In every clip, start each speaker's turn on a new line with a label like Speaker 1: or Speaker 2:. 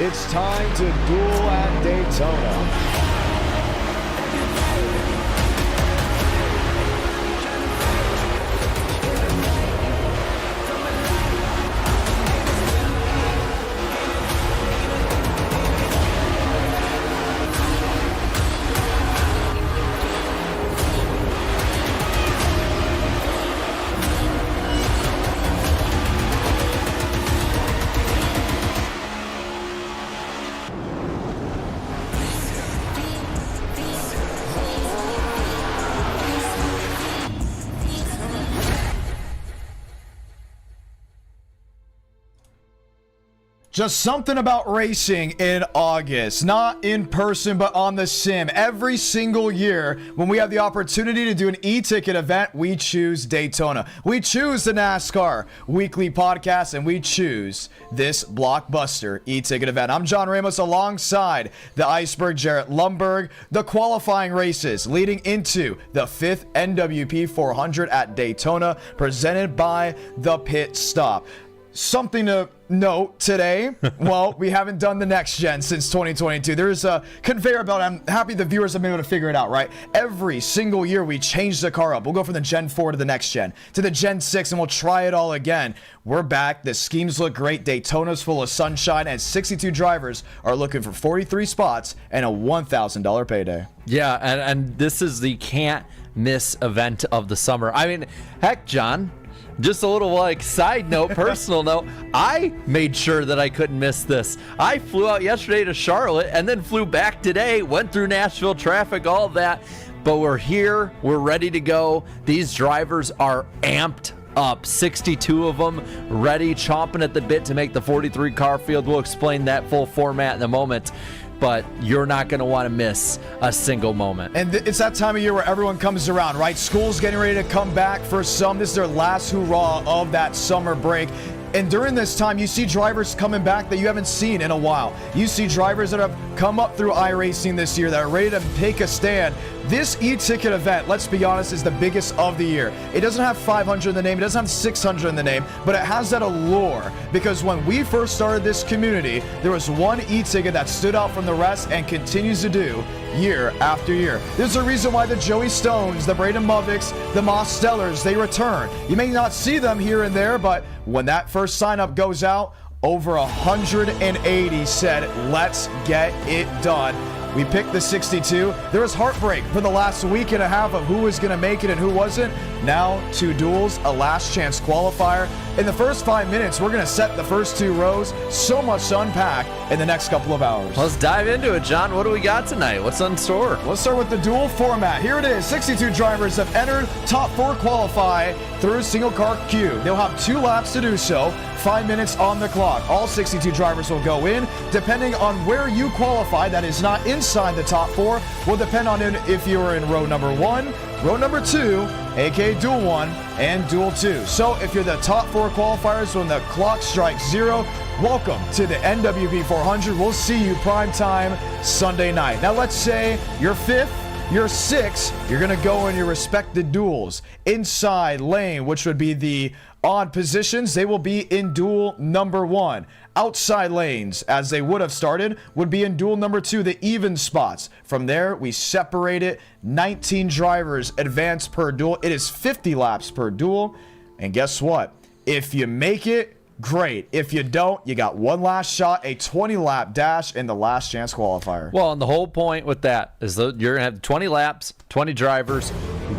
Speaker 1: It's time to duel at Daytona. Just something about racing in August, not in person, but on the sim. Every single year, when we have the opportunity to do an e-ticket event, we choose Daytona. We choose the NASCAR weekly podcast, and we choose this blockbuster e-ticket event. I'm John Ramos alongside the Iceberg Jarrett Lundberg, the qualifying races leading into the 5th NWP 400 at Daytona, presented by the Pit Stop. Something to note today, well, we haven't done the next gen since 2022. There's a conveyor belt. I'm happy the viewers have been able to figure it out, right? Every single year we change the car up. We'll go from the Gen 4 to the next gen, to the Gen 6, and we'll try it all again. We're back. The schemes look great. Daytona's full of sunshine, and 62 drivers are looking for 43 spots and a $1,000 payday.
Speaker 2: Yeah, and this is the can't miss event of the summer. I mean, heck, John, just a little side note, personal note, I made sure that I couldn't miss this. I flew out yesterday to Charlotte and then flew back today, went through Nashville traffic, all of that. But we're here, we're ready to go. These drivers are amped up, 62 of them ready, chomping at the bit to make the 43 car field. We'll explain that full format in a moment, but you're not going to want to miss a single moment.
Speaker 1: And it's that time of year where everyone comes around, right? School's getting ready to come back for some. This is their last hurrah of that summer break. And during this time, you see drivers coming back that you haven't seen in a while. You see drivers that have come up through iRacing this year that are ready to take a stand. This e-ticket event, let's be honest, is the biggest of the year. It doesn't have 500 in the name, it doesn't have 600 in the name, but it has that allure. Because when we first started this community, there was one e-ticket that stood out from the rest and continues to do year after year. There's a reason why the Joey Stones, the Braden Muvicks, the Moss Stellars, they return. You may not see them here and there, but when that first sign-up goes out, over 180 said, let's get it done. We picked the 62. There was heartbreak for the last week and a half of who was going to make it and who wasn't. Now, 2 duels, a last chance qualifier. In the first 5 minutes, we're going to set the first 2 rows. So much to unpack in the next couple of hours.
Speaker 2: Let's dive into it, John. What do we got tonight? What's in store?
Speaker 1: Let's start with the duel format. Here it is. 62 drivers have entered. Top 4 qualify through single car queue. They'll have 2 laps to do so. 5 minutes on the clock. All 62 drivers will go in. Depending on where you qualify, that is not inside the top 4, will depend on if you're in row number 1, row number 2, aka Duel 1, and Duel 2. So if you're the top 4 qualifiers when the clock strikes 0, welcome to the NWP 400. We'll see you prime time Sunday night. Now let's say you're 5th, you're 6th, you're going to go in your respected duels. Inside lane, which would be the odd positions, they will be in duel number 1. Outside lanes, as they would have started, would be in duel number 2, the even spots. From there, we separate it. 19 drivers advance per duel. It is 50 laps per duel. And guess what? If you make it, great. If you don't, you got one last shot, a 20-lap dash in the last chance qualifier.
Speaker 2: Well, and the whole point with that is that you're going to have 20 laps, 20 drivers,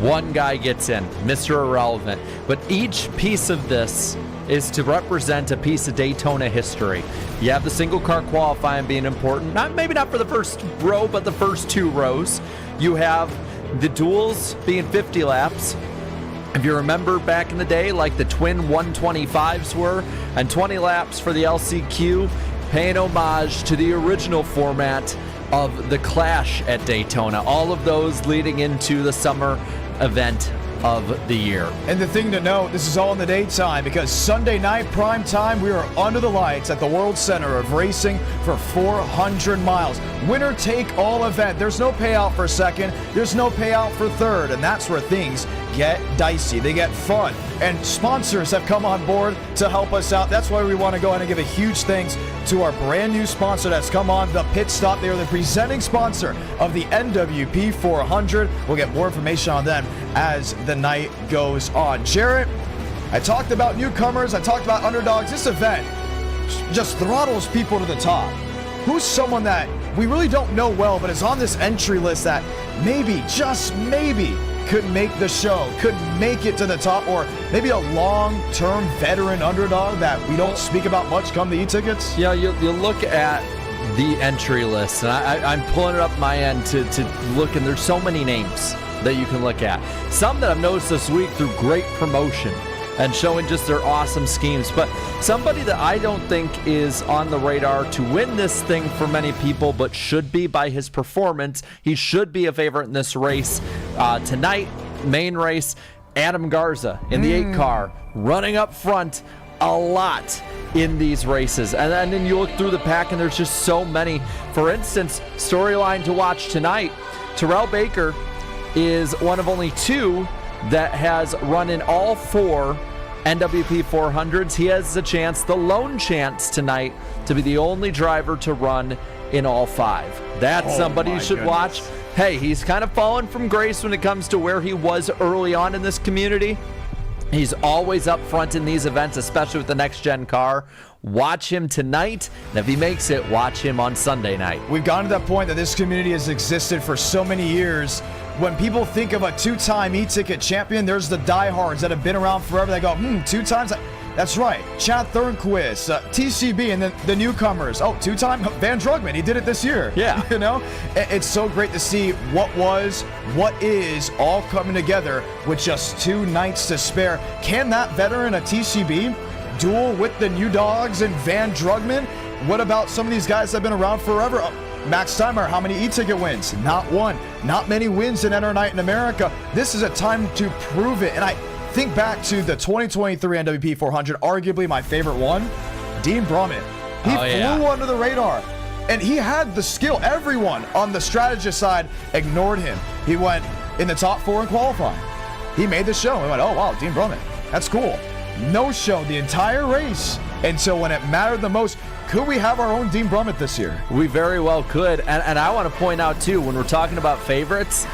Speaker 2: one guy gets in, Mr. Irrelevant. But each piece of this is to represent a piece of Daytona history. You have the single car qualifying being important, maybe not for the first row, but the first 2 rows. You have the duels being 50 laps. If you remember back in the day, like the twin 125s were, and 20 laps for the LCQ, paying homage to the original format of the Clash at Daytona. All of those leading into the summer event of the year.
Speaker 1: And the thing to note, this is all in the daytime because Sunday night prime time, we are under the lights at the World Center of Racing for 400 miles. Winner take all event. There's no payout for second. There's no payout for third. And that's where things get dicey. They get fun. And sponsors have come on board to help us out. That's why we want to go ahead and give a huge thanks to our brand new sponsor that's come on, the Pit Stop. They are the presenting sponsor of the NWP 400. We'll get more information on them as the night goes on. Jarrett, I talked about newcomers. I talked about underdogs. This event just throttles people to the top. Who's someone that we really don't know well, but is on this entry list that maybe, just maybe, could make the show, could make it to the top, or maybe a long-term veteran underdog that we don't speak about much come the e-tickets?
Speaker 2: Yeah, you look at the entry list, and I'm pulling it up my end to look, and there's so many names that you can look at. Some that I've noticed this week through great promotion and showing just their awesome schemes. But somebody that I don't think is on the radar to win this thing for many people, but should be by his performance. He should be a favorite in this race. Tonight, main race, Adam Garza in the 8 car, running up front a lot in these races. And then you look through the pack and there's just so many. For instance, storyline to watch tonight, Terrell Baker is one of only 2 that has run in all 4 NWP 400s. He has the chance, the lone chance tonight, to be the only driver to run in all 5. That's somebody you should watch. Hey, he's kind of fallen from grace when it comes to where he was early on in this community. He's always up front in these events, especially with the next-gen car. Watch him tonight, and if he makes it, watch him on Sunday night.
Speaker 1: We've gotten to that point that this community has existed for so many years. When people think of a 2-time e-ticket champion, there's the diehards that have been around forever. They go, 2 times? That's right. Chad Thornquist, TCB, and then the newcomers. Oh, 2-time Van Drugman. He did it this year.
Speaker 2: Yeah.
Speaker 1: You know? It's so great to see what was, what is, all coming together with just 2 nights to spare. Can that veteran, a TCB, duel with the new dogs and Van Drugman? What about some of these guys that have been around forever? Max Timer, how many e-ticket wins? Not one. Not many wins in Enter Night in America. This is a time to prove it. And I think back to the 2023 NWP 400, arguably my favorite one, Dean Brummett. He flew under the radar. And he had the skill. Everyone on the strategist side ignored him. He went in the top 4 in qualifying. He made the show. We went, oh, wow, Dean Brummett. That's cool. No show the entire race until when it mattered the most. Could we have our own Dean Brummett this year?
Speaker 2: We very well could. And I want to point out, too, when we're talking about favorites,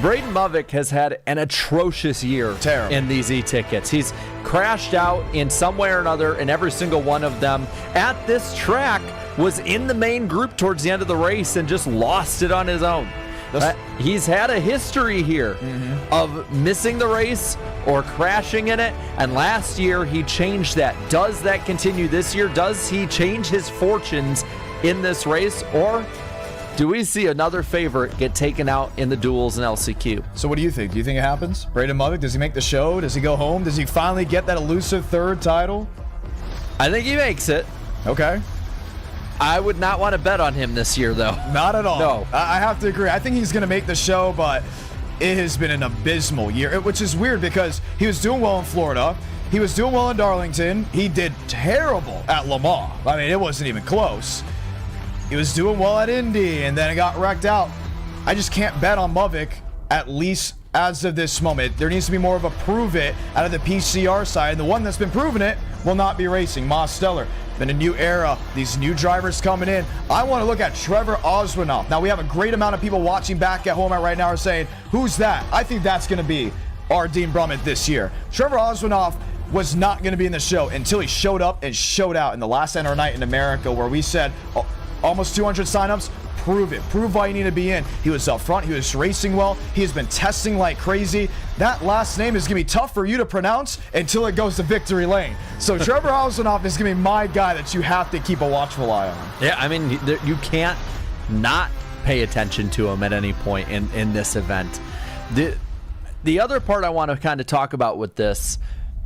Speaker 2: Braden Movick has had an atrocious year in these e-tickets. He's crashed out in some way or another in every single one of them. At this track, was in the main group towards the end of the race and just lost it on his own. He's had a history here of missing the race or crashing in it, and last year he changed that. Does that continue this year? Does he change his fortunes in this race, or do we see another favorite get taken out in the duels and LCQ?
Speaker 1: So what do you think? Do you think it happens? Braden Movick, does he make the show? Does he go home? Does he finally get that elusive 3rd title?
Speaker 2: I think he makes it.
Speaker 1: Okay.
Speaker 2: I would not want to bet on him this year, though.
Speaker 1: Not at all.
Speaker 2: No.
Speaker 1: I have to agree. I think he's going to make the show, but it has been an abysmal year, which is weird because he was doing well in Florida. He was doing well in Darlington. He did terrible at Le Mans. I mean, it wasn't even close. He was doing well at Indy, and then it got wrecked out. I just can't bet on Movick, at least as of this moment. There needs to be more of a prove it out of the PCR side, and the one that's been proving it will not be racing. Moss Stellar. Been a new era, these new drivers coming in. I want to look at Trevor Oswinoff. Now, we have a great amount of people watching back at home right now are saying, who's that? I think that's going to be our Dean Brummett this year. Trevor Oswinoff was not going to be in the show until he showed up and showed out in the last Enter Night in America, where we said almost 200 signups. Prove it. Prove why you need to be in. He was up front. He was racing well. He has been testing like crazy. That last name is going to be tough for you to pronounce until it goes to victory lane. So Trevor Oswinoff is going to be my guy that you have to keep a watchful eye on.
Speaker 2: Yeah, I mean, you can't not pay attention to him at any point in this event. The other part I want to kind of talk about with this,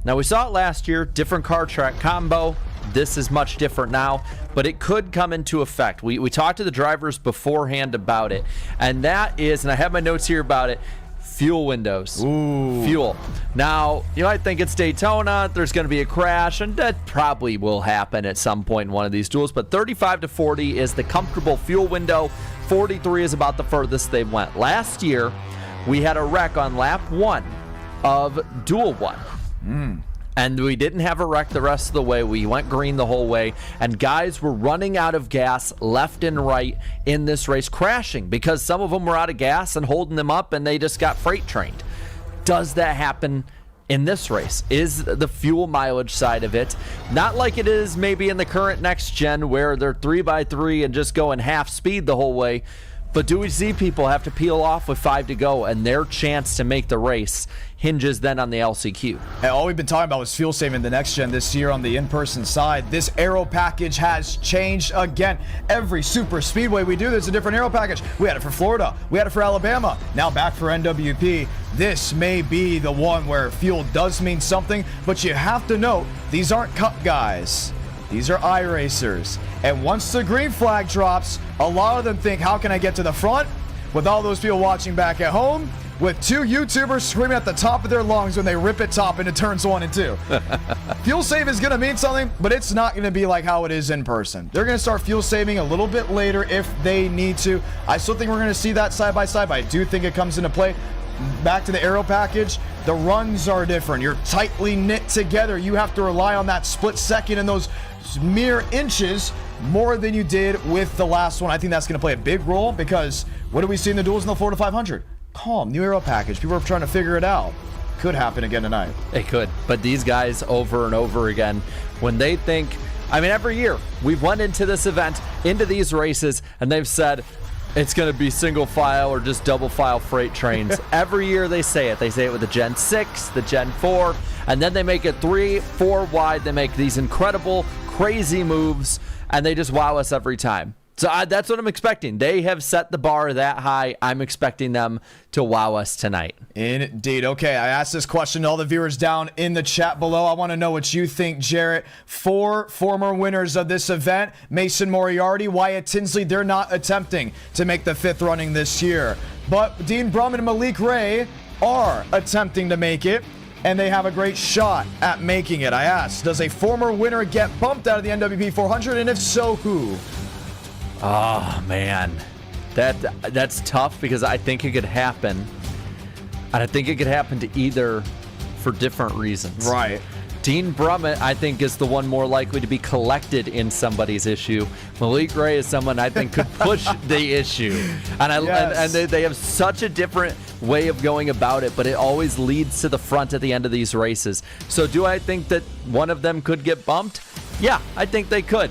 Speaker 2: now we saw it last year, different car track combo. This is much different now, but it could come into effect. We talked to the drivers beforehand about it, and that is, and I have my notes here about it, fuel windows.
Speaker 1: Ooh.
Speaker 2: Fuel. Now, you might think it's Daytona, there's going to be a crash, and that probably will happen at some point in one of these duels, but 35 to 40 is the comfortable fuel window. 43 is about the furthest they went. Last year, we had a wreck on lap 1 of Duel 1. And we didn't have a wreck the rest of the way. We went green the whole way, and guys were running out of gas left and right in this race, crashing because some of them were out of gas and holding them up, and they just got freight trained. Does that happen in this race? Is the fuel mileage side of it not like it is maybe in the current next gen where they're 3x3 and just going half speed the whole way? But do we see people have to peel off with 5 to go, and their chance to make the race hinges then on the LCQ?
Speaker 1: And all we've been talking about was fuel saving the next gen this year on the in-person side. This aero package has changed again. Every super speedway we do, there's a different aero package. We had it for Florida. We had it for Alabama. Now back for NWP. This may be the one where fuel does mean something, but you have to note, these aren't cup guys. These are iRacers. And once the green flag drops, a lot of them think, how can I get to the front? With all those people watching back at home, with 2 YouTubers screaming at the top of their lungs when they rip it top into turns 1 and 2. Fuel save is going to mean something, but it's not going to be like how it is in person. They're going to start fuel saving a little bit later if they need to. I still think we're going to see that side by side, but I do think it comes into play. Back to the aero package, the runs are different. You're tightly knit together. You have to rely on that split second and those mere inches more than you did with the last one. I think that's going to play a big role because what do we see in the duels in the Florida 500? Calm, new aero package. People are trying to figure it out. Could happen again tonight.
Speaker 2: It could, but these guys over and over again, when they think, I mean, every year we've went into this event, into these races, and they've said it's going to be single file or just double file freight trains. Every year they say it. They say it with the Gen 6, the Gen 4, and then they make it 3, 4 wide. They make these incredible, crazy moves, and they just wow us every time. So that's what I'm expecting. They have set the bar that high. I'm expecting them to wow us tonight.
Speaker 1: Indeed. Okay, I asked this question to all the viewers down in the chat below. I want to know what you think, Jarrett. 4 former winners of this event, Mason Moriarty, Wyatt Tinsley, they're not attempting to make the 5th running this year. But Dean Brumman and Malik Ray are attempting to make it, and they have a great shot at making it. I asked, does a former winner get bumped out of the NWP 400, and if so, who?
Speaker 2: Oh, man. That's tough because I think it could happen. And I think it could happen to either for different reasons.
Speaker 1: Right.
Speaker 2: Dean Brumman, I think, is the one more likely to be collected in somebody's issue. Malik Ray is someone I think could push the issue. And they have such a different way of going about it, but it always leads to the front at the end of these races. So do I think that one of them could get bumped? Yeah, I think they could.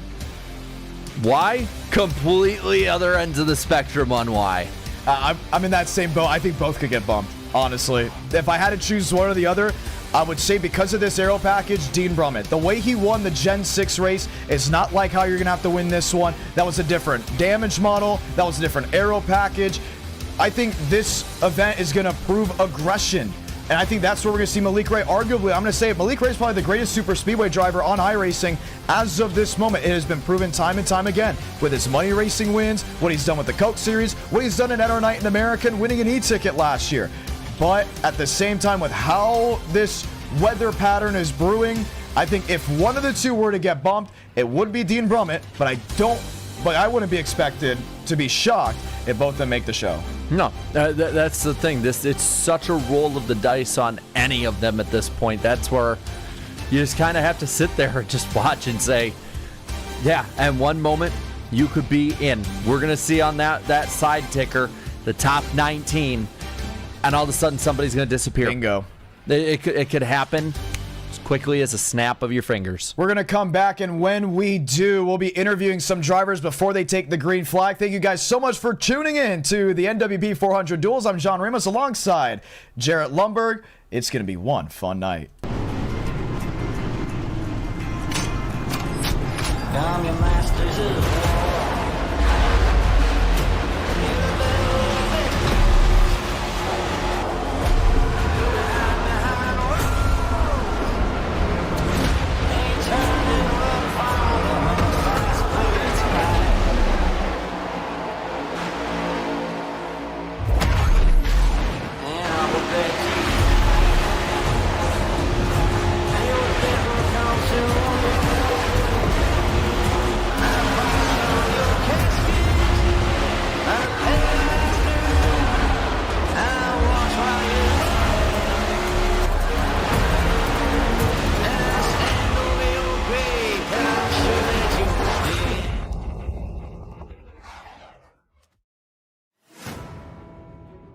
Speaker 2: Why? Completely other ends of the spectrum on why.
Speaker 1: I'm in that same boat. I think both could get bumped, honestly. If I had to choose one or the other, I would say because of this aero package, Dean Brumman. The way he won the Gen 6 race is not like how you're going to have to win this one. That was a different damage model. That was a different aero package. I think this event is going to prove aggression. And I think that's where we're going to see Malik Ray. Arguably, I'm going to say it, Malik Ray is probably the greatest super speedway driver on iRacing as of this moment. It has been proven time and time again with his money racing wins, what he's done with the Coke Series, what he's done in NR Night in American, winning an e-ticket last year. But at the same time, with how this weather pattern is brewing, I think if one of the two were to get bumped, it would be Dean Brumman. But I wouldn't be expected to be shocked if both of them make the show.
Speaker 2: No, that's the thing. It's such a roll of the dice on any of them at this point. That's where you just kind of have to sit there and just watch and say, yeah, and one moment you could be in. We're going to see on that side ticker, the top 19, and all of a sudden somebody's going to disappear.
Speaker 1: Bingo.
Speaker 2: It could happen as quickly as a snap of your fingers.
Speaker 1: We're going to come back, and when we do, we'll be interviewing some drivers before they take the green flag. Thank you guys so much for tuning in to the NWP 400 Duels. I'm John Ramos alongside Jarrett Lumberg. It's going to be one fun night.
Speaker 3: I'm your masters of war.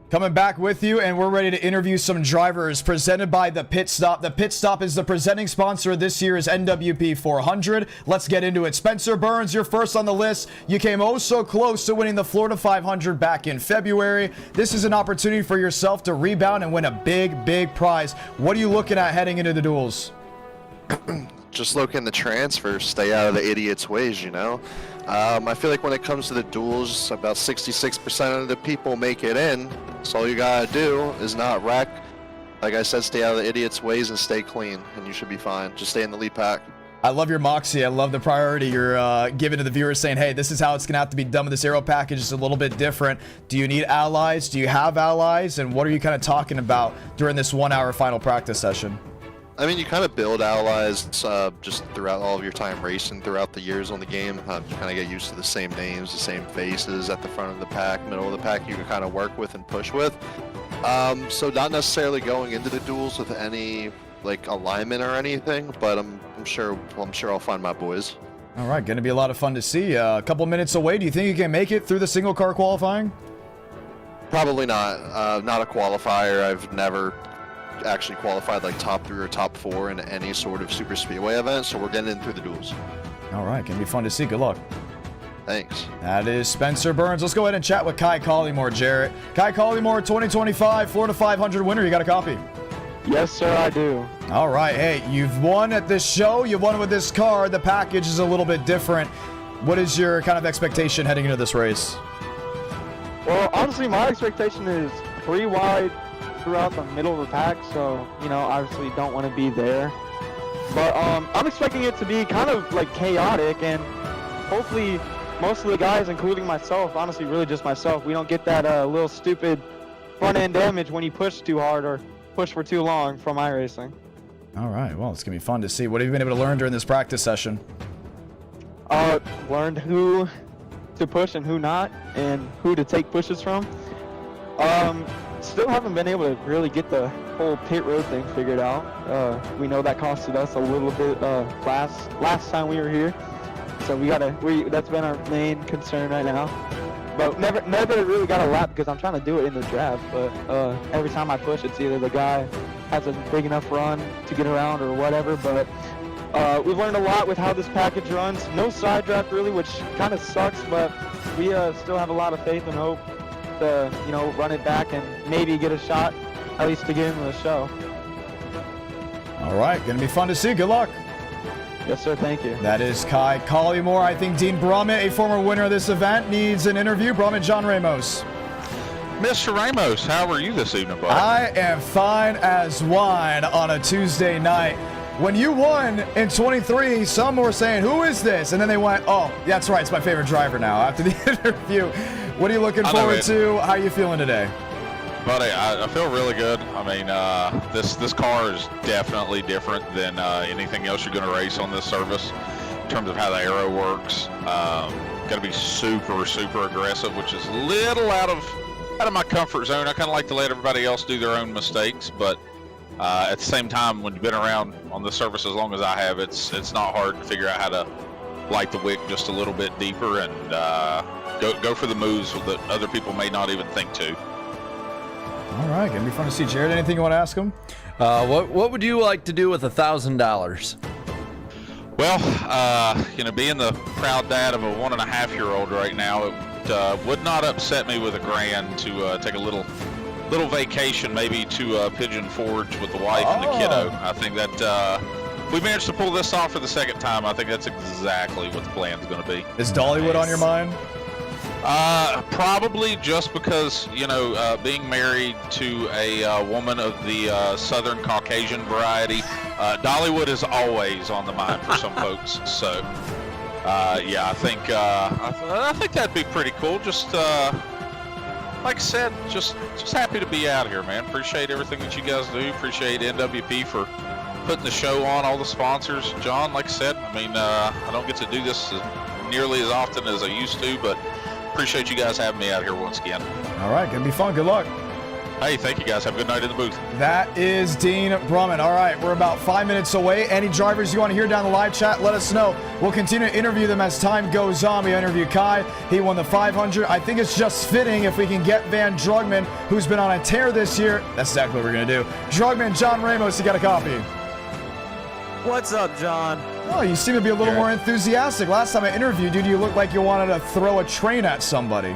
Speaker 1: Coming back with you, and we're ready to interview some drivers presented by The Pit Stop. The Pit Stop is the presenting sponsor of this year's NWP 400. Let's get into it. Spencer Burns, you're first on the list. You came oh so close to winning the Florida 500 back in February. This is an opportunity for yourself to rebound and win a big prize. What are you looking at heading into the duels?
Speaker 4: Just looking to transfer, stay out of the idiots' ways, you know. I feel like when it comes to the duels, about 66% of the people make it in. So all you gotta do is not wreck. Like I said, stay out of the idiots' ways and stay clean, and you should be fine. Just stay in the lead pack.
Speaker 1: I love your moxie. I love the priority you're giving to the viewers, saying, hey, this is how it's going to have to be done with this aero package. It's a little bit different. Do you need allies? Do you have allies? And what are you kind of talking about during this 1 hour final practice session?
Speaker 4: I mean, you kind of build allies just throughout all of your time racing throughout the years on the game. You kind of get used to the same names, the same faces at the front of the pack, middle of the pack you can kind of work with and push with. So not necessarily going into the duels with any like alignment or anything, but I'm sure I'll find my boys.
Speaker 1: All right, going to be a lot of fun to see. A couple minutes away. Do you think you can make it through the single car qualifying?
Speaker 4: Probably not. Not a qualifier. I've never actually qualified like top 3 or top 4 in any sort of super speedway event, so we're getting in through the duels.
Speaker 1: All right, gonna be fun to see. Good luck.
Speaker 4: Thanks.
Speaker 1: That is Spencer Burns. Let's go ahead and chat with Kai Collymore, Jarrett. Kai Collymore, 2025 Florida 500 winner. You got a copy?
Speaker 5: Yes, sir, I do.
Speaker 1: All right. Hey, you've won at this show. You've won with this car. The package is a little bit different. What is your kind of expectation heading into this race?
Speaker 5: Well, honestly, my expectation is 3 wide throughout the middle of the pack, so, you know, obviously don't want to be there. But I'm expecting it to be kind of like chaotic, and hopefully most of the guys, including myself, honestly really just myself, we don't get that little stupid front end damage when you push too hard or push for too long from iRacing.
Speaker 1: All right, well, it's gonna be fun to see. What have you been able to learn during this practice session?
Speaker 5: Learned who to push and who not, and who to take pushes from. Still haven't been able to really get the whole pit road thing figured out. We know that costed us a little bit last time we were here, so that's been our main concern right now. But never really got a lap because I'm trying to do it in the draft. But every time I push, it's either the guy has a big enough run to get around or whatever. But we've learned a lot with how this package runs. No side draft really, which kind of sucks. But we still have a lot of faith and hope to, you know, run it back and maybe get a shot, at least to get into the show.
Speaker 1: All right, gonna be fun to see. Good luck.
Speaker 5: Yes, sir. Thank you.
Speaker 1: That is Kai Collymore. I think Dean Brummett, a former winner of this event, needs an interview. Brummett, John Ramos.
Speaker 6: Mr. Ramos, how are you this evening, bud?
Speaker 1: I am fine as wine on a Tuesday night. When you won in 23, some were saying, who is this? And then they went, oh, that's right, it's my favorite driver now after the interview. What are you looking forward to? How are you feeling today?
Speaker 6: Buddy, I feel really good. I mean, this car is definitely different than anything else you're going to race on this service in terms of how the aero works. Got to be super aggressive, which is a little out of my comfort zone. I kind of like to let everybody else do their own mistakes, but at the same time, when you've been around on this service as long as I have, it's not hard to figure out how to light the wick just a little bit deeper and go for the moves that other people may not even think to.
Speaker 1: All right, gonna be fun to see. Jared, anything you want to ask him?
Speaker 2: What would you like to do with $1,000?
Speaker 6: Well, you know, being the proud dad of a 1.5-year-old right now, it would not upset me with $1,000 to take a little vacation, maybe to Pigeon Forge with the wife and the kiddo. I think that we managed to pull this off for the second time. I think that's exactly what the plan's going to be.
Speaker 1: Is Dollywood on your mind?
Speaker 6: Probably just because, you know, being married to a woman of the Southern Caucasian variety, Dollywood is always on the mind for some folks. So, yeah, I think that'd be pretty cool. Just like I said, just happy to be out here, man. Appreciate everything that you guys do. Appreciate NWP for putting the show on, all the sponsors. John, like I said, I mean, I don't get to do this nearly as often as I used to, but appreciate you guys having me out here once again.
Speaker 1: All right, gonna be fun. Good luck.
Speaker 6: Hey, thank you guys. Have a good night in the booth.
Speaker 1: That is Dean Brumman. All right, we're about 5 minutes away. Any drivers you want to hear down the live chat, let us know. We'll continue to interview them as time goes on. We interview Kai. He won the 500. I think it's just fitting if we can get Van Drugman, who's been on a tear this year. That's exactly what we're going to do. Drugman, John Ramos, you got a copy.
Speaker 7: What's up, John?
Speaker 1: Oh, you seem to be a little more enthusiastic. Last time I interviewed you, you looked like you wanted to throw a train at somebody.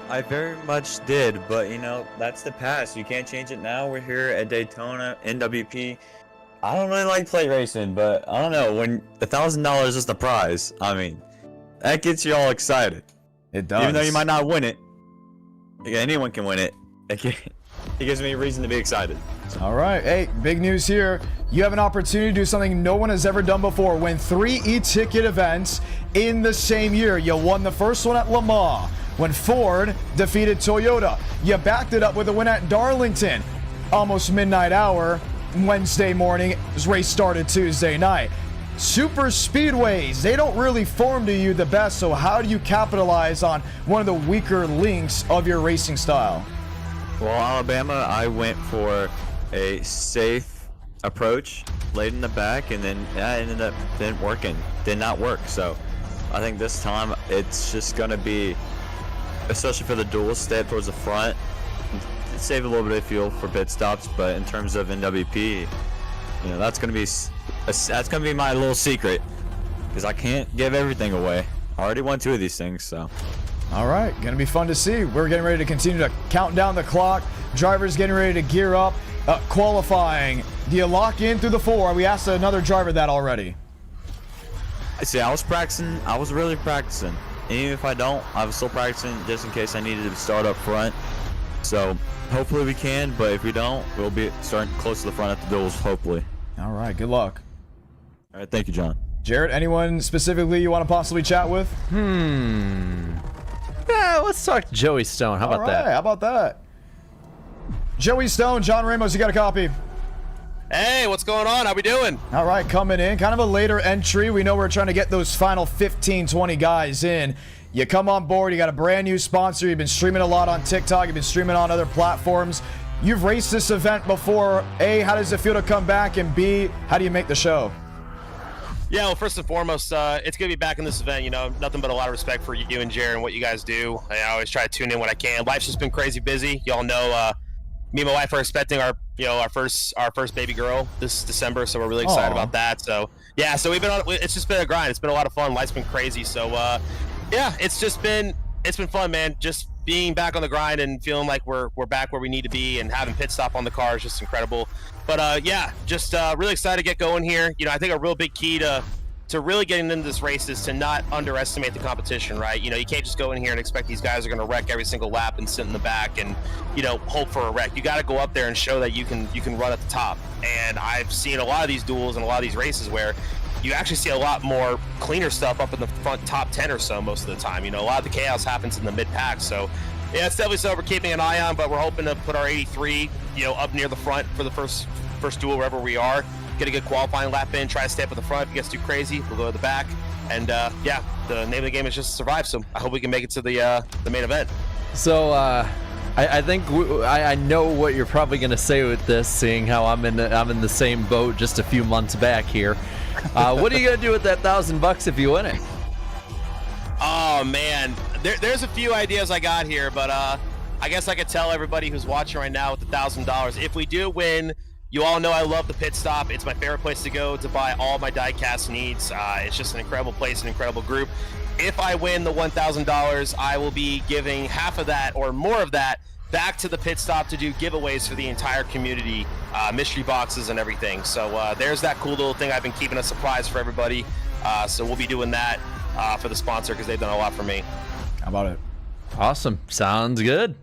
Speaker 7: I very much did, but you know, that's the past. You can't change it now. We're here at Daytona, NWP. I don't really like plate racing, but I don't know, when $1,000 is the prize, I mean, that gets you all excited.
Speaker 1: It does.
Speaker 7: Even though you might not win it, anyone can win it. It gives me a reason to be excited.
Speaker 1: All right. Hey, big news here. You have an opportunity to do something no one has ever done before. Win 3 e-ticket events in the same year. You won the first one at Le Mans when Ford defeated Toyota. You backed it up with a win at Darlington. Almost midnight hour Wednesday morning. This race started Tuesday night. Super speedways, they don't really form to you the best, so how do you capitalize on one of the weaker links of your racing style?
Speaker 7: Well, Alabama, I went for a safe approach, laid in the back, and then that ended up did not work. So I think this time it's just gonna be, especially for the duels, stay up towards the front, save a little bit of fuel for pit stops. But in terms of NWP, you know, that's gonna be my little secret, because I can't give everything away. I already won 2 of these things, so.
Speaker 1: All right, gonna be fun to see. We're getting ready to continue to count down the clock. Drivers getting ready to gear up. Qualifying. Do you lock in through the 4? We asked another driver that already.
Speaker 7: See, I was practicing. I was really practicing. And even if I don't, I was still practicing just in case I needed to start up front. So hopefully we can, but if we don't, we'll be starting close to the front at the duels, hopefully.
Speaker 1: All right, good luck.
Speaker 7: All right, thank you, John.
Speaker 1: Jared, anyone specifically you want to possibly chat with?
Speaker 2: Yeah, let's talk to Joey Stone. How about that?
Speaker 1: How about that? Joey Stone, John Ramos, you got a copy.
Speaker 8: Hey, what's going on? How we doing?
Speaker 1: All right, coming in. Kind of a later entry. We know we're trying to get those final 15, 20 guys in. You come on board. You got a brand new sponsor. You've been streaming a lot on TikTok. You've been streaming on other platforms. You've raced this event before. A, how does it feel to come back? And B, how do you make the show?
Speaker 8: Yeah, well, first and foremost, it's going to be back in this event. You know, nothing but a lot of respect for you and Jared and what you guys do. I always try to tune in when I can. Life's just been crazy busy. Y'all know me and my wife are expecting our first baby girl this December, so we're really excited about that. So, yeah, so we've been on, it's just been a grind. It's been a lot of fun. Life's been crazy. So, yeah, it's been fun, man. Just being back on the grind and feeling like we're back where we need to be, and having pit stop on the car is just incredible. But yeah, just really excited to get going here. You know, I think a real big key to really getting into this race is to not underestimate the competition, right? You know, you can't just go in here and expect these guys are going to wreck every single lap and sit in the back and, you know, hope for a wreck. You got to go up there and show that you can run at the top. And I've seen a lot of these duels and a lot of these races where you actually see a lot more cleaner stuff up in the front top 10 or so most of the time. You know, a lot of the chaos happens in the mid-pack. So, yeah, it's definitely something we're keeping an eye on, but we're hoping to put our 83, you know, up near the front for the first duel wherever we are. Get a good qualifying lap in, try to stay up at the front. If it gets too crazy, we'll go to the back. And, yeah, the name of the game is just to survive. So I hope we can make it to the main event.
Speaker 2: So, I think I know what you're probably going to say with this, seeing how I'm in the same boat just a few months back here. What are you going to do with that $1,000 if you win it?
Speaker 8: Oh, man. There's a few ideas I got here, but I guess I could tell everybody who's watching right now with the $1,000. If we do win, you all know I love the pit stop. It's my favorite place to go to buy all my diecast needs. It's just an incredible place, an incredible group. If I win the $1,000, I will be giving half of that or more of that back to the pit stop to do giveaways for the entire community, mystery boxes and everything. So there's that cool little thing. I've been keeping a surprise for everybody. So we'll be doing that for the sponsor because they've done a lot for me.
Speaker 1: How about it?
Speaker 2: Awesome. Sounds good.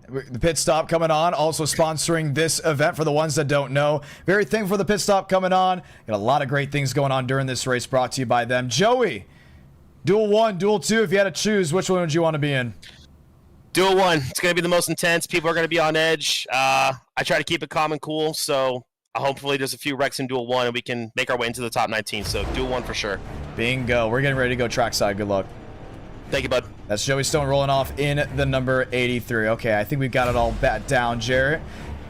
Speaker 1: The pit stop coming on, also sponsoring this event for the ones that don't know. Very thankful for the pit stop coming on. Got a lot of great things going on during this race brought to you by them. Joey, Duel 1, Duel 2, if you had to choose, which one would you want to be in?
Speaker 8: Duel 1. It's going to be the most intense. People are going to be on edge. I try to keep it calm and cool, so hopefully there's a few wrecks in Duel 1 and we can make our way into the top 19. So Duel 1 for sure.
Speaker 1: Bingo. We're getting ready to go trackside. Good luck.
Speaker 8: Thank you, bud.
Speaker 1: That's Joey Stone rolling off in the number 83. Okay, I think we've got it all bat down, Jarrett.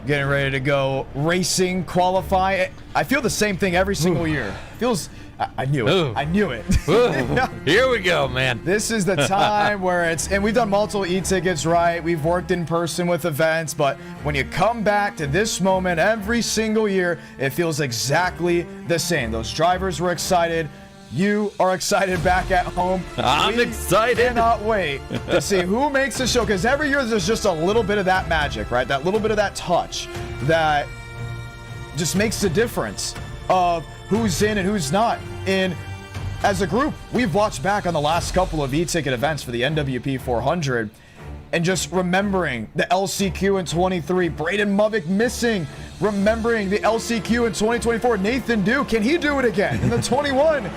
Speaker 1: Getting ready to go racing, qualify. I feel the same thing every single year. Feels... I knew it.
Speaker 2: Ooh.
Speaker 1: I knew it.
Speaker 2: Here we go, man.
Speaker 1: This is the time where it's, and we've done multiple e-tickets, right? We've worked in person with events, but when you come back to this moment every single year, it feels exactly the same. Those drivers were excited. You are excited back at home.
Speaker 2: I'm excited.
Speaker 1: Cannot wait to see who makes the show, because every year there's just a little bit of that magic, right? That little bit of that touch that just makes the difference of who's in and who's not. And as a group, we've watched back on the last couple of e-ticket events for the NWP 400 and just remembering the LCQ in 23, Braden Movick missing, remembering the LCQ in 2024, Nathan Dew, can he do it again in the 21?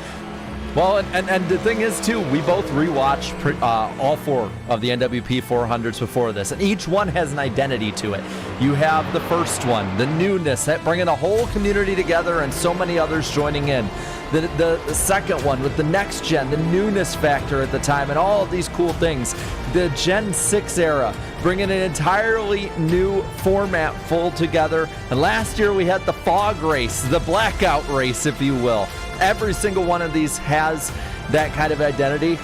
Speaker 2: Well, and the thing is, too, we both rewatched all 4 of the NWP 400s before this, and each one has an identity to it. You have the first one, the newness, that bringing a whole community together and so many others joining in. The second one with the next gen, the newness factor at the time, and all of these cool things. The Gen 6 era, bringing an entirely new format full together. And last year we had the fog race, the blackout race, if you will. Every single one of these has that kind of identity.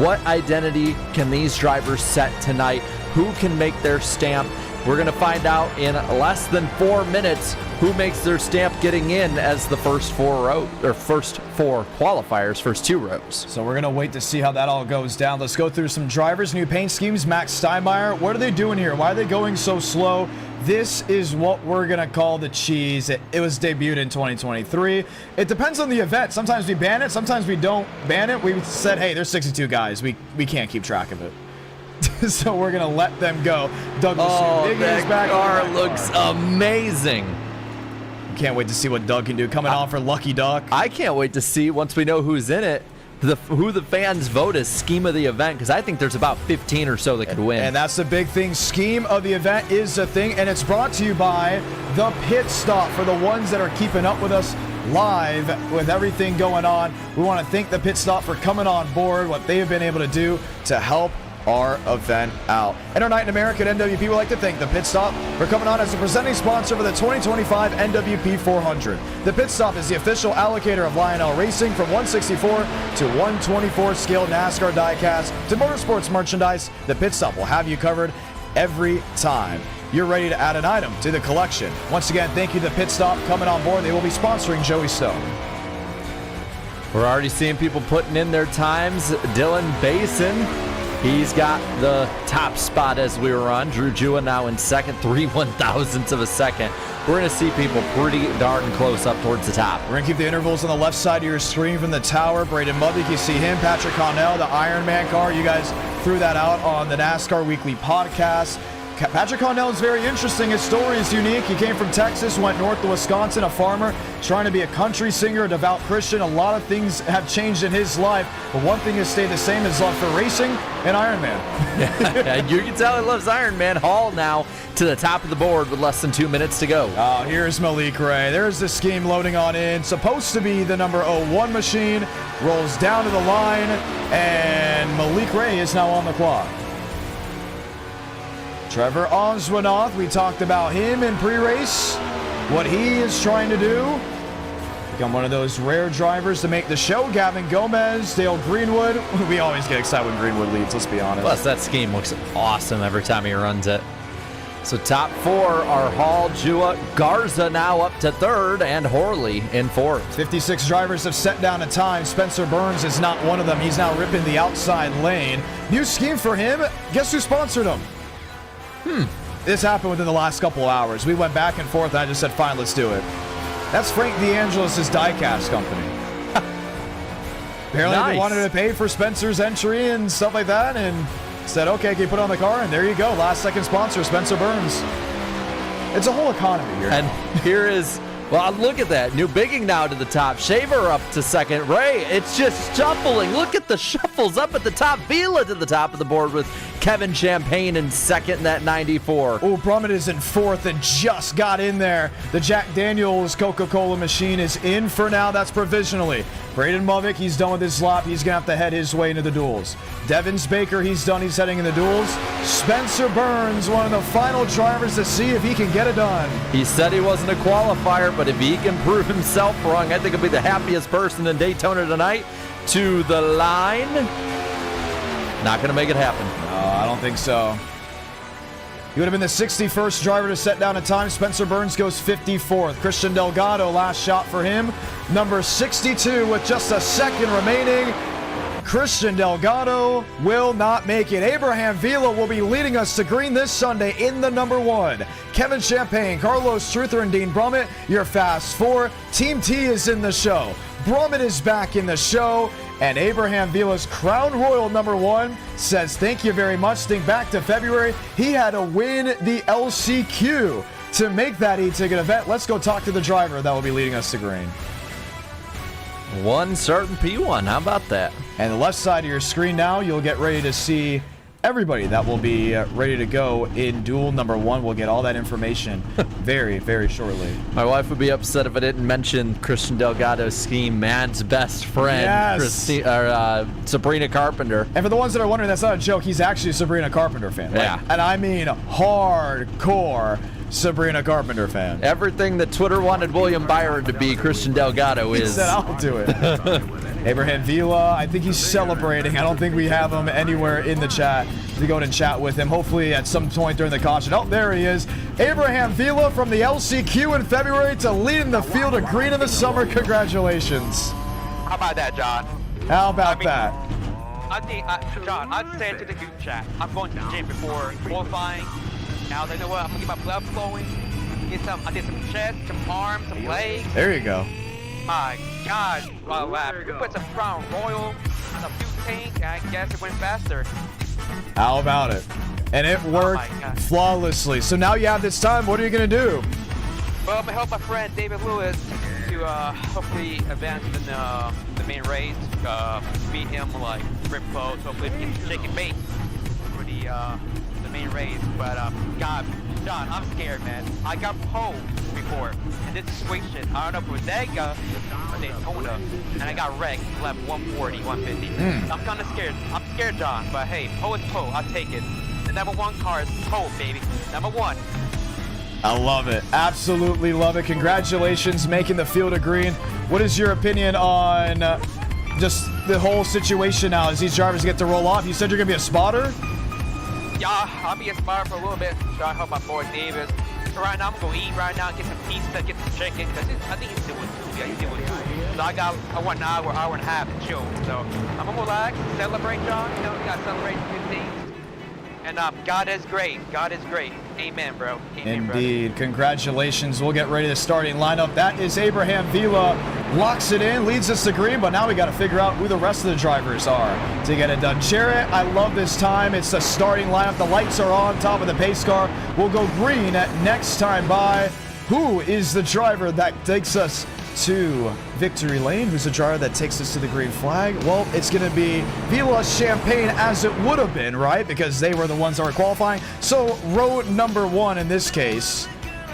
Speaker 2: What identity can these drivers set tonight? Who can make their stamp? We're going to find out in less than 4 minutes who makes their stamp getting in as the first 4 qualifiers, first 2 rows.
Speaker 1: So we're going to wait to see how that all goes down. Let's go through some drivers, new paint schemes. Max Steinmeier, what are they doing here? Why are they going so slow? This is what we're going to call the cheese. It was debuted in 2023. It depends on the event. Sometimes we ban it. Sometimes we don't ban it. We said, hey, there's 62 guys. We can't keep track of it. So we're going to let them go. Douglas,
Speaker 2: that car looks amazing.
Speaker 1: Can't wait to see what Doug can do. Coming on for Lucky Duck.
Speaker 2: I can't wait to see, once we know who's in it, who the fans vote as scheme of the event, because I think there's about 15 or so that could win.
Speaker 1: And that's the big thing. Scheme of the event is a thing, and it's brought to you by the Pit Stop. For the ones that are keeping up with us live with everything going on, we want to thank the Pit Stop for coming on board, what they have been able to do to help our event out. And our Night in America at NWP would like to thank the Pit Stop for coming on as the presenting sponsor for the 2025 NWP 400. The Pit Stop is the official allocator of Lionel Racing, from 164 to 124 scale NASCAR diecast to motorsports merchandise. The Pit Stop will have you covered every time you're ready to add an item to the collection. Once again, thank you to the Pit Stop coming on board. They will be sponsoring Joey Stone.
Speaker 2: We're already seeing people putting in their times. Dylan Basin, he's got the top spot as we were on. Drew Jua now in second, 3/1000ths of a second. We're going to see people pretty darn close up towards the top.
Speaker 1: We're going to keep the intervals on the left side of your screen from the tower. Braden Movick, you see him. Patrick Connell, the Iron Man car. You guys threw that out on the NASCAR Weekly podcast. Patrick Connell is very interesting. His story is unique. He came from Texas, went north to Wisconsin, a farmer, trying to be a country singer, a devout Christian. A lot of things have changed in his life, but one thing has stayed the same: his love for racing and Iron Man.
Speaker 2: You can tell he loves Iron Man. Hall now to the top of the board with less than 2 minutes to go.
Speaker 1: Oh, here's Malik Ray. There's the scheme loading on in. Supposed to be the number 01 machine. Rolls down to the line, and Malik Ray is now on the clock. Trevor Oswinoth, we talked about him in pre-race, what he is trying to do. Become one of those rare drivers to make the show. Gavin Gomez, Dale Greenwood. We always get excited when Greenwood leads, let's be honest.
Speaker 2: Plus, that scheme looks awesome every time he runs it. So top 4 are Hall, Jua, Garza now up to 3rd, and Horley in 4th.
Speaker 1: 56 drivers have set down a time. Spencer Burns is not one of them. He's now ripping the outside lane. New scheme for him. Guess who sponsored him? This happened within the last couple of hours. We went back and forth, and I just said, fine, let's do it. That's Frank DeAngelis' diecast company. Apparently they wanted to pay for Spencer's entry and stuff like that, and said, okay, can you put it on the car? And there you go. Last second sponsor, Spencer Burns. It's a whole economy here.
Speaker 2: And here is Well, look at that. New Bigging now to the top. Shaver up to second. Ray, it's just shuffling. Look at the shuffles up at the top. Vila to the top of the board with Kevin Champagne in second in that 94.
Speaker 1: Oh, Brummett is in fourth and just got in there. The Jack Daniels Coca-Cola machine is in for now. That's provisionally. Braden Movick, he's done with his lap. He's going to have to head his way into the duels. Devins Baker, he's done. He's heading in the duels. Spencer Burns, one of the final drivers to see if he can get it done.
Speaker 2: He said he wasn't a qualifier, but if he can prove himself wrong, I think he'll be the happiest person in Daytona tonight. To the line. Not going to make it happen.
Speaker 1: No, I don't think so. He would have been the 61st driver to set down a time. Spencer Burns goes 54th. Christian Delgado, last shot for him. Number 62 with just a second remaining. Christian Delgado will not make it. Abraham Vila will be leading us to green this Sunday in the number 1. Kevin Champagne, Carlos Truther, and Dean Brummett, your Fast Four. Team T is in the show. Brummett is back in the show. And Abraham Vila's Crown Royal number 1 says thank you very much. Think back to February. He had to win the LCQ to make that e-ticket event. Let's go talk to the driver that will be leading us to green.
Speaker 2: One certain P1. How about that?
Speaker 1: And the left side of your screen now, you'll get ready to see everybody that will be ready to go in duel number 1. We'll get all that information very, very shortly.
Speaker 2: My wife would be upset if I didn't mention Christian Delgado's scheme, man's best friend,
Speaker 1: Yes.
Speaker 2: Sabrina Carpenter.
Speaker 1: And for the ones that are wondering, that's not a joke. He's actually a Sabrina Carpenter fan.
Speaker 2: Yeah.
Speaker 1: And I mean hardcore Sabrina Carpenter fan.
Speaker 2: Everything that Twitter wanted William Byron to be, Christian Delgado
Speaker 1: He
Speaker 2: is.
Speaker 1: said, I'll do it. Abraham Vila, I think he's celebrating. I don't think we have him anywhere in the chat to go and chat with him. Hopefully at some point during the caution. Oh, there he is. Abraham Vila from the LCQ in February to lead in the field of green in the summer. Congratulations.
Speaker 9: How about that, John?
Speaker 1: How about that?
Speaker 9: I think, John, I said to the group chat, I'm going to the gym before qualifying. Now they know what, I'm gonna get my blood flowing. I did some chest, some arms, some legs.
Speaker 1: There you go.
Speaker 9: My God, we put some Crown Royal on a fuel tank, and I guess it went faster.
Speaker 1: How about it? And it worked flawlessly. So now you have this time. What are you going to do?
Speaker 9: Well, I'm going to help my friend David Lewis to hopefully advance in the main race. Beat him like grip close. Hopefully we can shake and bait for the main race. But God, John, I'm scared, man. I got pole before in this situation. I don't know if it was Dega or Daytona, and I got wrecked, left 140, 150. I'm kind of scared. I'm scared, John, but hey, pole is pole. I'll take it. The number 1 car is pole, baby. Number 1.
Speaker 1: I love it. Absolutely love it. Congratulations making the field of green. What is your opinion on just the whole situation now as these drivers get to roll off? You said you're going to be a spotter?
Speaker 9: Yeah, I'll be a spotter for a little bit. Try to help my boy Davis. So right now, I'm going to eat right now, get some pizza, get some chicken, because I think he's doing 2. Yeah, he's doing 2. So I want an hour and a half to chill. So I'm going to relax, celebrate, John. You know, we got to celebrate good things. And God is great. God is great. Amen, bro. Amen,
Speaker 1: Indeed.
Speaker 9: brother.
Speaker 1: Congratulations. We'll get ready to starting lineup. That is Abraham Vila. Locks it in, leads us to green, but now we got to figure out who the rest of the drivers are to get it done. Jarrett, I love this time. It's the starting lineup. The lights are on top of the pace car. We'll go green at next time by. Who is the driver that takes us to victory lane? Who's the driver that takes us to the green flag? Well, it's going to be Vila Champagne, as it would have been, right? Because they were the ones that were qualifying. So row number 1 in this case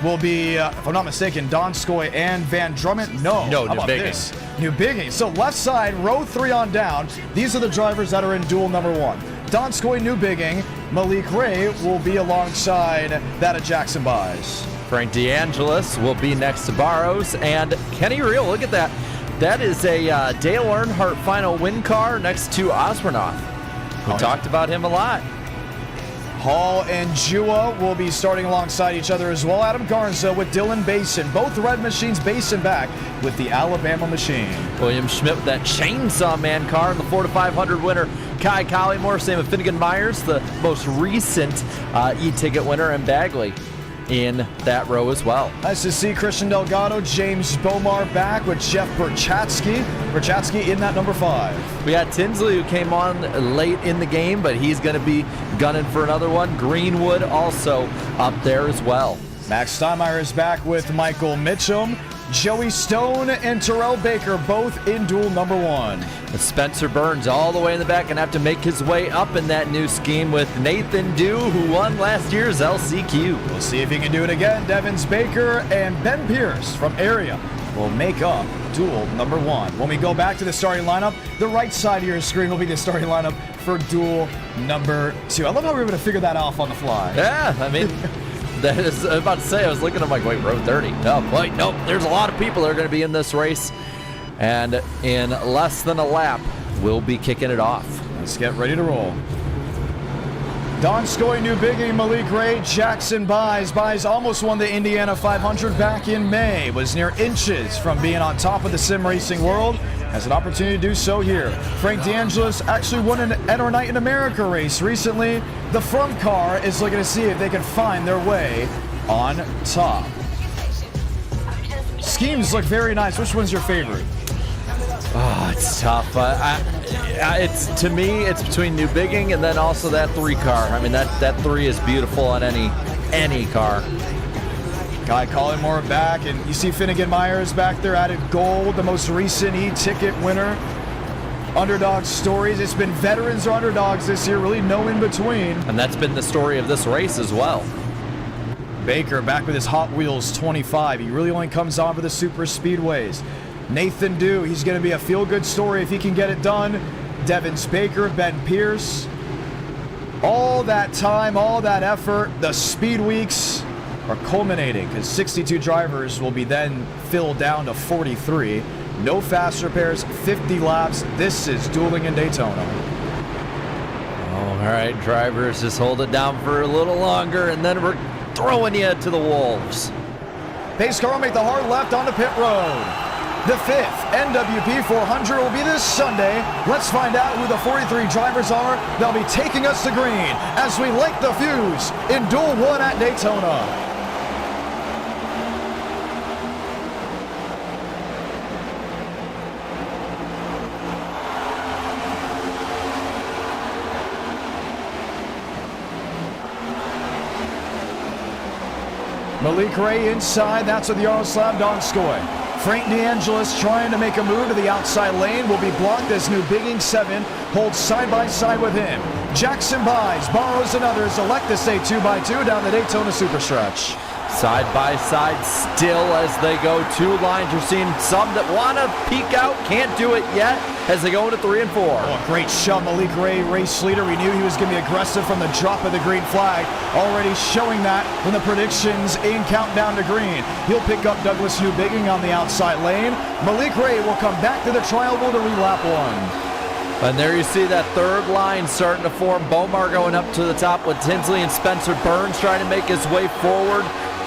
Speaker 1: will be, if I'm not mistaken, Donskoy and Van Drummond. No,
Speaker 2: New
Speaker 1: how about
Speaker 2: Bigging.
Speaker 1: this? New Bigging. So left side, row 3 on down. These are the drivers that are in duel number 1. Donskoy, New Bigging. Malik Ray will be alongside that of Jackson Buys.
Speaker 2: Frank DeAngelis will be next to Barrows, and Kenny Reel, look at that. That is a Dale Earnhardt final win car next to Osbornoff. We talked about him a lot.
Speaker 1: Hall and Jua will be starting alongside each other as well. Adam Garza with Dylan Basin. Both red machines, Basin back with the Alabama machine.
Speaker 2: William Schmidt with that Chainsaw Man car and the 4-500 winner. Kai Collymore, same with Finnegan Myers, the most recent e-ticket winner, and Bagley in that row as well.
Speaker 1: Nice to see Christian Delgado, James Bomar back with Jeff Berchatsky. Berchatsky in that number 5.
Speaker 2: We got Tinsley, who came on late in the game, but he's going to be gunning for another one. Greenwood also up there as well.
Speaker 1: Max Steinmeier is back with Michael Mitchum. Joey Stone and Terrell Baker both in duel number 1.
Speaker 2: And Spencer Burns all the way in the back and have to make his way up in that new scheme with Nathan Dew, who won last year's LCQ.
Speaker 1: We'll see if he can do it again. Devins Baker and Ben Pierce from area will make up duel number 1. When we go back to the starting lineup, the right side of your screen will be the starting lineup for duel number 2. I love how we were able to figure that off on the fly.
Speaker 2: Yeah, I mean, that is, I was about to say, I was looking at like, wait, row 30. Oh, wait, nope, there's a lot of people that are going to be in this race. And in less than a lap, we'll be kicking it off.
Speaker 1: Let's get ready to roll. Donskoy, New Bigging, Malik Ray, Jackson Buys. Buys almost won the Indiana 500 back in May. Was near inches from being on top of the SimRacing World. Has an opportunity to do so here. Frank DeAngelis actually won an NR Night in America race recently. The front car is looking to see if they can find their way on top. Schemes look very nice. Which one's your favorite?
Speaker 2: Oh, it's tough. It's, to me, it's between New Bigging and then also that 3 car. I mean, that 3 is beautiful on any car.
Speaker 1: Guy Collingmore back, and you see Finnegan Myers back there, added gold, the most recent e-ticket winner. Underdog stories. It's been veterans or underdogs this year, really no in between.
Speaker 2: And that's been the story of this race as well.
Speaker 1: Baker back with his Hot Wheels 25. He really only comes on for the super speedways. Nathan Dew, he's going to be a feel-good story if he can get it done. Devins Baker, Ben Pierce. All that time, all that effort, the speed weeks are culminating because 62 drivers will be then filled down to 43. No fast repairs, 50 laps. This is dueling in Daytona.
Speaker 2: All right, drivers, just hold it down for a little longer, and then we're throwing you to the wolves.
Speaker 1: Pace car will make the hard left onto pit road. The 5th NWP 400 will be this Sunday. Let's find out who the 43 drivers are. They'll be taking us to green as we light the fuse in Duel 1 at Daytona. Malik Ray inside, that's with Yaroslav Donskoy. Frank DeAngelis trying to make a move to the outside lane will be blocked as New Bigging 7 holds side by side with him. Jackson Buys, borrows another, select to stay 2x2 down the Daytona Superstretch.
Speaker 2: Side by side still as they go 2 lines. You're seeing some that want to peek out, can't do it yet as they go into 3 and 4.
Speaker 1: Oh, great shove, Malik Ray, race leader. We knew he was going to be aggressive from the drop of the green flag. Already showing that in the predictions in countdown to green. He'll pick up Douglas New Bigging on the outside lane. Malik Ray will come back to the trial to lead lap 1.
Speaker 2: And there you see that 3rd line starting to form. Bomar going up to the top with Tinsley and Spencer Burns trying to make his way forward.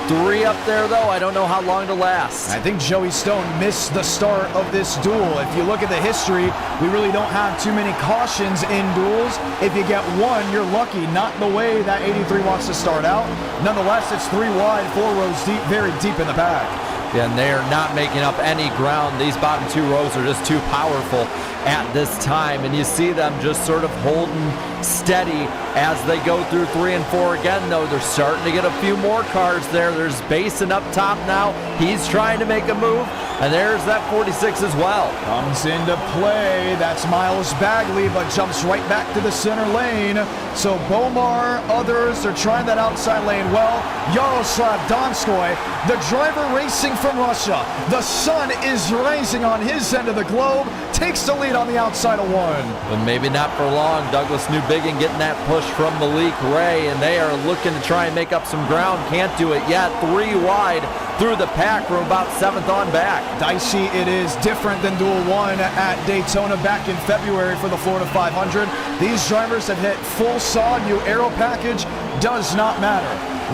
Speaker 2: 3 up there, though. I don't know how long to last.
Speaker 1: I think Joey Stone missed the start of this duel. If you look at the history, we really don't have too many cautions in duels. If you get 1, you're lucky. Not the way that 83 wants to start out. Nonetheless, it's 3 wide, 4 rows deep, very deep in the pack.
Speaker 2: Yeah, and they are not making up any ground. These bottom 2 rows are just too powerful at this time, and you see them just sort of holding steady as they go through 3 and 4 again, though. They're starting to get a few more cars there. There's Basin up top now. He's trying to make a move, and there's that 46 as well.
Speaker 1: Comes into play. That's Miles Bagley, but jumps right back to the center lane. So Bomar, others are trying that outside lane well. Yaroslav Donskoy, the driver racing from Russia. The sun is rising on his end of the globe. Takes the lead on the outside of 1.
Speaker 2: But maybe not for long. Douglas New Bigging getting that push from Malik Ray, and they are looking to try and make up some ground. Can't do it yet. 3 wide through the pack from about 7th on back.
Speaker 1: Dicey, it is different than Duel 1 at Daytona back in February for the Florida 500. These drivers have hit full saw. New aero package does not matter.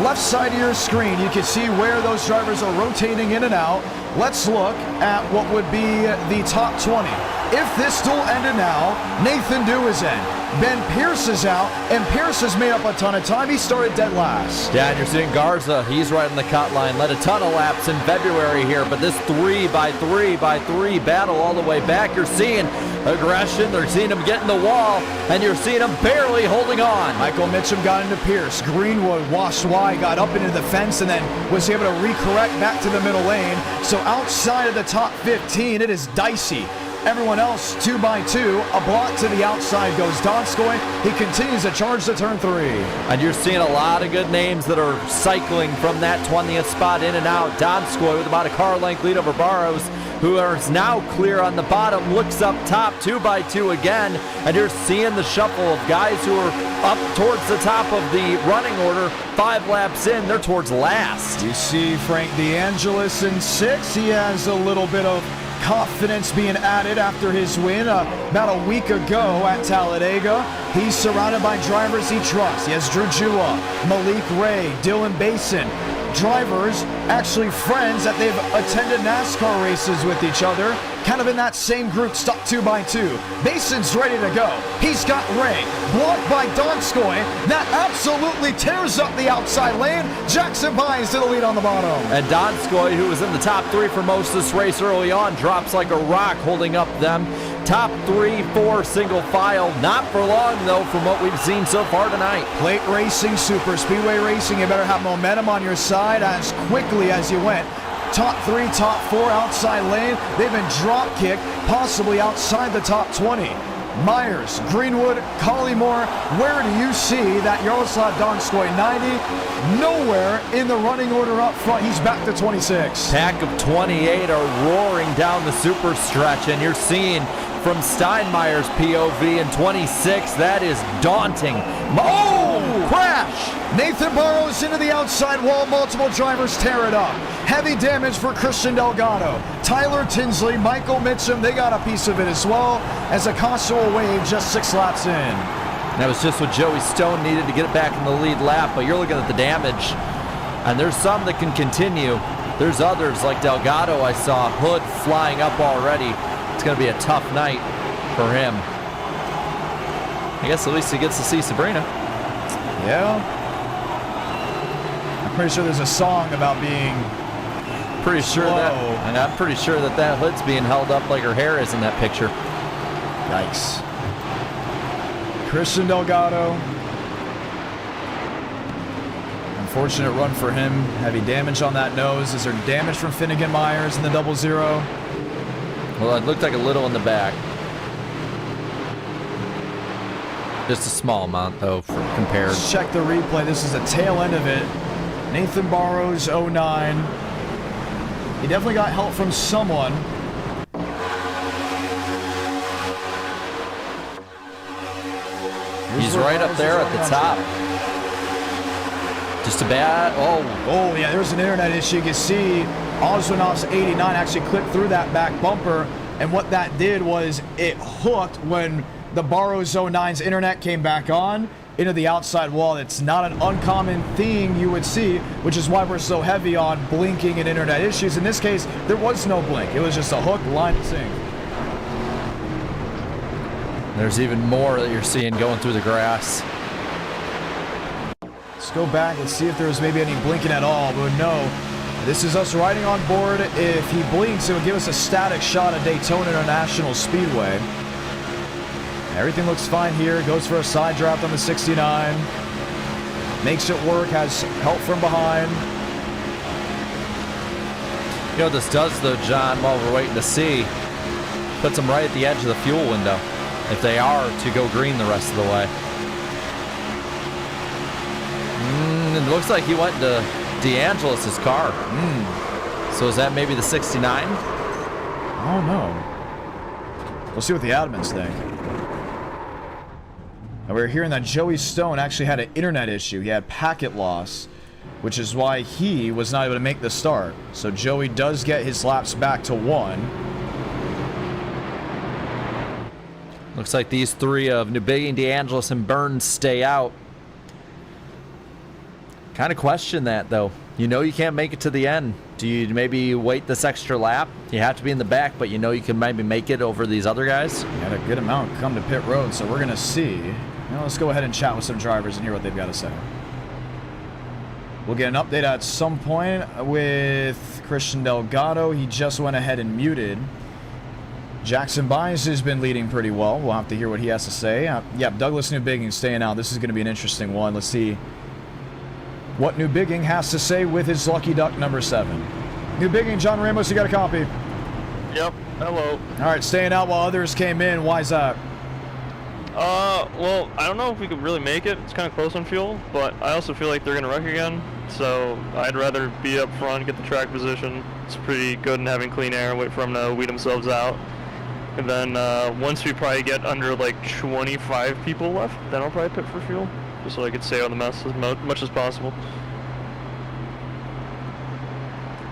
Speaker 1: Left side of your screen, you can see where those drivers are rotating in and out. Let's look at what would be the top 20. If this duel ended now, Nathan Dew is in. Ben Pierce is out, and Pierce has made up a ton of time. He started dead last.
Speaker 2: Yeah, and you're seeing Garza. He's right in the cut line. Led a ton of laps in February here, but this 3x3x3 battle all the way back. You're seeing aggression. They're seeing him get in the wall, and you're seeing him barely holding on.
Speaker 1: Michael Mitchum got into Pierce. Greenwood washed wide, got up into the fence, and then was able to recorrect back to the middle lane. So outside of the top 15, it is dicey. Everyone else 2x2, a block to the outside goes Donskoy. He continues to charge to turn 3.
Speaker 2: And you're seeing a lot of good names that are cycling from that 20th spot in and out. Donskoy with about a car length lead over Barros, who is now clear on the bottom, looks up top 2x2 again, and you're seeing the shuffle of guys who are up towards the top of the running order. 5 laps in, they're towards last.
Speaker 1: You see Frank DeAngelis in 6. He has a little bit of confidence being added after his win about a week ago at Talladega. He's surrounded by drivers he trusts. He has Drew Jula, Malik Ray, Dylan Basin. Drivers, actually friends that they've attended NASCAR races with each other, kind of in that same group, stuck 2x2. Bason's ready to go. He's got Ray, blocked by Donskoy. That absolutely tears up the outside lane. Jackson Bynes to the lead on the bottom.
Speaker 2: And Donskoy, who was in the top 3 for most of this race early on, drops like a rock holding up them. Top 3, 4 single file. Not for long, though, from what we've seen so far tonight.
Speaker 1: Plate racing, super speedway racing, you better have momentum on your side as quickly as you went. Top 3, top 4 outside lane. They've been drop kicked, possibly outside the top 20. Myers, Greenwood, Collymore, where do you see that Yaroslav Donskoy 90? Nowhere in the running order up front. He's back to 26.
Speaker 2: Pack of 28 are roaring down the super stretch, and you're seeing from Steinmeier's POV in 26, that is daunting. Oh, crash!
Speaker 1: Nathan Barros into the outside wall. Multiple drivers tear it up. Heavy damage for Christian Delgado. Tyler Tinsley, Michael Mitchum, they got a piece of it as well, as Acosta will wave just 6 laps in.
Speaker 2: That was just what Joey Stone needed to get it back in the lead lap, but you're looking at the damage, and there's some that can continue. There's others like Delgado. I saw Hood flying up already. It's going to be a tough night for him. I guess at least he gets to see Sabrina.
Speaker 1: Yeah. I'm pretty sure there's a song about being
Speaker 2: pretty sure
Speaker 1: slow.
Speaker 2: And I'm pretty sure that Hood's being held up like her hair is in that picture.
Speaker 1: Yikes. Christian Delgado. Unfortunate run for him. Heavy damage on that nose. Is there damage from Finnegan Myers in the 0-0?
Speaker 2: Well, it looked like a little in the back. Just a small amount, though, compared.
Speaker 1: Let's check the replay. This is the tail end of it. Nathan Barros, 09. He definitely got help from someone.
Speaker 2: He's right up there at the top. Just a bad.
Speaker 1: Oh, yeah, there's an internet issue. You can see Ozwanov's 89 actually clipped through that back bumper, and what that did was it hooked when the Barros 09's internet came back on into the outside wall. It's not an uncommon thing you would see, which is why we're so heavy on blinking and internet issues. In this case, there was no blink. It was just a hook, line, and sink.
Speaker 2: There's even more that you're seeing going through the grass.
Speaker 1: Let's go back. Let's see if there was maybe any blinking at all, but no. This is us riding on board. If he blinks, it would give us a static shot of Daytona International Speedway. Everything looks fine here. Goes for a side draft on the 69. Makes it work. Has help from behind.
Speaker 2: You know what this does, though, John, while we're waiting to see? Puts them right at the edge of the fuel window, if they are to go green the rest of the way. It looks like he went to DeAngelis' car. So is that maybe the 69?
Speaker 1: Oh, no. We'll see what the admins think. And we're hearing that Joey Stone actually had an internet issue. He had packet loss, which is why he was not able to make the start. So Joey does get his laps back to 1.
Speaker 2: Looks like these three of Newbiggy, DeAngelis, and Burns stay out. Kind of question that, though. You know you can't make it to the end. Do you maybe wait this extra lap? You have to be in the back, but you know you can maybe make it over these other guys?
Speaker 1: Got a good amount come to pit road, so we're going to see. Now let's go ahead and chat with some drivers and hear what they've got to say. We'll get an update at some point with Christian Delgado. He just went ahead and muted. Jackson Byes has been leading pretty well. We'll have to hear what he has to say. Yep, Douglas Newbigging staying out. This is going to be an interesting one. Let's see what Newbigging has to say with his lucky duck number 7. Newbigging, John Ramos, you got a copy?
Speaker 10: Yep, hello.
Speaker 1: All right, staying out while others came in. Why is that?
Speaker 10: Well, I don't know if we could really make it. It's kind of close on fuel, but I also feel like they're going to wreck again. So I'd rather be up front, get the track position. It's pretty good in having clean air, wait for them to weed themselves out. And then once we probably get under like 25 people left, then I'll probably pit for fuel, just so I could stay on the mess as much as possible.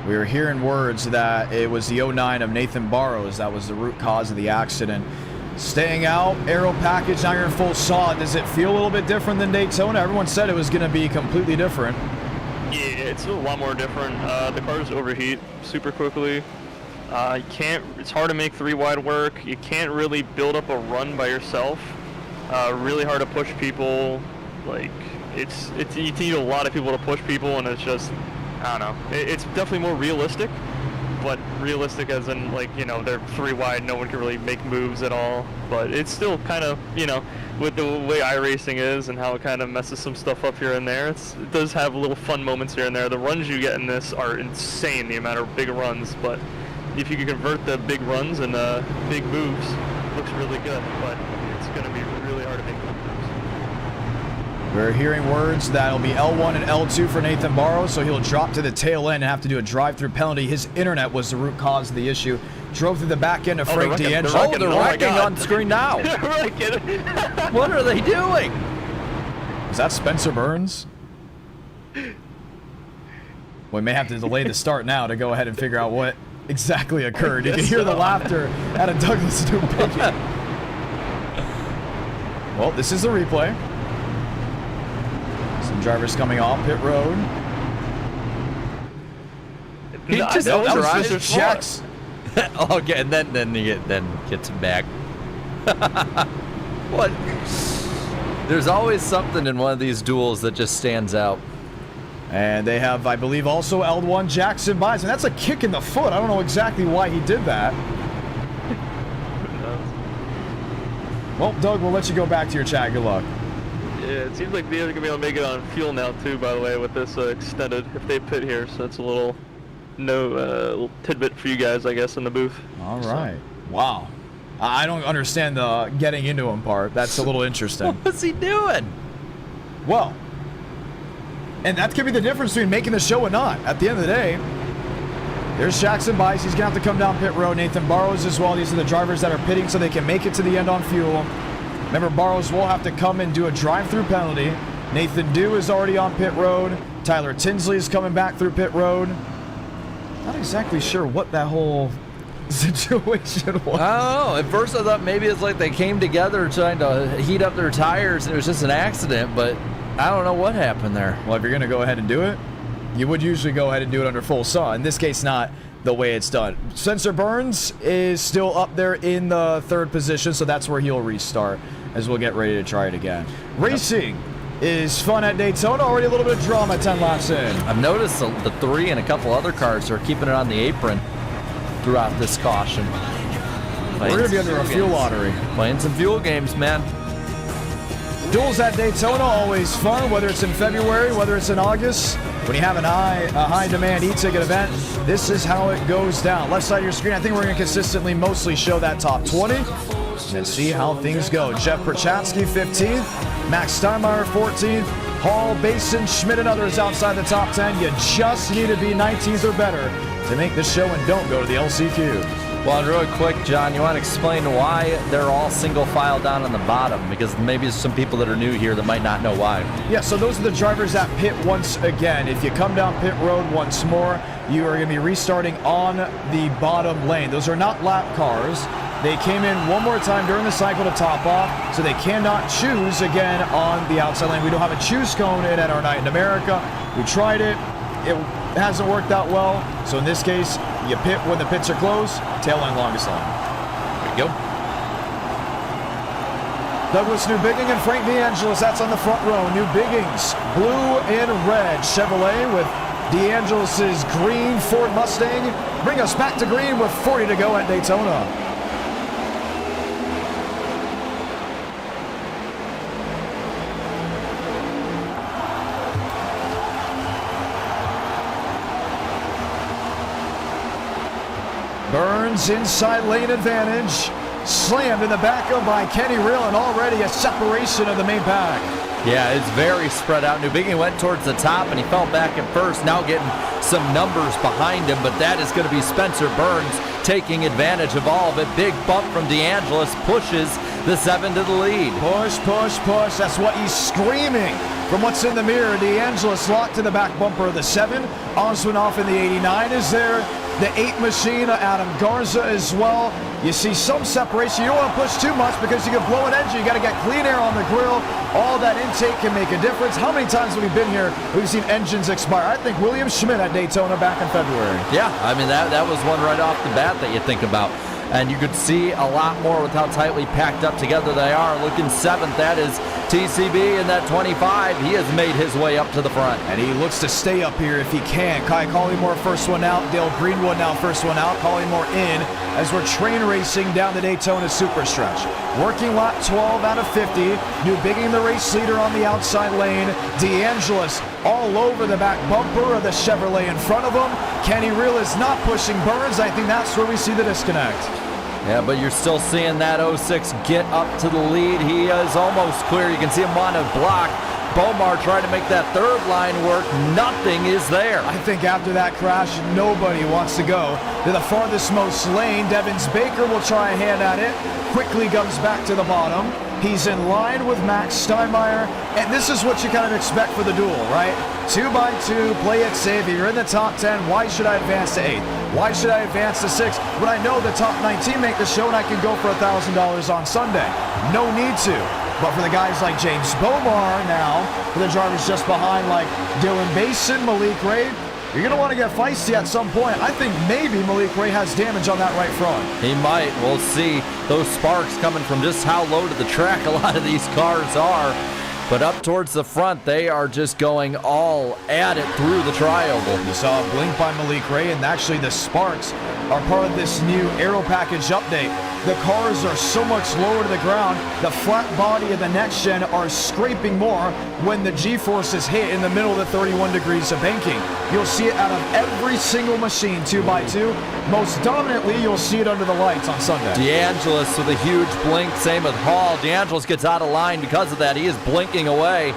Speaker 1: We were hearing words that it was the 09 of Nathan Barrows that was the root cause of the accident. Staying out, aero package, now you're in full saw. Does it feel a little bit different than Daytona? Everyone said it was going to be completely different.
Speaker 10: Yeah, it's a lot more different. The cars overheat super quickly. It's hard to make 3 wide work. You can't really build up a run by yourself. Really hard to push people. Like, you need a lot of people to push people, and it's just, I don't know. It's definitely more realistic, but realistic as in, like, you know, they're 3 wide, no one can really make moves at all. But it's still kind of, you know, with the way iRacing is and how it kind of messes some stuff up here and there, it does have little fun moments here and there. The runs you get in this are insane, the amount of big runs, but if you can convert the big runs and big moves, it looks really good, but it's going to be really hard to make them moves.
Speaker 1: We're hearing words that it'll be L1 and L2 for Nathan Barrows, so he'll drop to the tail end and have to do a drive-through penalty. His internet was the root cause of the issue. Drove through the back end of Frank D'Angelo.
Speaker 2: Oh, they're wrecking on screen now. What are they doing?
Speaker 1: Is that Spencer Burns? We may have to delay the start now to go ahead and figure out what exactly occurred. You can hear the laughter out of Douglas Newbigging. Well, this is the replay. Some drivers coming off pit road.
Speaker 2: He just drives
Speaker 1: checks.
Speaker 2: Okay, and then gets him back. What? There's always something in one of these duels that just stands out.
Speaker 1: And they have, I believe, also L1 Jackson Byes, and that's a kick in the foot. I don't know exactly why he did that. Well, Doug, we'll let you go back to your chat. Good luck.
Speaker 10: Yeah, it seems like they're going to be able to make it on fuel now, too, by the way, with this extended, if they pit here. So that's a little little tidbit for you guys, I guess, in the booth.
Speaker 1: All right. So. Wow. I don't understand the getting into him part. That's a little interesting.
Speaker 2: What's he doing?
Speaker 1: Well, and that could be the difference between making the show or not. At the end of the day, there's Jackson Byes. He's going to have to come down pit road. Nathan Barrows as well. These are the drivers that are pitting so they can make it to the end on fuel. Remember, Barrows will have to come and do a drive-through penalty. Nathan Dew is already on pit road. Tyler Tinsley is coming back through pit road. Not exactly sure what that whole situation was.
Speaker 2: I don't know. At first I thought maybe it's like they came together trying to heat up their tires and it was just an accident, but I don't know what happened there.
Speaker 1: Well, if you're going to go ahead and do it, you would usually go ahead and do it under full saw. In this case, not the way it's done. Spencer Burns is still up there in the 3rd position, so that's where he'll restart as we'll get ready to try it again. Racing is fun at Daytona. Already a little bit of drama 10 laps in.
Speaker 2: I've noticed the 3 and a couple other cars are keeping it on the apron throughout this caution.
Speaker 1: We're going to be under a fuel lottery.
Speaker 2: Playing some fuel games, man.
Speaker 1: Duels at Daytona, always fun, whether it's in February, whether it's in August. When you have a high-demand e-ticket event, this is how it goes down. Left side of your screen, I think we're going to consistently mostly show that top 20 and see how things go. Jeff Perchatsky, 15th. Max Steinmeier, 14th. Hall, Basin, Schmidt, and others outside the top 10. You just need to be 19th or better to make this show, and don't go to the LCQ.
Speaker 2: Well, and really quick, John, you want to explain why they're all single file down on the bottom? Because maybe there's some people that are new here that might not know why.
Speaker 1: Yeah, so those are the drivers that pit once again. If you come down pit road once more, you are going to be restarting on the bottom lane. Those are not lap cars. They came in one more time during the cycle to top off, so they cannot choose again on the outside lane. We don't have a choose cone in at our night in America. We tried it. It hasn't worked out well. So in this case, you pit when the pits are closed, tail line, longest line.
Speaker 2: There you go.
Speaker 1: Douglas Newbigging and Frank DeAngelis, that's on the front row. Newbigging's blue and red Chevrolet with DeAngelis' green Ford Mustang. Bring us back to green with 40 to go at Daytona. Burns inside lane advantage. Slammed in the back of by Kenny Rill, and already a separation of the main pack.
Speaker 2: Yeah, it's very spread out. Newbigging went towards the top, and he fell back at first, now getting some numbers behind him, but that is going to be Spencer Burns taking advantage of all of it. Big bump from DeAngelis pushes the 7 to the lead.
Speaker 1: Push, push, push. That's what he's screaming from what's in the mirror. DeAngelis locked to the back bumper of the 7. Oswinoff in the 89 is there. The 8 machine, Adam Garza as well. You see some separation. You don't want to push too much because you can blow an engine. You got to get clean air on the grill. All that intake can make a difference. How many times have we been here? We've seen engines expire. I think William Schmidt at Daytona back in February.
Speaker 2: Yeah, I mean, that was one right off the bat that you think about. And you could see a lot more with how tightly packed up together they are. Looking 7th, that is TCB in that 25. He has made his way up to the front.
Speaker 1: And he looks to stay up here if he can. Kai Collymore first one out. Dale Greenwood now first one out. Collymore in as we're train racing down the Daytona Superstretch. Working lap 12 out of 50. Newbigging the race leader on the outside lane. DeAngelis all over the back bumper of the Chevrolet in front of him. Kenny Rill is not pushing Burns. I think that's where we see the disconnect.
Speaker 2: Yeah, but you're still seeing that 06 get up to the lead. He is almost clear. You can see him on a block. Bomar trying to make that third line work. Nothing is there.
Speaker 1: I think after that crash, nobody wants to go to the farthest most lane. Devins Baker will try a hand at it. Quickly comes back to the bottom. He's in line with Max Steinmeier. And this is what you kind of expect for the duel, right? 2x2, play it safe. If you're in the top 10, why should I advance to 8th? Why should I advance to 6th when I know the top 19 make the show and I can go for $1,000 on Sunday? No need to. But for the guys like James Bomar now, for the drivers just behind like Dylan Basin, Malik Ray, you're going to want to get feisty at some point. I think maybe Malik Ray has damage on that right front.
Speaker 2: He might. We'll see. Those sparks coming from just how low to the track a lot of these cars are. But up towards the front, they are just going all at it through the tri-oval.
Speaker 1: You saw a blink by Malik Ray, and actually the sparks are part of this new aero package update. The cars are so much lower to the ground, the flat body of the next gen are scraping more when the G-forces hit in the middle of the 31 degrees of banking. You'll see it out of every single machine 2x2. Most dominantly, you'll see it under the lights on Sunday.
Speaker 2: DeAngelis with a huge blink, same with Hall. DeAngelis gets out of line because of that. He is blinking away.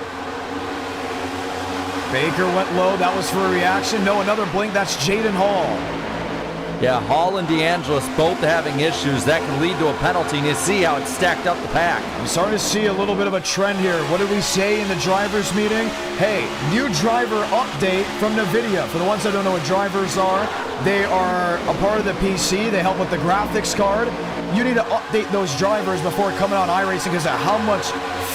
Speaker 1: Baker went low, that was for a reaction. No, another blink, that's Jaden Hall.
Speaker 2: Yeah, Hall and DeAngelis both having issues. That can lead to a penalty, and you see how it's stacked up the pack.
Speaker 1: I'm starting to see a little bit of a trend here. What did we say in the drivers meeting? Hey, new driver update from NVIDIA. For the ones that don't know what drivers are, they are a part of the PC. They help with the graphics card. You need to update those drivers before coming on iRacing because of how much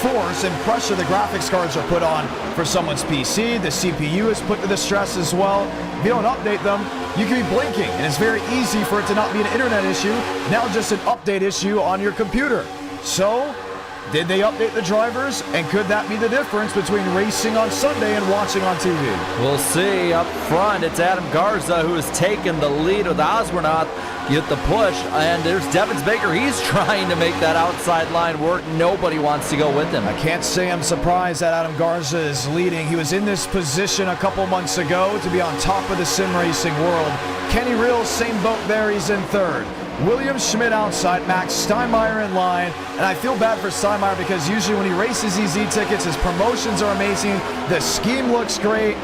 Speaker 1: force and pressure the graphics cards are put on for someone's PC. The CPU is put to the stress as well. If you don't update them, you can be blinking, and it's very easy for it to not be an internet issue, now just an update issue on your computer. So, did they update the drivers, and could that be the difference between racing on Sunday and watching on TV?
Speaker 2: We'll see. Up front, it's Adam Garza who has taken the lead with Osbornoff. Get the push, and there's Devins Baker. He's trying to make that outside line work. Nobody wants to go with him.
Speaker 1: I can't say I'm surprised that Adam Garza is leading. He was in this position a couple months ago to be on top of the SimRacing World. Kenny Rill, same boat there. He's in 3rd. William Schmidt outside, Max Steinmeier in line, and I feel bad for Steinmeier because usually when he races these E-tickets, his promotions are amazing, the scheme looks great,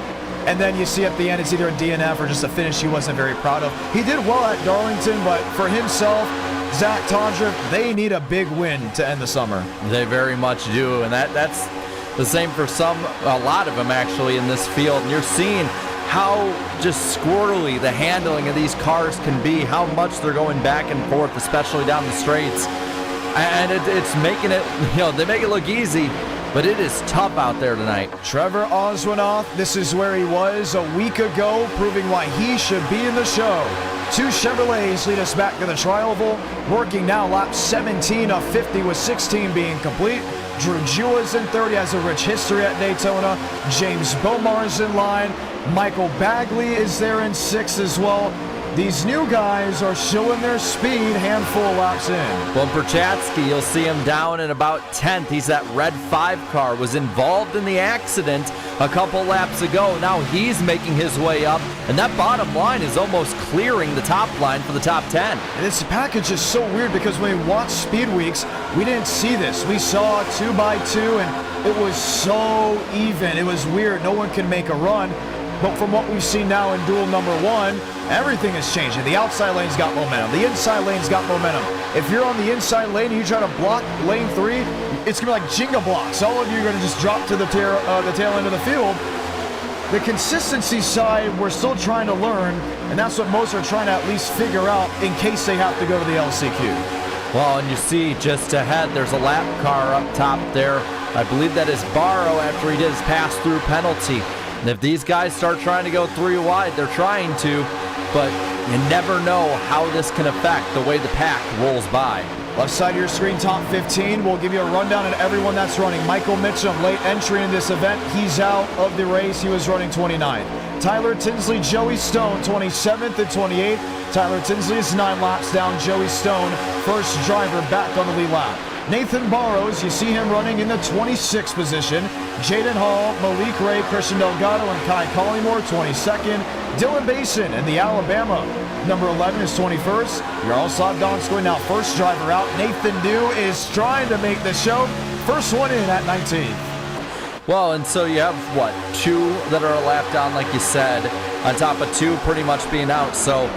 Speaker 1: and then you see at the end it's either a DNF or just a finish he wasn't very proud of. He did well at Darlington, but for himself, Zach Tondra, they need a big win to end the summer.
Speaker 2: They very much do, and that's the same for a lot of them actually in this field. And you're seeing how just squirrely the handling of these cars can be, how much they're going back and forth, especially down the straights. And it's making it, they make it look easy, but it is tough out there tonight.
Speaker 1: Trevor Oswinoff, this is where he was a week ago, proving why he should be in the show. 2 Chevrolets lead us back to the tri-oval, working now lap 17 of 50 with 16 being complete. Drew Jewell is in third. He has a rich history at Daytona. James Bomar is in line. Michael Bagley is there in 6th as well. These new guys are showing their speed, handful of laps in.
Speaker 2: Well, Perchatsky, you'll see him down in about 10th. He's that red 5 car, was involved in the accident a couple laps ago. Now he's making his way up, and that bottom line is almost clearing the top line for the top 10.
Speaker 1: And this package is so weird because when we watched Speed Weeks, we didn't see this. We saw 2x2, and it was so even. It was weird. No one can make a run. But from what we've seen now in duel number 1, everything is changing. The outside lane's got momentum. The inside lane's got momentum. If you're on the inside lane and you try to block lane 3, it's going to be like Jenga blocks. All of you are going to just drop to the tail end of the field. The consistency side, we're still trying to learn, and that's what most are trying to at least figure out in case they have to go to the LCQ.
Speaker 2: Well, and you see just ahead, there's a lap car up top there. I believe that is Barrow after he did his pass-through penalty. And if these guys start trying to go 3 wide, they're trying to, but you never know how this can affect the way the pack rolls by.
Speaker 1: Left side of your screen, top 15. We'll give you a rundown on everyone that's running. Michael Mitchum, late entry in this event. He's out of the race. He was running 29th. Tyler Tinsley, Joey Stone, 27th and 28th. Tyler Tinsley is 9 laps down. Joey Stone, first driver back on the lead lap. Nathan Barrows, you see him running in the 26th position. Jaden Hall, Malik Ray, Christian Delgado, and Kai Collymore, 22nd. Dylan Basin in the Alabama, number 11 is 21st. Yaroslav Donskoy now first driver out. Nathan Dew is trying to make the show. First one in at 19th.
Speaker 2: Well, and so you have, 2 that are a lap down, like you said, on top of 2 pretty much being out. So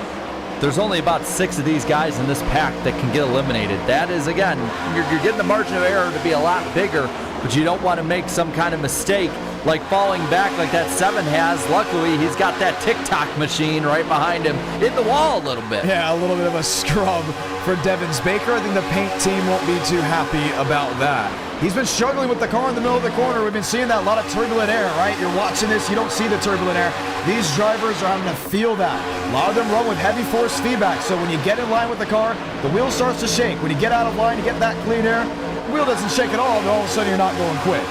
Speaker 2: there's only about 6 of these guys in this pack that can get eliminated. That is, again, you're getting the margin of error to be a lot bigger, but you don't want to make some kind of mistake like falling back like that 7 has. Luckily, he's got that TikTok machine right behind him. Hit the wall a little bit.
Speaker 1: Yeah, a little bit of a scrub for Devins Baker. I think the paint team won't be too happy about that. He's been struggling with the car in the middle of the corner. We've been seeing that, a lot of turbulent air, right? You're watching this, you don't see the turbulent air. These drivers are having to feel that. A lot of them run with heavy force feedback, so when you get in line with the car, the wheel starts to shake. When you get out of line, you get that clean air, the wheel doesn't shake at all, and all of a sudden you're not going quick.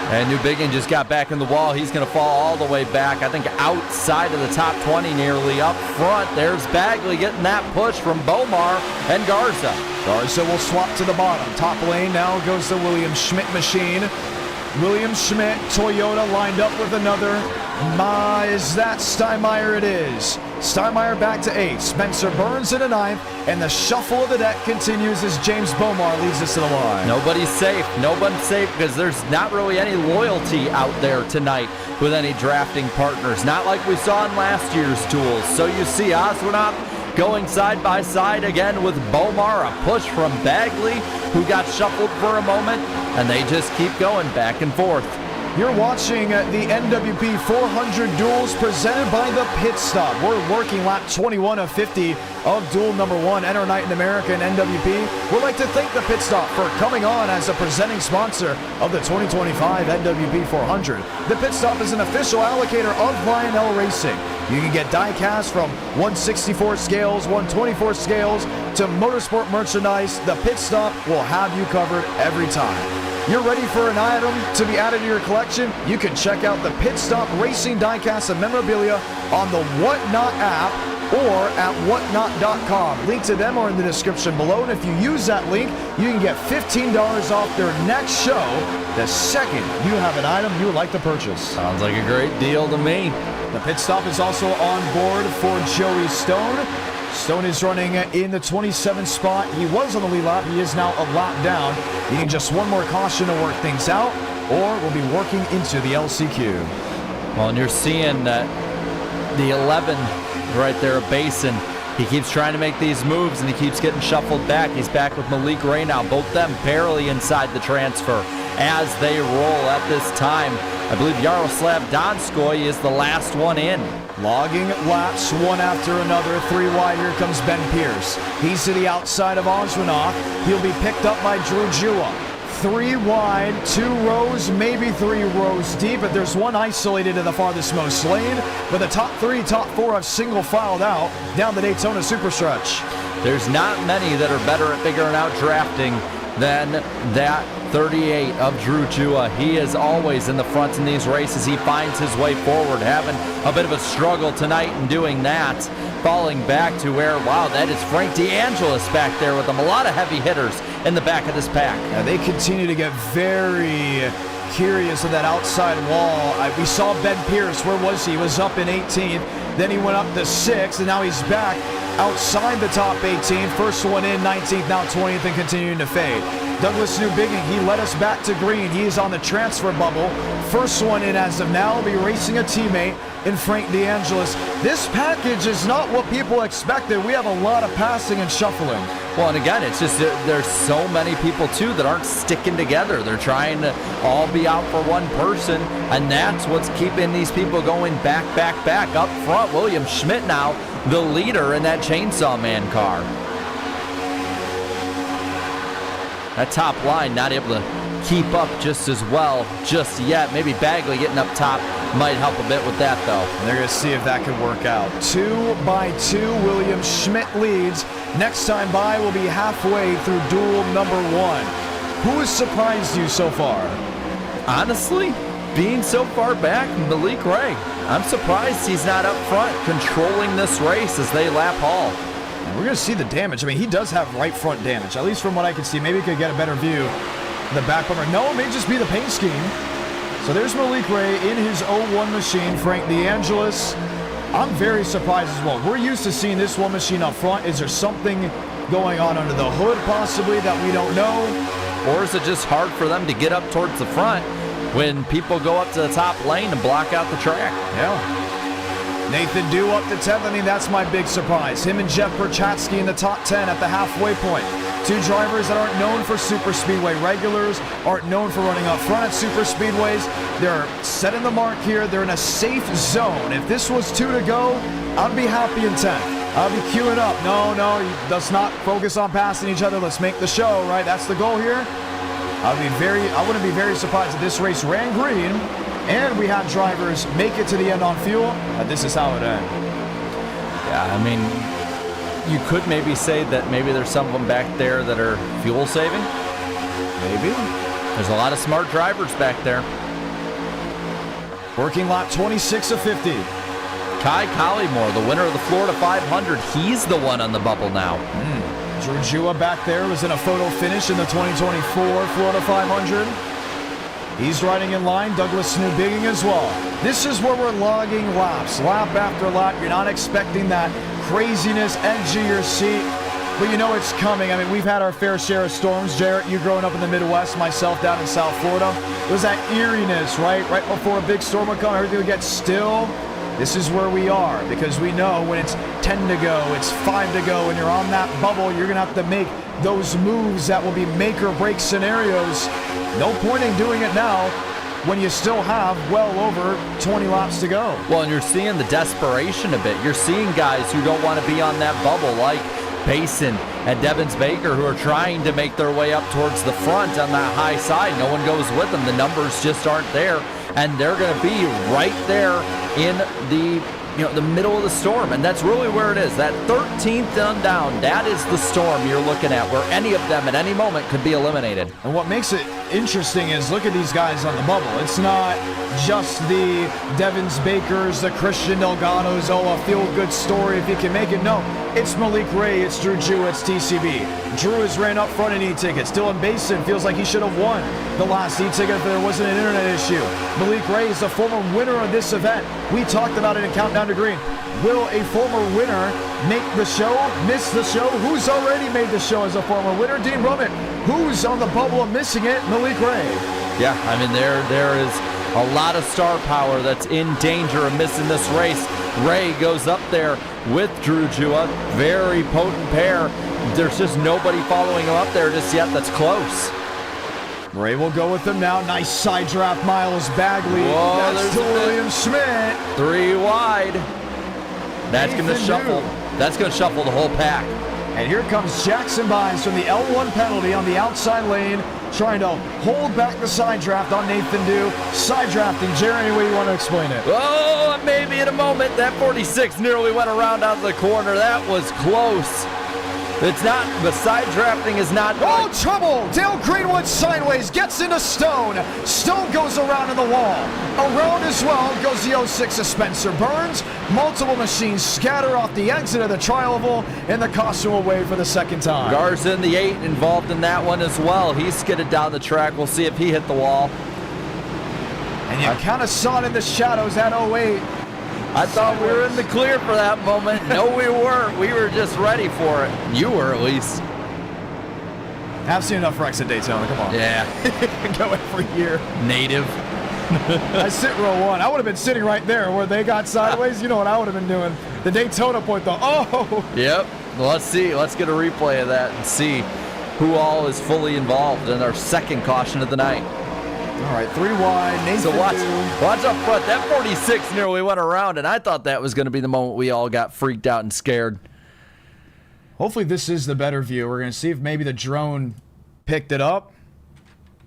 Speaker 2: And Newbigin just got back in the wall. He's going to fall all the way back, I think outside of the top 20 nearly. Up front, there's Bagley getting that push from Bomar and Garza.
Speaker 1: Garza will swap to the bottom. Top lane now goes the William Schmidt machine. William Schmidt, Toyota lined up with another. Is that Steinmeier? It is. Steinmeier back to 8th. Spencer Burns in a 9th. And the shuffle of the deck continues as James Bomar leads us to the line.
Speaker 2: Nobody's safe. Nobody's safe because there's not really any loyalty out there tonight with any drafting partners. Not like we saw in last year's duels. So you see Oswinoff going side by side again with Bomar. A push from Bagley, who got shuffled for a moment. And they just keep going back and forth.
Speaker 1: You're watching the NWP 400 Duels presented by the Pit Stop. We're working lap 21 of 50 of duel number 1, Enter Night in America and NWP. We'd like to thank the Pit Stop for coming on as a presenting sponsor of the 2025 NWP 400. The Pit Stop is an official allocator of Lionel Racing. You can get die-cast from 164 scales, 124 scales to motorsport merchandise. The Pit Stop will have you covered every time. You're ready for an item to be added to your collection? You can check out the Pit Stop Racing diecast and memorabilia on the Whatnot app or at whatnot.com. Link to them are in the description below, and if you use that link, you can get $15 off their next show the second you have an item you would like to purchase.
Speaker 2: Sounds like a great deal to me.
Speaker 1: The Pit Stop is also on board for Joey Stone. Stone is running in the 27th spot. He was on the lead lap. He is now a lap down. Needing just one more caution to work things out, or we'll be working into the LCQ.
Speaker 2: Well, and you're seeing that the 11 right there, Basin. He keeps trying to make these moves, and he keeps getting shuffled back. He's back with Malik Ray now. Both them barely inside the transfer. as they roll at this time. I believe Yaroslav Donskoy is the last one in.
Speaker 1: Logging laps one after another. 3 wide, here comes Ben Pierce. He's to the outside of Osmanoff. He'll be picked up by Drew Jua. 3 wide, 2 rows, maybe 3 rows deep, but there's one isolated to the farthest most lane. But the top 3, top 4 have single filed out down the Daytona Superstretch.
Speaker 2: There's not many that are better at figuring out drafting than that 38 of Drew Jua. He is always in the front in these races. He finds his way forward, having a bit of a struggle tonight in doing that. Falling back to where, wow, that is Frank DeAngelis back there with him. A lot of heavy hitters in the back of this pack.
Speaker 1: Yeah, they continue to get very curious of that outside wall. We saw Ben Pierce. Where was he? He was up in 18th. Then he went up to 6th, and now he's back outside the top 18. First one in, 19th, now 20th, and continuing to fade. Douglas Newbigging, he led us back to green. He is on the transfer bubble. First one in as of now. Will be racing a teammate in Frank DeAngelis. This package is not what people expected. We have a lot of passing and shuffling.
Speaker 2: Well, and again, it's just there's so many people, too, that aren't sticking together. They're trying to all be out for one person, and that's what's keeping these people going back, back, back. Up front, William Schmidt now, the leader in that Chainsaw Man car. That top line not able to keep up just as well just yet. Maybe Bagley getting up top might help a bit with that, though.
Speaker 1: And they're going to see if that can work out. 2 by 2, William Schmidt leads. Next time by will be halfway through duel number 1. Who has surprised you so far?
Speaker 2: Honestly, being so far back, Malik Ray. I'm surprised he's not up front controlling this race as they lap Hall.
Speaker 1: We're going to see the damage. I mean, he does have right front damage, at least from what I can see. Maybe we could get a better view of the back bumper. No, it may just be the paint scheme. So there's Malik Ray in his 01 machine. Frank DeAngelis. I'm very surprised as well. We're used to seeing this one machine up front. Is there something going on under the hood possibly that we don't know?
Speaker 2: Or is it just hard for them to get up towards the front when people go up to the top lane and block out the track?
Speaker 1: Yeah. Nathan Dew up to 10th. I mean, that's my big surprise. Him and Jeff Perchatsky in the top 10 at the halfway point. 2 drivers that aren't known for super speedway regulars, aren't known for running up front at super speedways. They're setting the mark here. They're in a safe zone. If this was 2 to go, I'd be happy in 10th. I'll be queuing up. No, let's not focus on passing each other. Let's make the show, right? That's the goal here. I wouldn't be very surprised if this race ran green and we had drivers make it to the end on fuel, and this is how it ends.
Speaker 2: Yeah, I mean, you could maybe say that maybe there's some of them back there that are fuel saving.
Speaker 1: Maybe.
Speaker 2: There's a lot of smart drivers back there.
Speaker 1: Working lap 26 of 50.
Speaker 2: Kai Collymore, the winner of the Florida 500, he's the one on the bubble now.
Speaker 1: Drew Jua back there was in a photo finish in the 2024 Florida 500. He's riding in line. Douglas Newbigging as well. This is where we're logging laps. Lap after lap. You're not expecting that craziness, edge of your seat, but you know it's coming. I mean, we've had our fair share of storms. Jarrett, you growing up in the Midwest, myself down in South Florida. It was that eeriness, right? Right before a big storm would come, everything would get still. This is where we are, because we know when it's 10 to go, it's 5 to go, and you're on that bubble, you're going to have to make those moves that will be make or break scenarios. No point in doing it now when you still have well over 20 laps to go.
Speaker 2: Well, and you're seeing the desperation a bit. You're seeing guys who don't want to be on that bubble, like Payson and Devins Baker, who are trying to make their way up towards the front on that high side. No one goes with them. The numbers just aren't there, and they're going to be right there in the middle of the storm, and that's really where it is. That 13th down, that is the storm you're looking at, where any of them at any moment could be eliminated.
Speaker 1: And what makes it interesting is look at these guys on the bubble. It's not just the Devins Bakers, the Christian Delgados, a feel-good story if you can make it. No, it's Malik Ray, it's Drew Jua, it's TCB. Drew has ran up front in e-tickets. Dylan Basin feels like he should have won the last e-ticket if there wasn't an internet issue. Malik Ray is the former winner of this event. We talked about it in Countdown to Green. Will a former winner make the show, miss the show? Who's already made the show as a former winner? Dean Brummett. Who's on the bubble of missing it? Malik Ray.
Speaker 2: Yeah, I mean, there is a lot of star power that's in danger of missing this race. Ray goes up there with Drew Jua. Very potent pair. There's just nobody following him up there just yet that's close.
Speaker 1: Ray will go with him now. Nice side draft, Miles Bagley.
Speaker 2: Whoa,
Speaker 1: That's to
Speaker 2: there's a
Speaker 1: William Schmidt.
Speaker 2: 3 wide. That's going to
Speaker 1: Nathan
Speaker 2: shuffle.
Speaker 1: New.
Speaker 2: That's going to shuffle the whole pack.
Speaker 1: And here comes Jackson Bynes from the L1 penalty on the outside lane, trying to hold back the side draft on Nathan Dew. Side drafting, Jerry, any way you want to explain it?
Speaker 2: Oh, maybe in a moment. That 46 nearly went around out of the corner. That was close. It's not, the side drafting is not.
Speaker 1: Oh, trouble! Dale Greenwood sideways, gets into Stone. Stone goes around in the wall. Around as well goes the 06 of Spencer Burns. Multiple machines scatter off the exit of the tri-oval, and the caution will wave for the second time.
Speaker 2: Garza in the 8 involved in that one as well. He skidded down the track. We'll see if he hit the wall.
Speaker 1: And you kind of saw it in the shadows at 08.
Speaker 2: I thought we were in the clear for that moment. No, we weren't. We were just ready for it. You were, at least.
Speaker 1: I've seen enough wrecks at Daytona. Come on.
Speaker 2: Yeah.
Speaker 1: Go every year.
Speaker 2: Native.
Speaker 1: I sit row 1. I would have been sitting right there where they got sideways. You know what I would have been doing? The Daytona point, though. Oh!
Speaker 2: Yep. Well, let's see. Let's get a replay of that and see who all is fully involved in our second caution of the night.
Speaker 1: All right, 3 wide. Nathan
Speaker 2: So watch
Speaker 1: Dew.
Speaker 2: up front. That 46 nearly went around, and I thought that was going to be the moment we all got freaked out and scared.
Speaker 1: Hopefully this is the better view. We're going to see if maybe the drone picked it up.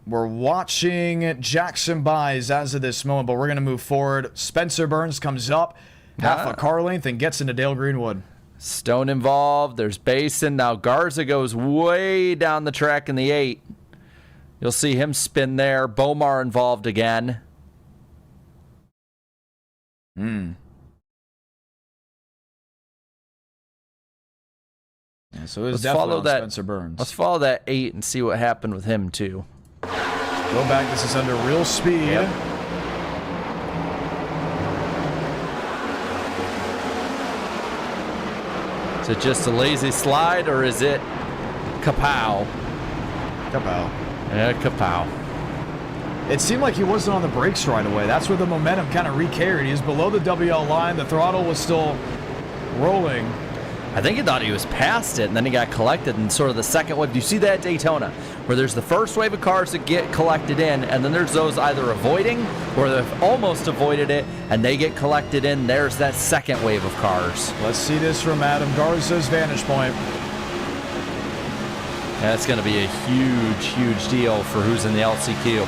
Speaker 1: We're watching Jackson Byes as of this moment, but we're going to move forward. Spencer Burns comes up half a car length and gets into Dale Greenwood.
Speaker 2: Stone involved. There's Basin. Now Garza goes way down the track in the 8. You'll see him spin there. Bomar involved again.
Speaker 1: Yeah, so it was definitely on Spencer Burns.
Speaker 2: Let's follow that 8 and see what happened with him too.
Speaker 1: Go back. This is under real speed.
Speaker 2: Yep. Is it just a lazy slide or is it kapow?
Speaker 1: Kapow.
Speaker 2: Yeah, kapow.
Speaker 1: It seemed like he wasn't on the brakes right away. That's where the momentum kind of recarried. He was below the WL line. The throttle was still rolling.
Speaker 2: I think he thought he was past it, and then he got collected in sort of the second wave. Do you see that at Daytona, where there's the first wave of cars that get collected in, and then there's those either avoiding or they've almost avoided it, and they get collected in. There's that second wave of cars.
Speaker 1: Let's see this from Adam Garza's vantage point.
Speaker 2: That's going to be a huge, huge deal for who's in the LCQ.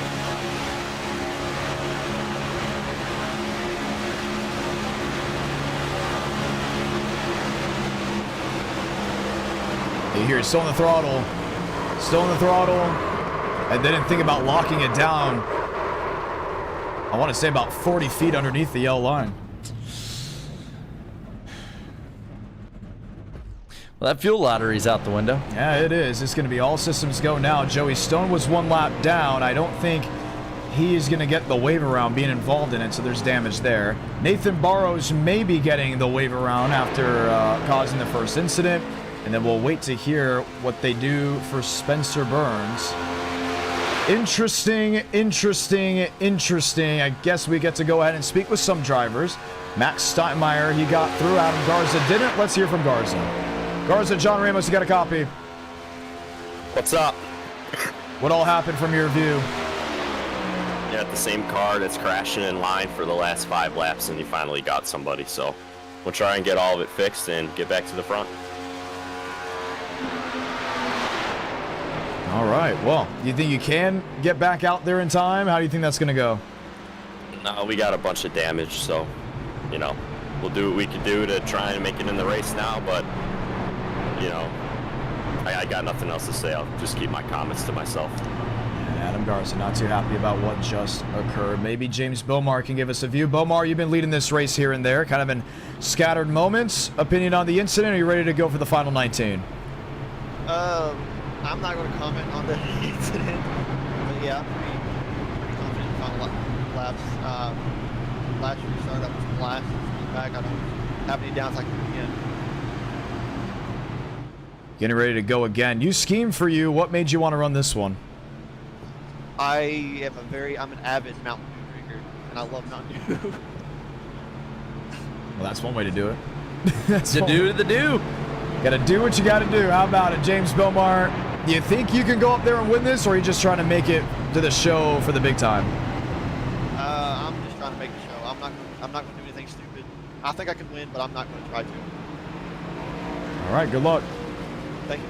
Speaker 1: You hear it still on the throttle. Still on the throttle. And they didn't think about locking it down. I want to say about 40 feet underneath the yellow line.
Speaker 2: Well, that fuel lottery's out the window.
Speaker 1: Yeah, it is. It's going to be all systems go now. Joey Stone was 1 lap down. I don't think he is going to get the wave around being involved in it, so there's damage there. Nathan Barrows may be getting the wave around after causing the first incident. And then we'll wait to hear what they do for Spencer Burns. Interesting, interesting, interesting. I guess we get to go ahead and speak with some drivers. Max Steinmeier, he got through. Adam Garza didn't. Let's hear from Garza. Garza, John Ramos, you got a copy.
Speaker 11: What's up?
Speaker 1: What all happened from your view?
Speaker 11: You had the same car that's crashing in line for the last 5 laps, and you finally got somebody. So we'll try and get all of it fixed and get back to the front.
Speaker 1: All right. Well, do you think you can get back out there in time? How do you think that's going to go?
Speaker 11: No, we got a bunch of damage, so, you know, we'll do what we can do to try and make it in the race now, but, you know, I got nothing else to say. I'll just keep my comments to myself.
Speaker 1: And Adam Garza not too happy about what just occurred. Maybe James Bomar can give us a view. Bomar, you've been leading this race here and there, kind of in scattered moments. Opinion on the incident? Are you ready to go for the final 19?
Speaker 12: I'm not going to comment on the incident, but yeah, I'm pretty confident in final laps. Last year we started up with last, back. I don't have any downside again.
Speaker 1: Getting ready to go again. You schemed for you. What made you want to run this one?
Speaker 12: I'm an avid Mountain Dew drinker, and I love Mountain Dew.
Speaker 1: Well, that's one way to do it.
Speaker 2: The do.
Speaker 1: Got to do what you got to do. How about it, James Bomar? You think you can go up there and win this, or are you just trying to make it to the show for the big time?
Speaker 12: I'm just trying to make the show. I'm not going to do anything stupid. I think I can win, but I'm not going to try to.
Speaker 1: All right, good luck.
Speaker 12: Thank you.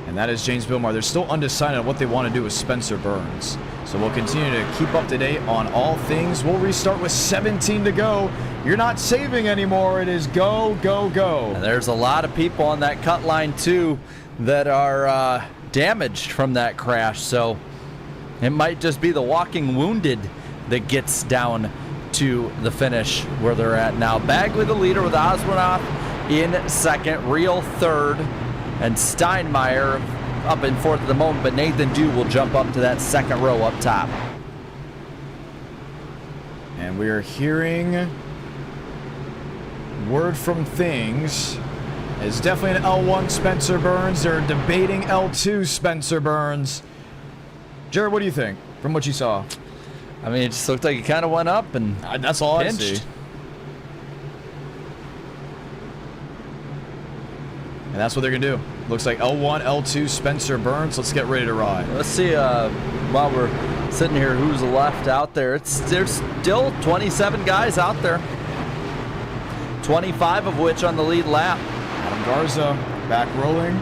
Speaker 1: And that is James Bilmar. They're still undecided on what they want to do with Spencer Burns. So we'll continue to keep up to date on all things. We'll restart with 17 to go. You're not saving anymore. It is go, go, go.
Speaker 2: And there's a lot of people on that cut line, too, that are damaged from that crash. So it might just be the walking wounded that gets down to the finish where they're at now. Bagley the leader with Osmanoff in second, Real third, and Steinmeier up in fourth at the moment, but Nathan Dew will jump up to that second row up top.
Speaker 1: And we are hearing word from things. It's definitely an L1 Spencer Burns. They're debating L2 Spencer Burns. Jared, what do you think from what you saw?
Speaker 2: I mean, it just looked like he kind of went up and
Speaker 1: that's all
Speaker 2: pinched.
Speaker 1: I see. And that's what they're going to do. Looks like L1, L2, Spencer Burns. Let's get ready to ride.
Speaker 2: Let's see, while we're sitting here, who's left out there. There's still 27 guys out there. 25 of which on the lead lap.
Speaker 1: Adam Garza back rolling.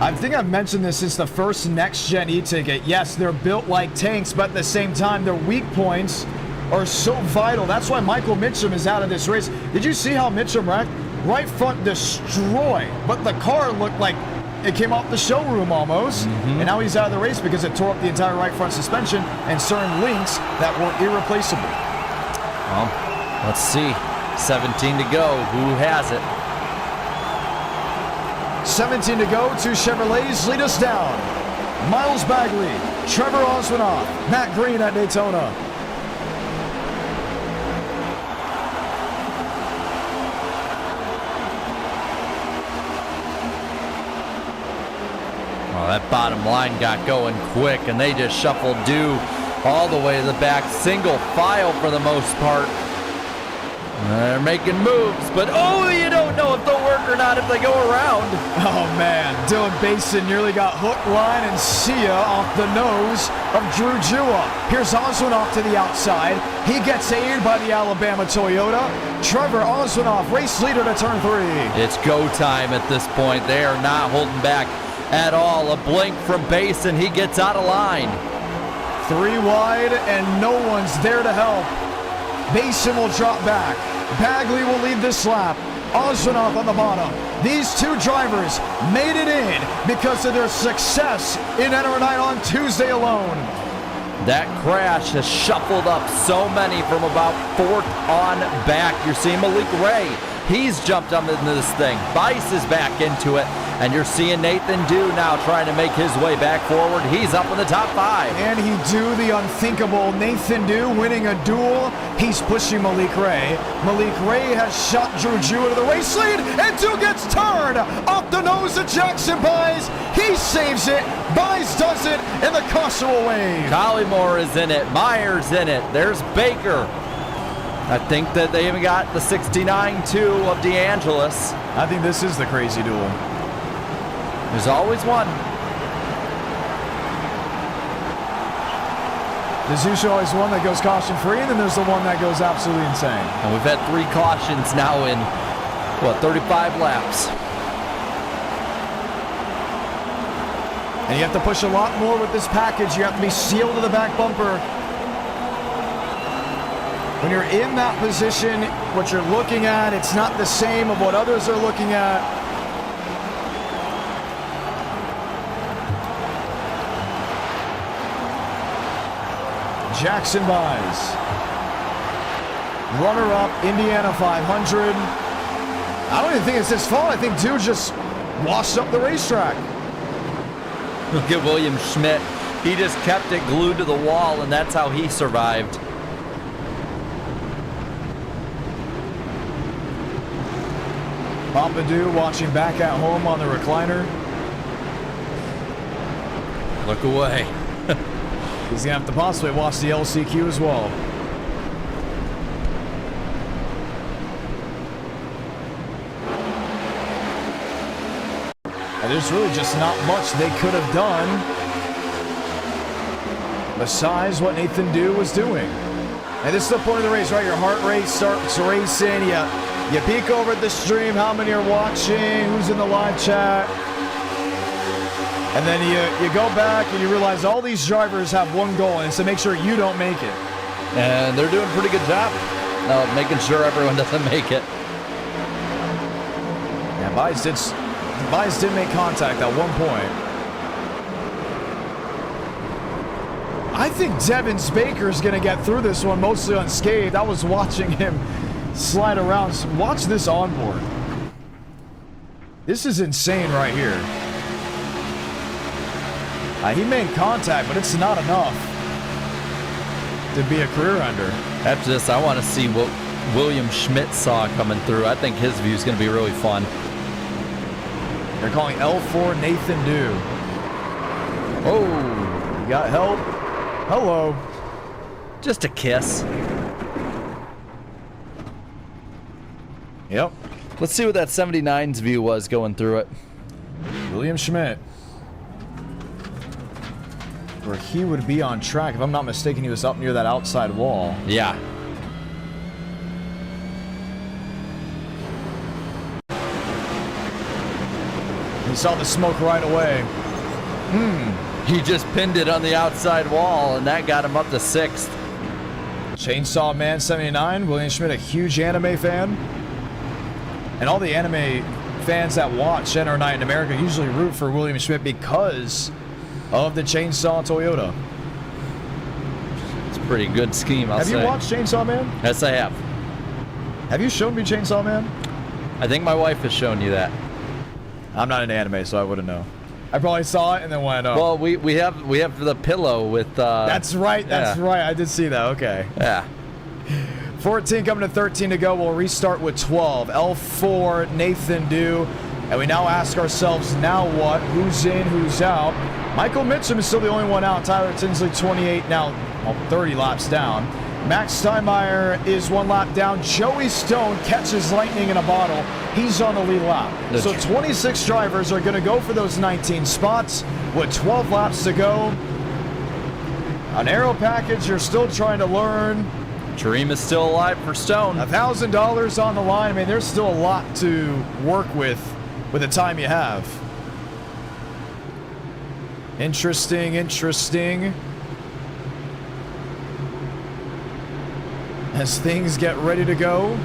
Speaker 1: I think I've mentioned this since the first next-gen e-ticket. Yes, they're built like tanks, but at the same time, their weak points are so vital. That's why Michael Mitchum is out of this race. Did you see how Mitchum wrecked? Right front destroy, but the car looked like it came off the showroom almost. And now he's out of the race because it tore up the entire right front suspension and certain links that were irreplaceable.
Speaker 2: Well, let's see. 17 to go. Who has it?
Speaker 1: 17 to go. Two Chevrolets lead us down. Miles Bagley, Trevor Osmanoff, Matt Green at Daytona.
Speaker 2: Well, that bottom line got going quick, and they just shuffled Dew all the way to the back. Single file for the most part. They're making moves, but oh, you don't know if they'll work or not if they go around.
Speaker 1: Oh man, Dylan Basin nearly got hook, line, and see ya off the nose of Drew Jua. Here's Osmanoff to the outside. He gets aided by the Alabama Toyota. Trevor Osmanoff, race leader to turn 3.
Speaker 2: It's go time at this point. They are not holding back at all. A blink from Basin, he gets out of line.
Speaker 1: 3 wide, and no one's there to help. Basin will drop back. Bagley will lead this lap. Osmanoff on the bottom. These two drivers made it in because of their success in NR9 on Tuesday alone.
Speaker 2: That crash has shuffled up so many from about 4th on back. You're seeing Malik Ray. He's jumped up into this thing. Bice is back into it. And you're seeing Nathan Dew now trying to make his way back forward. He's up in the top 5.
Speaker 1: And he do the unthinkable. Nathan Dew winning a duel. He's pushing Malik Ray. Malik Ray has shot Drew Jua to the race lead. And Dew gets turned off the nose of Jackson Bice. He saves it. Bice does it. And the caution will wave.
Speaker 2: Collymore is in it. Myers in it. There's Baker. I think that they even got the 69-2 of DeAngelis.
Speaker 1: I think this is the crazy duel.
Speaker 2: There's always one.
Speaker 1: There's usually always one that goes caution-free, and then there's the one that goes absolutely insane.
Speaker 2: And we've had 3 cautions now in, 35 laps.
Speaker 1: And you have to push a lot more with this package. You have to be sealed to the back bumper. When you're in that position, what you're looking at, it's not the same of what others are looking at. Jackson Bice. Runner-up, Indiana 500. I don't even think it's his fault. I think Dew just washed up the racetrack.
Speaker 2: Look at William Schmidt. He just kept it glued to the wall, and that's how he survived.
Speaker 1: Papa Dew watching back at home on the recliner.
Speaker 2: Look away.
Speaker 1: He's going to have to possibly watch the LCQ as well. And there's really just not much they could have done besides what Nathan Dew was doing. And this is the point of the race, right? Your heart rate starts racing. You peek over at the stream, how many are watching, who's in the live chat. And then you go back and you realize all these drivers have one goal, and it's to make sure you don't make it.
Speaker 2: And they're doing a pretty good job making sure everyone doesn't make it.
Speaker 1: Yeah, Bias did make contact at one point. I think Devins Baker is going to get through this one mostly unscathed. I was watching him slide around. Watch this onboard. This is insane right here. He made contact, but it's not enough to be a career ender.
Speaker 2: After this, I want to see what William Schmidt saw coming through. I think his view is going to be really fun.
Speaker 1: They're calling L4 Nathan Dew. Oh, you got help? Hello.
Speaker 2: Just a kiss.
Speaker 1: Yep.
Speaker 2: Let's see what that 79's view was going through it.
Speaker 1: William Schmidt. Where he would be on track. If I'm not mistaken, he was up near that outside wall.
Speaker 2: Yeah.
Speaker 1: He saw the smoke right away.
Speaker 2: He just pinned it on the outside wall, and that got him up to 6th.
Speaker 1: Chainsaw Man 79, William Schmidt, a huge anime fan. And all the anime fans that watch NR Night in America usually root for William Schmidt because of the Chainsaw Toyota.
Speaker 2: It's a pretty good scheme, I'll say.
Speaker 1: Have you watched Chainsaw Man?
Speaker 2: Yes, I have.
Speaker 1: Have you shown me Chainsaw Man?
Speaker 2: I think my wife has shown you that.
Speaker 1: I'm not into anime, so I wouldn't know. I probably saw it and then went, oh.
Speaker 2: Well, we have the pillow with...
Speaker 1: That's right, right. I did see that, okay.
Speaker 2: Yeah.
Speaker 1: 14 coming to 13 to go. We'll restart with 12. L4, Nathan Dew. And we now ask ourselves, now what? Who's in, who's out? Michael Mitchum is still the only one out. Tyler Tinsley, 28, now 30 laps down. Max Steinmeier is 1 lap down. Joey Stone catches lightning in a bottle. He's on the lead lap. So 26 drivers are going to go for those 19 spots with 12 laps to go. An aero package you're still trying to learn.
Speaker 2: Dream is still alive for Stone.
Speaker 1: $1,000 on the line. I mean, there's still a lot to work with the time you have. Interesting. As things get ready to go.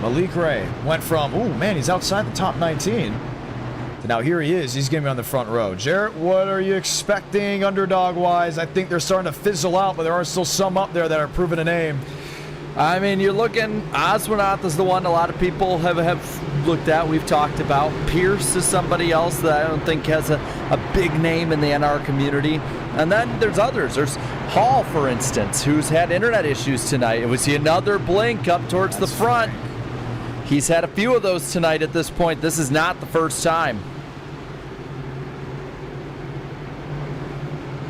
Speaker 1: Malik Ray went from, oh man, he's outside the top 19. So now here he is. He's going to be on the front row. Jarrett, what are you expecting underdog-wise? I think they're starting to fizzle out, but there are still some up there that are proving a name.
Speaker 2: I mean, you're looking, Oswanath is the one a lot of people have looked at, we've talked about. Pierce is somebody else that I don't think has a big name in the NR community. And then there's others. There's Hall, for instance, who's had internet issues tonight. We see another blink up towards the front. Right. He's had a few of those tonight at this point. This is not the first time.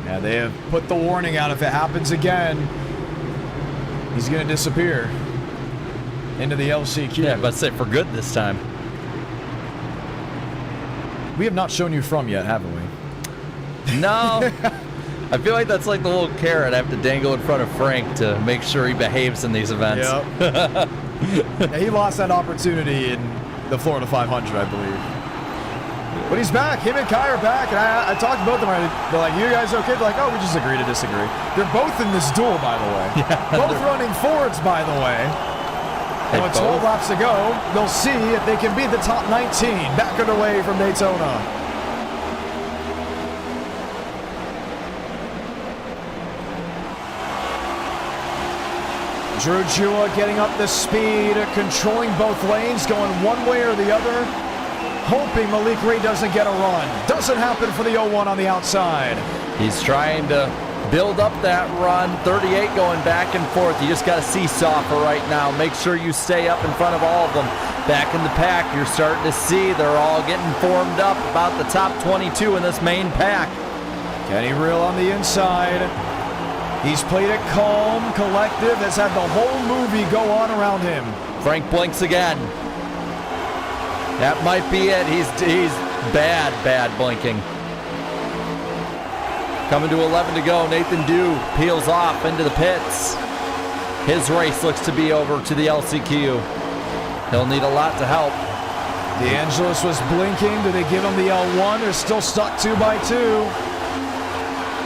Speaker 1: Yeah, they have put the warning out. If it happens again, he's going to disappear into the LCQ.
Speaker 2: Yeah, but say for good this time.
Speaker 1: We have not shown you from yet, haven't we?
Speaker 2: No. I feel like that's like the little carrot I have to dangle in front of Frank to make sure he behaves in these events.
Speaker 1: Yep. Yeah, he lost that opportunity in the Florida 500, I believe. But he's back. Him and Kai are back, and I talked to both of them. They're like, you guys okay? They're like, oh, we just agree to disagree. They're both in this duel, by the way. Yeah, both running Fords, by the way. And with 12 laps to go, they'll see if they can beat the top 19. Back underway from Daytona. Drew Jua getting up the speed, controlling both lanes, going one way or the other. Hoping Malik Ray doesn't get a run. Doesn't happen for the 0-1 on the outside.
Speaker 2: He's trying to build up that run. 38 going back and forth. You just got to seesaw for right now. Make sure you stay up in front of all of them. Back in the pack, you're starting to see they're all getting formed up about the top 22 in this main pack.
Speaker 1: Kenny Rill on the inside. He's played it calm, collective, has had the whole movie go on around him.
Speaker 2: Frank blinks again. That might be it. He's bad blinking. Coming to 11 to go. Nathan Dew peels off into the pits. His race looks to be over to the LCQ. He'll need a lot to help.
Speaker 1: DeAngelis was blinking. Do they give him the L1? They're still stuck 2 by 2.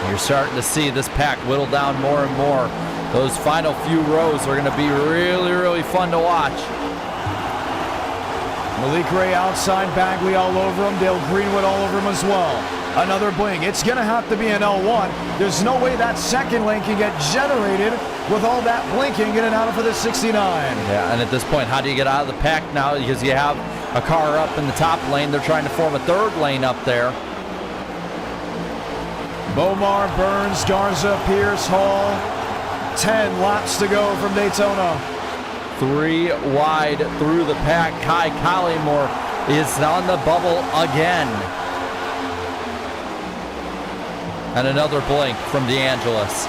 Speaker 2: You're starting to see this pack whittle down more and more. Those final few rows are going to be really, really fun to watch.
Speaker 1: Malik Ray outside, Bagley all over him, Dale Greenwood all over him as well. Another blink. It's going to have to be an L1. There's no way that second lane can get generated with all that blinking in and out for the 69.
Speaker 2: Yeah, and at this point, how do you get out of the pack now? Because you have a car up in the top lane. They're trying to form a third lane up there.
Speaker 1: Bomar, Burns, Garza, Pierce, Hall. 10 laps to go from Daytona.
Speaker 2: 3 wide through the pack. Kai Collymore is on the bubble again. And another blink from DeAngelis.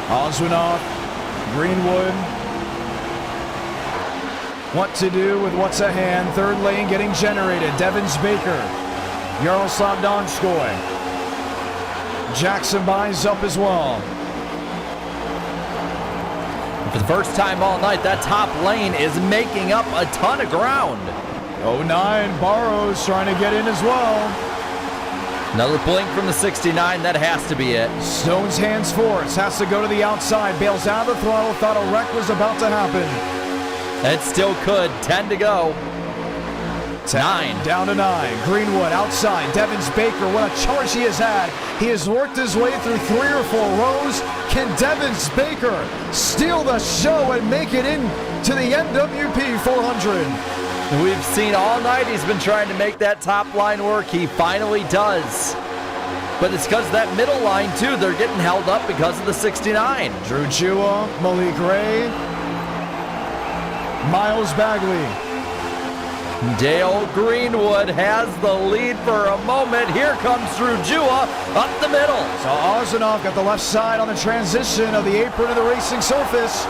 Speaker 1: Oswinoff, Greenwood. What to do with what's at hand. Third lane getting generated. Devins Baker. Yaroslav Donskoy. Jackson buys up as well.
Speaker 2: For the first time all night, that top lane is making up a ton of ground.
Speaker 1: 09, Barrows trying to get in as well.
Speaker 2: Another blink from the 69, that has to be it.
Speaker 1: Stone's hands force, has to go to the outside, bails out of the throttle, thought a wreck was about to happen.
Speaker 2: It still could, 10 to go. 9.
Speaker 1: Down to 9, Greenwood outside, Devins Baker, what a charge he has had. He has worked his way through 3 or 4 rows. Can Devins Baker steal the show and make it into the NWP 400?
Speaker 2: We've seen all night he's been trying to make that top line work. He finally does. But it's because of that middle line, too. They're getting held up because of the 69.
Speaker 1: Drew Jua, Malik Ray, Miles Bagley.
Speaker 2: Dale Greenwood has the lead for a moment. Here comes Drew Jua up the middle.
Speaker 1: So Ozanov got the left side on the transition of the apron to the racing surface.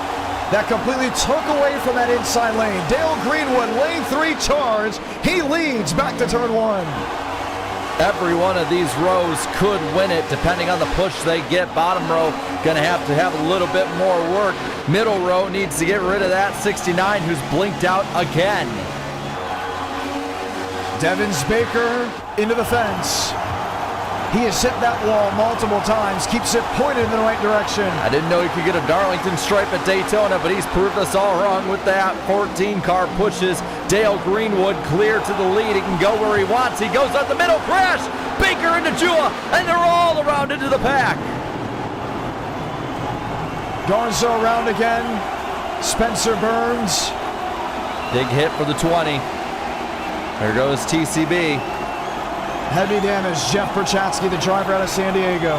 Speaker 1: That completely took away from that inside lane. Dale Greenwood, lane 3 charge. He leads back to turn 1.
Speaker 2: Every one of these rows could win it depending on the push they get. Bottom row going to have a little bit more work. Middle row needs to get rid of that 69 who's blinked out again.
Speaker 1: Devins Baker into the fence. He has hit that wall multiple times, keeps it pointed in the right direction.
Speaker 2: I didn't know he could get a Darlington stripe at Daytona, but he's proved us all wrong with that. 14 car pushes. Dale Greenwood clear to the lead. He can go where he wants. He goes up the middle, crash. Baker into Jua, and they're all around into the pack.
Speaker 1: Garza around again. Spencer Burns.
Speaker 2: Big hit for the 20. There goes TCB.
Speaker 1: Heavy damage, Jeff Perchatsky, the driver out of San Diego.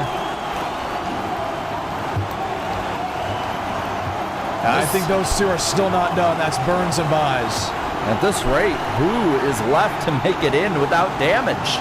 Speaker 1: I think those two are still not done. That's Burns and Buys.
Speaker 2: At this rate, who is left to make it in without damage?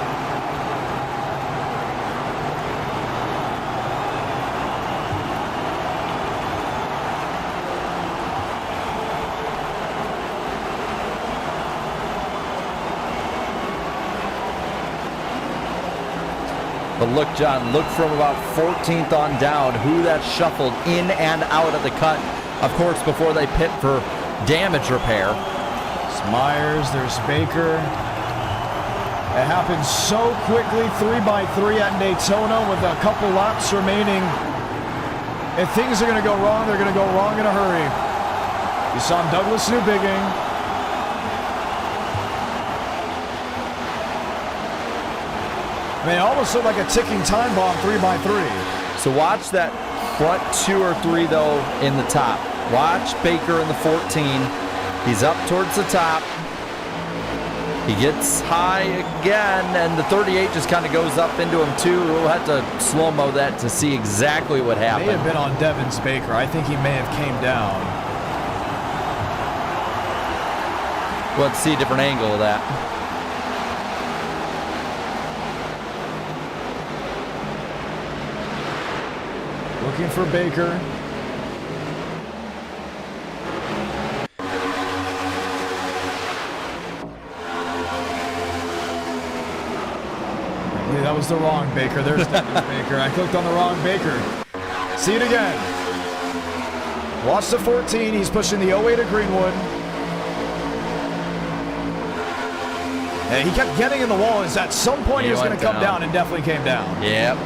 Speaker 2: But look, John, look from about 14th on down, who that shuffled in and out of the cut, of course, before they pit for damage repair.
Speaker 1: There's Myers, there's Baker. It happened so quickly, 3 by 3 at Daytona with a couple laps remaining. If things are going to go wrong, they're going to go wrong in a hurry. You saw Douglas Newbigging. I mean, it almost looked like a ticking time bomb, 3 by 3.
Speaker 2: So watch that front 2 or 3, though, in the top. Watch Baker in the 14. He's up towards the top. He gets high again, and the 38 just kind of goes up into him, too. We'll have to slow-mo that to see exactly what happened.
Speaker 1: May have been on Devins Baker. I think he may have came down.
Speaker 2: Let's see a different angle of that.
Speaker 1: Looking for Baker. Yeah, that was the wrong Baker. There's Baker. I clicked on the wrong Baker. See it again. Watch the 14. He's pushing the 08 to Greenwood. And he kept getting in the wall. Is at some point he was going to come down, and definitely came down.
Speaker 2: Yep.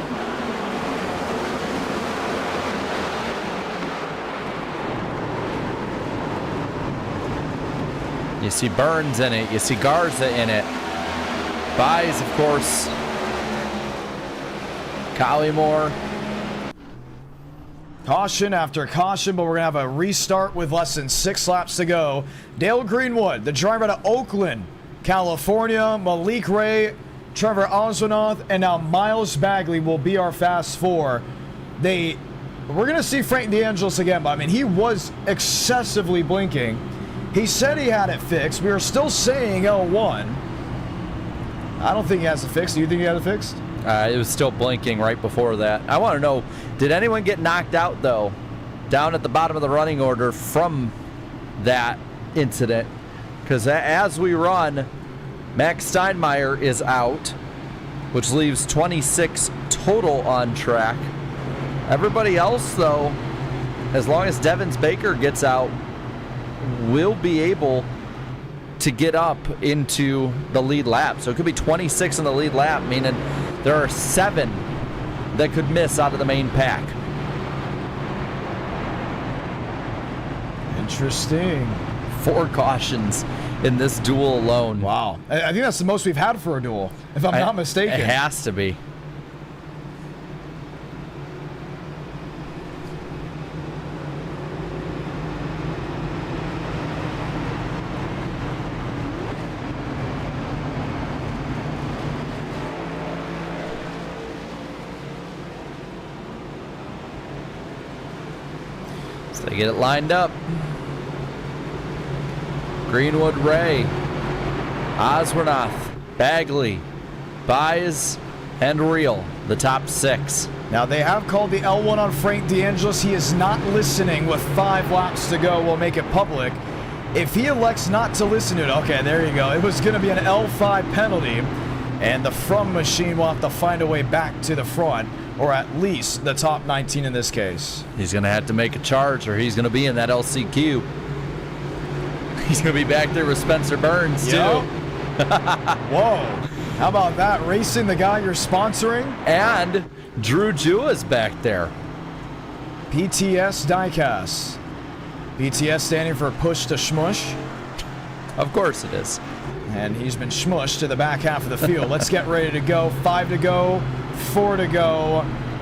Speaker 2: You see Burns in it. You see Garza in it. Buys, of course. Collymore.
Speaker 1: Caution after caution, but we're going to have a restart with less than 6 laps to go. Dale Greenwood, the driver out of Oakland, California, Malik Ray, Trevor Oswinoth, and now Miles Bagley will be our fast four. We're going to see Frank DeAngelis again, but I mean, he was excessively blinking. He said he had it fixed. We are still saying L1. I don't think he has it fixed. Do you think he has it fixed?
Speaker 2: It was still blinking right before that. I want to know, did anyone get knocked out, though, down at the bottom of the running order from that incident? Because as we run, Max Steinmeier is out, which leaves 26 total on track. Everybody else, though, as long as Devins Baker gets out, will be able to get up into the lead lap. So it could be 26 in the lead lap, meaning there are 7 that could miss out of the main pack.
Speaker 1: Interesting.
Speaker 2: 4 cautions in this duel alone.
Speaker 1: Wow. I think that's the most we've had for a duel, if I'm not mistaken.
Speaker 2: It has to be. They get it lined up. Greenwood, Ray, Oswinoth, Bagley, Buys, and Reel, the top 6.
Speaker 1: Now they have called the L1 on Frank DeAngelis. He is not listening with 5 laps to go. We'll make it public. If he elects not to listen to it, okay, there you go. It was going to be an L5 penalty, and the From machine will have to find a way back to the front, or at least the top 19 in this case.
Speaker 2: He's going to have to make a charge, or he's going to be in that LCQ. He's going to be back there with Spencer Burns, too.
Speaker 1: Whoa. How about that? Racing the guy you're sponsoring?
Speaker 2: And Drew Jua is back there.
Speaker 1: PTS Diecast. PTS standing for Push to Shmush.
Speaker 2: Of course it is.
Speaker 1: And he's been shmushed to the back half of the field. Let's get ready to go. 5 to go. 4 to go.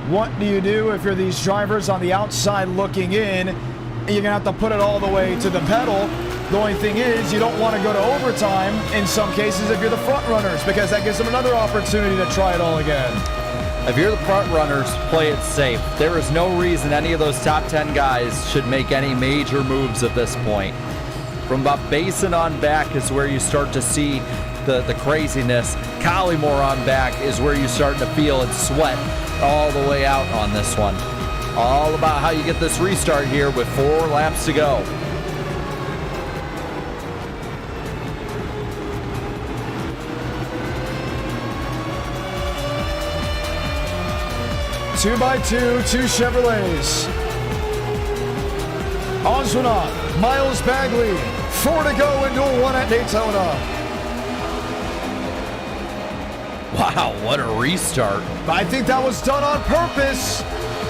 Speaker 1: What do you do if you're these drivers on the outside looking in? You're going to have to put it all the way to the pedal. The only thing is, you don't want to go to overtime in some cases if you're the front runners, because that gives them another opportunity to try it all again.
Speaker 2: If you're the front runners, play it safe. There is no reason any of those top 10 guys should make any major moves at this point. From about Basin on back is where you start to see the craziness. Collymore on back is where you start to feel and sweat all the way out on this one. All about how you get this restart here with 4 laps to go.
Speaker 1: Two by two Chevrolets. Oswinoth, Miles Bagley, 4 to go in Duel 1 at Daytona.
Speaker 2: Wow, what a restart.
Speaker 1: I think that was done on purpose,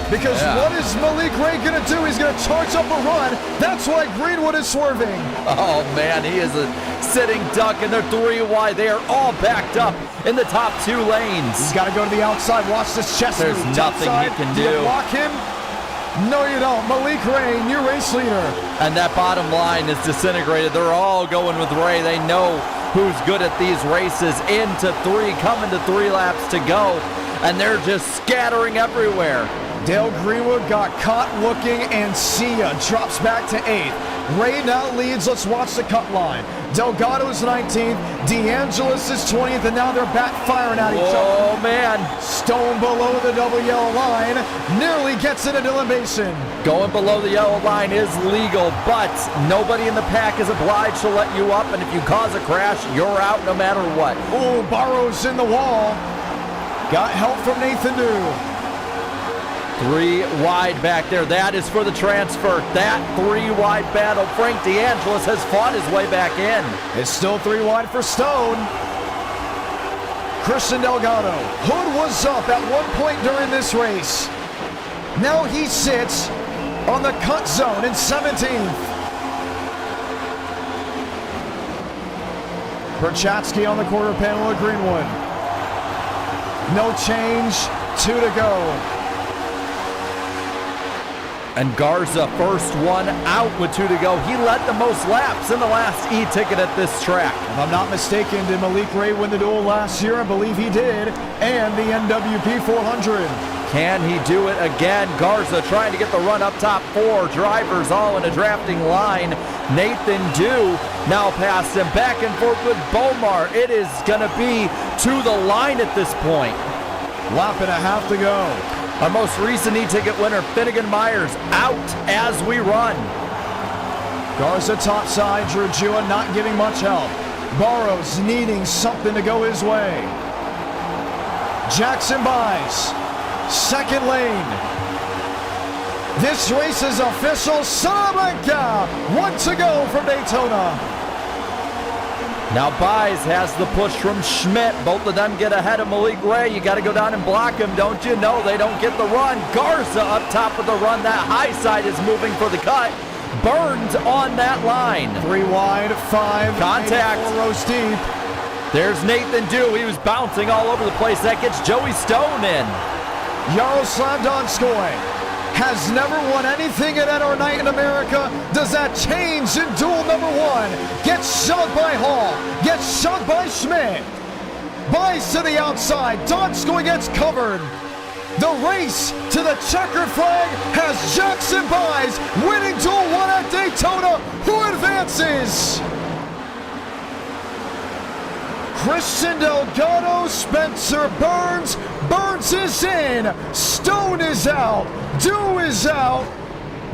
Speaker 1: because what is Malik Ray going to do? He's going to charge up a run. That's why Greenwood is swerving.
Speaker 2: Oh, man, he is a sitting duck, and they're 3 wide. They are all backed up in the top 2 lanes.
Speaker 1: He's got to go to the outside. Watch this chest
Speaker 2: There's
Speaker 1: move.
Speaker 2: nothing he can do.
Speaker 1: You block him? No, you don't. Malik Ray, new race leader.
Speaker 2: And that bottom line is disintegrated. They're all going with Ray. They know who's good at these races. Into 3, coming to 3 laps to go, and they're just scattering everywhere.
Speaker 1: Dale Greenwood got caught looking, and Sia drops back to 8th. Ray now leads. Let's watch the cut line. Delgado's 19th. DeAngelis is 20th, and now they're backfiring at each other.
Speaker 2: Oh, man.
Speaker 1: Stone below the double yellow line. Nearly gets into Dylan Mason.
Speaker 2: Going below the yellow line is legal, but nobody in the pack is obliged to let you up, and if you cause a crash, you're out no matter what.
Speaker 1: Ooh, Barrows in the wall. Got help from Nathan Dew.
Speaker 2: 3 wide back there. That is for the transfer. That 3 wide battle. Frank DeAngelis has fought his way back in.
Speaker 1: It's still 3 wide for Stone. Christian Delgado. Hood was up at one point during this race. Now he sits on the cut zone in 17th. Perchatsky on the quarter panel of Greenwood. No change. 2 to go.
Speaker 2: And Garza, first one out with 2 to go. He led the most laps in the last E-ticket at this track.
Speaker 1: If I'm not mistaken, did Malik Ray win the duel last year? I believe he did. And the NWP 400.
Speaker 2: Can he do it again? Garza trying to get the run up top. 4 drivers all in a drafting line. Nathan Dew now past him. Back and forth with Bomar. It is going to be to the line at this point.
Speaker 1: Lap and a half to go.
Speaker 2: Our most recent E-ticket winner, Finnegan Myers, out as we run.
Speaker 1: Garza topside, Drew Jua not giving much help. Barrows needing something to go his way. Jackson buys. Second lane. This race is official. Salamanca, 1 to go from Daytona.
Speaker 2: Now Buys has the push from Schmidt. Both of them get ahead of Malik Ray. You got to go down and block him, don't you? No, they don't get the run. Garza up top of the run. That high side is moving for the cut. Burns on that line.
Speaker 1: 3 wide, 5.
Speaker 2: Contact.
Speaker 1: 4 rows deep.
Speaker 2: There's Nathan Dew. He was bouncing all over the place. That gets Joey Stone in.
Speaker 1: Yaroslav Donskoy has never won anything at NR Night in America. Does that change in duel number 1? Gets shoved by Hall. Gets shoved by Schmidt. Buys to the outside. Donskoy gets covered. The race to the checkered flag has Jackson Buys winning duel 1 at Daytona. Who advances? Christian Delgado, Spencer Burns. Burns is in. Stone is out. Dew is out.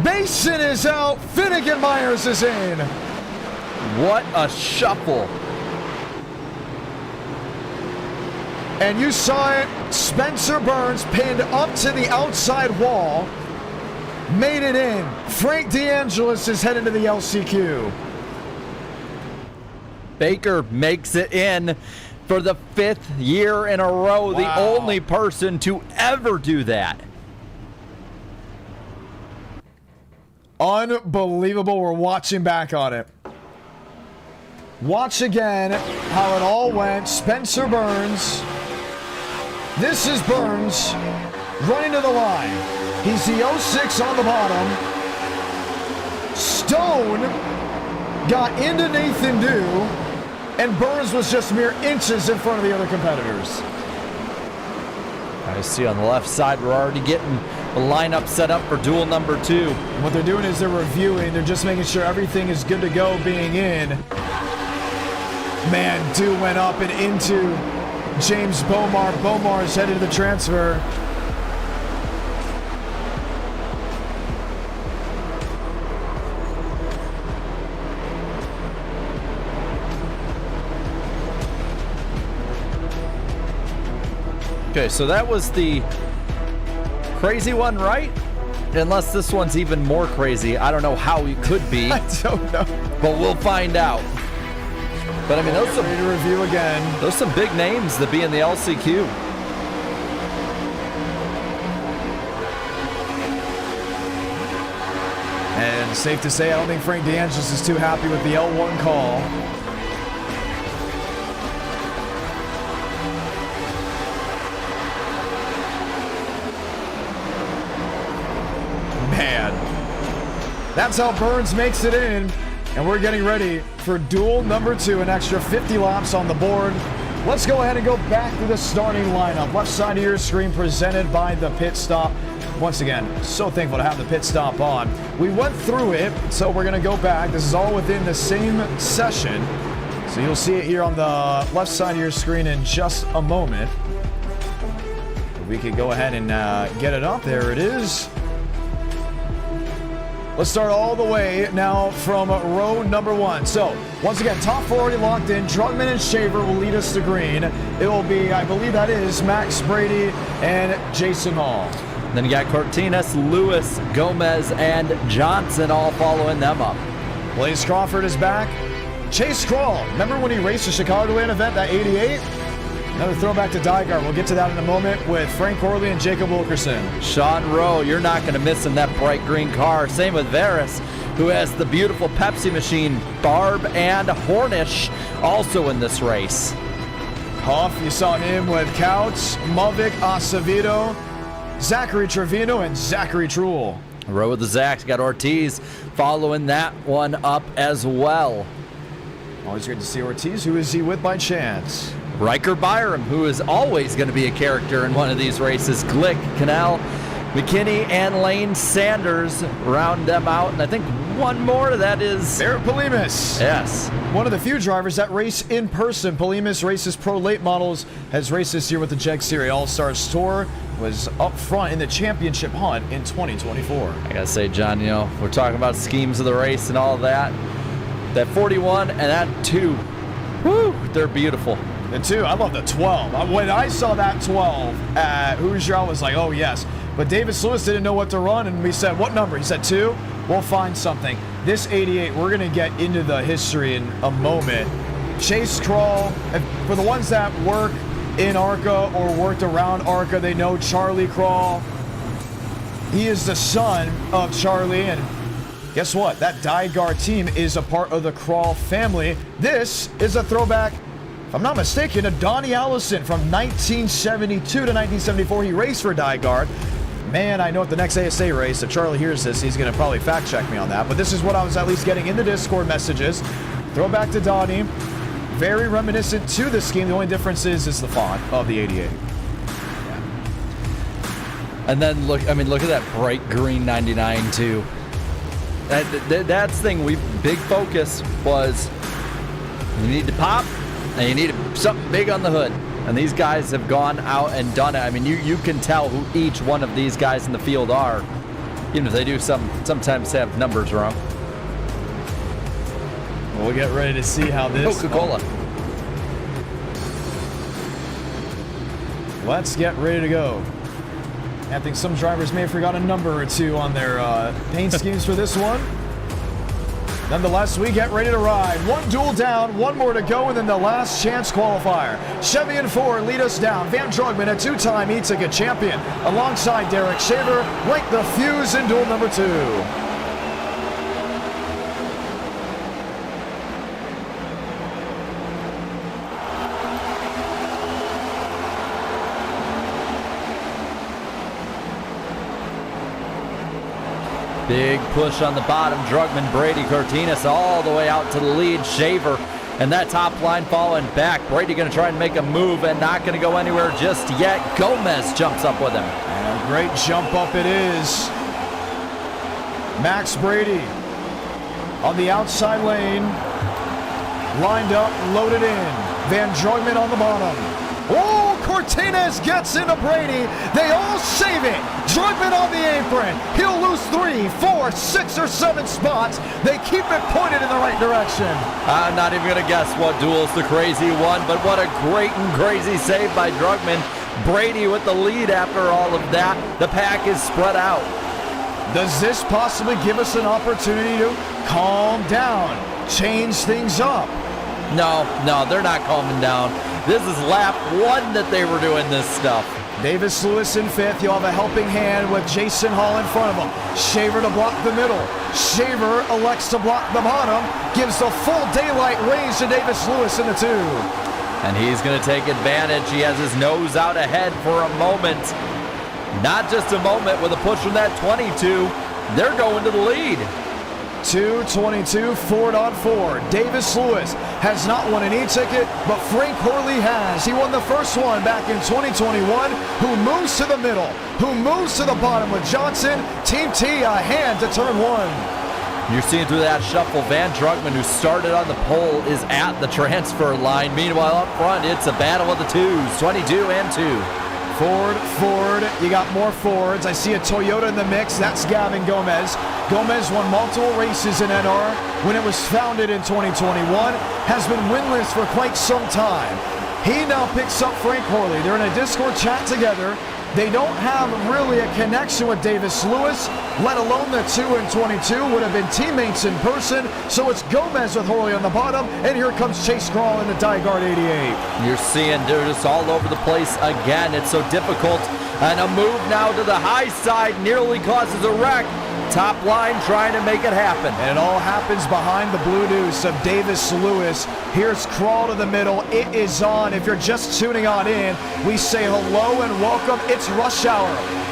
Speaker 1: Mason is out. Finnegan Myers is in.
Speaker 2: What a shuffle.
Speaker 1: And you saw it. Spencer Burns pinned up to the outside wall. Made it in. Frank DeAngelis is headed to the LCQ.
Speaker 2: Baker makes it in for the 5th year in a row. Wow. The only person to ever do that.
Speaker 1: Unbelievable. We're watching back on it. Watch again how it all went. Spencer Burns. This is Burns running to the line. He's the 06 on the bottom. Stone got into Nathan Dew, and Burns was just mere inches in front of the other competitors.
Speaker 2: I see on the left side, we're already getting the lineup set up for duel number 2.
Speaker 1: What they're doing is they're reviewing. They're just making sure everything is good to go being in. Man, Dew went up and into James Bomar. Bomar is headed to the transfer.
Speaker 2: Okay, so that was the crazy one, right? Unless this one's even more crazy. I don't know how it could be.
Speaker 1: I don't know.
Speaker 2: But we'll find out. But I mean, those some,
Speaker 1: to review again.
Speaker 2: Those some big names to be in the LCQ.
Speaker 1: And safe to say, I don't think Frank DeAngelis is too happy with the L1 call. Man. That's how Burns makes it in. And we're getting ready for duel number 2, an extra 50 laps on the board. Let's go ahead and go back to the starting lineup. Left side of your screen presented by the Pit Stop. once again, so thankful to have the pit stop on. We went through it, so we're going to go back. This is all within the same session. So you'll see it here on the left side of your screen in just a moment. We could go ahead and get it up. There it is. Let's start all the way now from row number 1. So, once again, top 4 already locked in. Drugman and Shaver will lead us to green. It will be, I believe that is Max Brady and Jason Hall.
Speaker 2: Then you got Cortinas, Lewis, Gomez, and Johnson all following them up.
Speaker 1: Blaze Crawford is back. Chase Crawl, remember when he raced the Chicagoland event, that 88? Another throwback to Dygar. We'll get to that in a moment with Frank Orley and Jacob Wilkerson.
Speaker 2: Sean Rowe, you're not going to miss in that bright green car. Same with Varys, who has the beautiful Pepsi machine. Barb and Hornish also in this race.
Speaker 1: Huff, you saw him with Couch, Mavic, Acevedo, Zachary Trevino, and Zachary Truel.
Speaker 2: Row with the Zacks, got Ortiz following that one up as well.
Speaker 1: Always great to see Ortiz. Who is he with by chance?
Speaker 2: Riker Byram, who is always going to be a character in one of these races. Glick, Canal, McKinney, and Lane Sanders round them out. And I think one more, that is...
Speaker 1: Barrett Polimas.
Speaker 2: Yes.
Speaker 1: One of the few drivers that race in person. Polimas races pro late models, has raced this year with the Jeg Series All-Stars Tour, was up front in the championship hunt in 2024.
Speaker 2: I got to say, John, you know, we're talking about schemes of the race and all that. That 41 and that 2, whoo, they're beautiful.
Speaker 1: The 2, I love the 12. When I saw that 12 at Hoosier, I was like, oh yes. But Davis Lewis didn't know what to run, and we said, what number? He said 2. We'll find something. This 88, we're going to get into the history in a moment. Chase Crawl, for the ones that work in ARCA or worked around ARCA, they know Charlie Crawl. He is the son of Charlie, and guess what? That Dygar team is a part of the Crawl family. This is a throwback, if I'm not mistaken, to Donnie Allison from 1972 to 1974. He raced for Dygar. Man, I know at the next ASA race, if Charlie hears this, he's going to probably fact check me on that. But this is what I was at least getting in the Discord messages. Throwback to Donnie. Very reminiscent to the scheme. The only difference is the font of the 88.
Speaker 2: And then look at that bright green 99 too. That's the thing. Big focus was you need to pop and you need something big on the hood. And these guys have gone out and done it. I mean, you can tell who each one of these guys in the field are, even if they do sometimes have numbers wrong.
Speaker 1: We'll get ready to see how this...
Speaker 2: Coca-Cola.
Speaker 1: Let's get ready to go. I think some drivers may have forgot a number or 2 on their paint schemes for this one. Nonetheless, we get ready to ride. 1 duel down, 1 more to go, and then the last chance qualifier. Chevy and 4 lead us down. Van Drugman, a 2-time E-ticket champion, alongside Derek Shaver, like the fuse in duel number 2.
Speaker 2: Big push on the bottom. Drugman, Brady, Cortinas all the way out to the lead. Shaver and that top line falling back. Brady going to try and make a move and not going to go anywhere just yet. Gomez jumps up with him.
Speaker 1: And a great jump up it is. Max Brady on the outside lane. Lined up, loaded in. Van Drugman on the bottom. Oh, Cortinas gets into Brady. They all save it. Drugman on the apron. He'll lose 3, 4, 6, or 7 spots. They keep it pointed in the right direction.
Speaker 2: I'm not even going to guess what duel's the crazy one, but what a great and crazy save by Drugman. Brady with the lead after all of that. The pack is spread out.
Speaker 1: Does this possibly give us an opportunity to calm down, change things up?
Speaker 2: No, they're not calming down. This is lap 1 that they were doing this stuff.
Speaker 1: Davis Lewis in 5th. You'll have a helping hand with Jason Hall in front of him. Shaver to block the middle. Shaver elects to block the bottom. Gives the full daylight range to Davis Lewis in the 2.
Speaker 2: And he's going to take advantage. He has his nose out ahead for a moment. Not just a moment with a push from that 22. They're going to the lead.
Speaker 1: 2:22, Ford on Ford. Davis Lewis has not won an e-ticket, but Frank Horley has. He won the first one back in 2021. Who moves to the middle? Who moves to the bottom with Johnson? Team T a hand to turn 1.
Speaker 2: You're seeing through that shuffle, Van Drugman, who started on the pole, is at the transfer line. Meanwhile, up front, it's a battle of the twos, 22 and 2.
Speaker 1: Ford, you got more Fords. I see a Toyota in the mix. That's Gavin Gomez. Gomez won multiple races in NR when it was founded in 2021. Has been winless for quite some time. He now picks up Frank Horley. They're in a Discord chat together. They don't have really a connection with Davis Lewis, let alone the 2 and 22 would have been teammates in person. So it's Gomez with Horley on the bottom, and here comes Chase Grawl in the Dyguard 88.
Speaker 2: You're seeing they're just all over the place again. It's so difficult. And a move now to the high side nearly causes a wreck. Top line trying to make it happen.
Speaker 1: And it all happens behind the blue deuce of Davis Lewis. Here's Crawl to the middle. It is on. If you're just tuning on in, we say hello and welcome. It's rush hour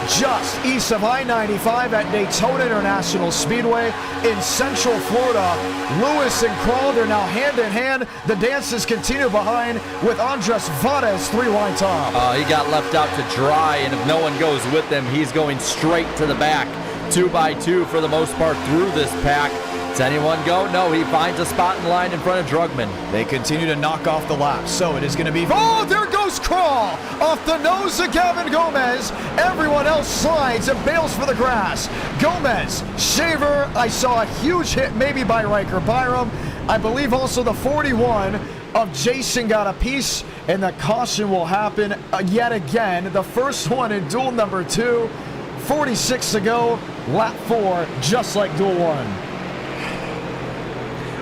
Speaker 1: just east of I-95 at Daytona International Speedway in Central Florida. Lewis and Crawl, they're now hand in hand. The dances continue behind with Andres Varez 3 wide top.
Speaker 2: He got left out to dry, and if no one goes with him, he's going straight to the back. 2 by 2 for the most part through this pack. Does anyone go? No, he finds a spot in line in front of Drugman.
Speaker 1: They continue to knock off the laps, so it is going to be... Oh, there goes Crawl! Off the nose of Gavin Gomez. Everyone else slides and bails for the grass. Gomez, Shaver, I saw a huge hit maybe by Riker Byram. I believe also the 41 of Jason got a piece, and the caution will happen yet again. The first one in duel number 2. 46 to go, lap 4, just like duel 1.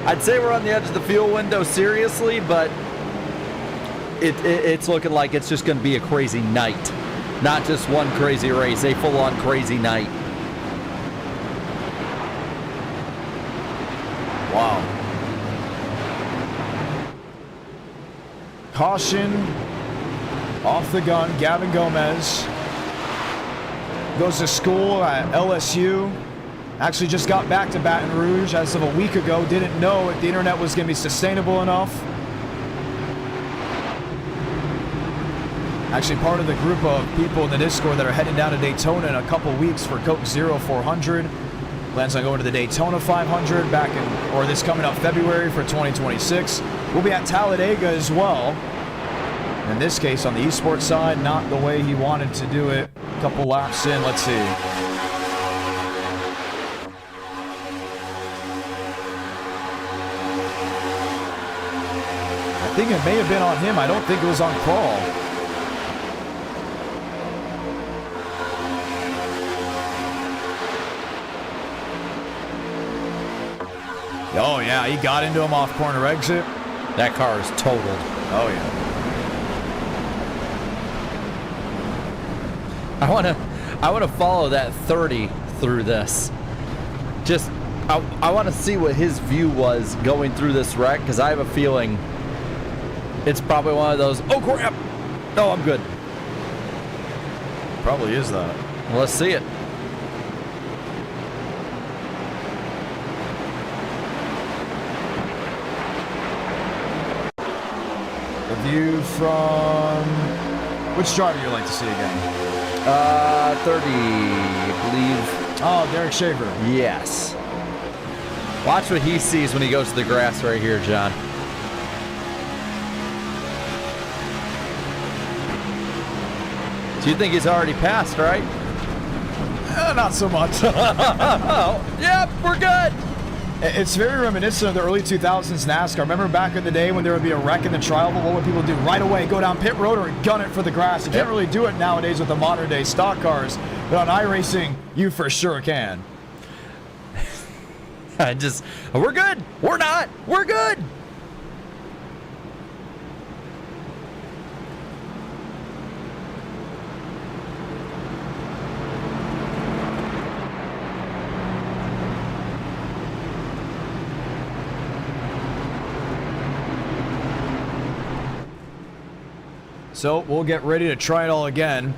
Speaker 2: I'd say we're on the edge of the fuel window, seriously, but it's looking like it's just going to be a crazy night. Not just one crazy race, a full-on crazy night.
Speaker 1: Wow. Caution, off the gun, Gavin Gomez. Goes to school at LSU. Actually just got back to Baton Rouge as of a week ago. Didn't know if the internet was going to be sustainable enough. Actually part of the group of people in the Discord that are heading down to Daytona in a couple weeks for Coke 0400. Plans on going to the Daytona 500 back in, or this coming up February for 2026. We'll be at Talladega as well. In this case, on the esports side, not the way he wanted to do it. Couple laps in, let's see. I think it may have been on him. I don't think it was on Crawl. Oh yeah, he got into him off corner exit.
Speaker 2: That car is totaled.
Speaker 1: Oh yeah.
Speaker 2: I want to follow that 30 through this. Just, I want to see what his view was going through this wreck, because I have a feeling it's probably one of those, oh crap, no, I'm good.
Speaker 1: Probably is that.
Speaker 2: Well, let's see it.
Speaker 1: The view from, which driver you like to see again?
Speaker 2: 30, I believe.
Speaker 1: Oh, Derek Shaver.
Speaker 2: Yes. Watch what he sees when he goes to the grass right here, John. Do you think he's already passed, right?
Speaker 1: Not so much.
Speaker 2: Yep, we're good.
Speaker 1: It's very reminiscent of the early 2000s NASCAR. Remember back in the day when there would be a wreck in the trial, what would people do? Right away, go down pit road or gun it for the grass. You can't really do it nowadays with the modern day stock cars, but on iRacing, you for sure can.
Speaker 2: We're good. We're not. We're good.
Speaker 1: So we'll get ready to try it all again.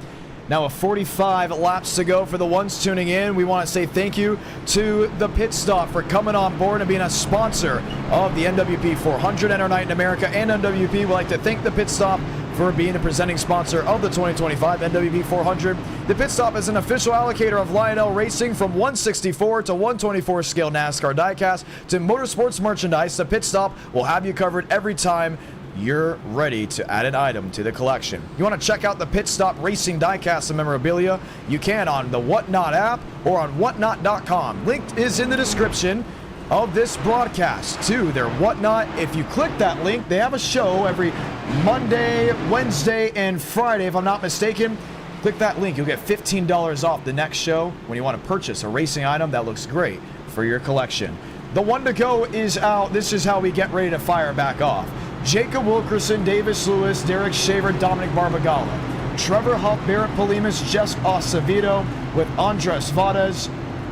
Speaker 1: Now with 45 laps to go for the ones tuning in, we want to say thank you to the Pit Stop for coming on board and being a sponsor of the NWP 400 Enter Night in America and NWP. We'd like to thank the Pit Stop for being a presenting sponsor of the 2025 NWP 400. The Pit Stop is an official allocator of Lionel Racing, from 164 to 124 scale NASCAR diecast to motorsports merchandise. The Pit Stop will have you covered every time you're ready to add an item to the collection. You want to check out the Pit Stop Racing diecast and memorabilia? You can on the Whatnot app or on whatnot.com. Link is in the description of this broadcast to their Whatnot. If you click that link, they have a show every Monday, Wednesday, and Friday, if I'm not mistaken. Click that link. You'll get $15 off the next show when you want to purchase a racing item that looks great for your collection. The one to go is out. This is how we get ready to fire back off. Jacob Wilkerson, Davis Lewis, Derek Shaver, Dominic Barbagallo, Trevor Huff, Barrett Polimas, Jess Acevedo with Andres Vadas,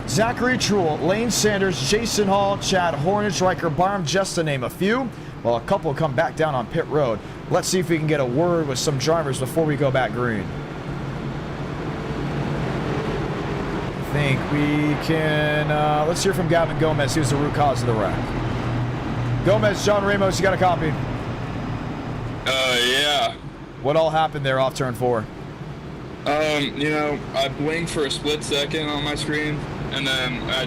Speaker 1: Zachary Truel, Lane Sanders, Jason Hall, Chad Hornich, Riker Barham, just to name a few. Well, a couple come back down on pit road. Let's see if we can get a word with some drivers before we go back green. I think we can, let's hear from Gavin Gomez, who's the root cause of the wreck. Gomez, John Ramos, you got a copy?
Speaker 13: Yeah.
Speaker 1: What all happened there off turn 4?
Speaker 13: You know, I blinked for a split second on my screen, and then I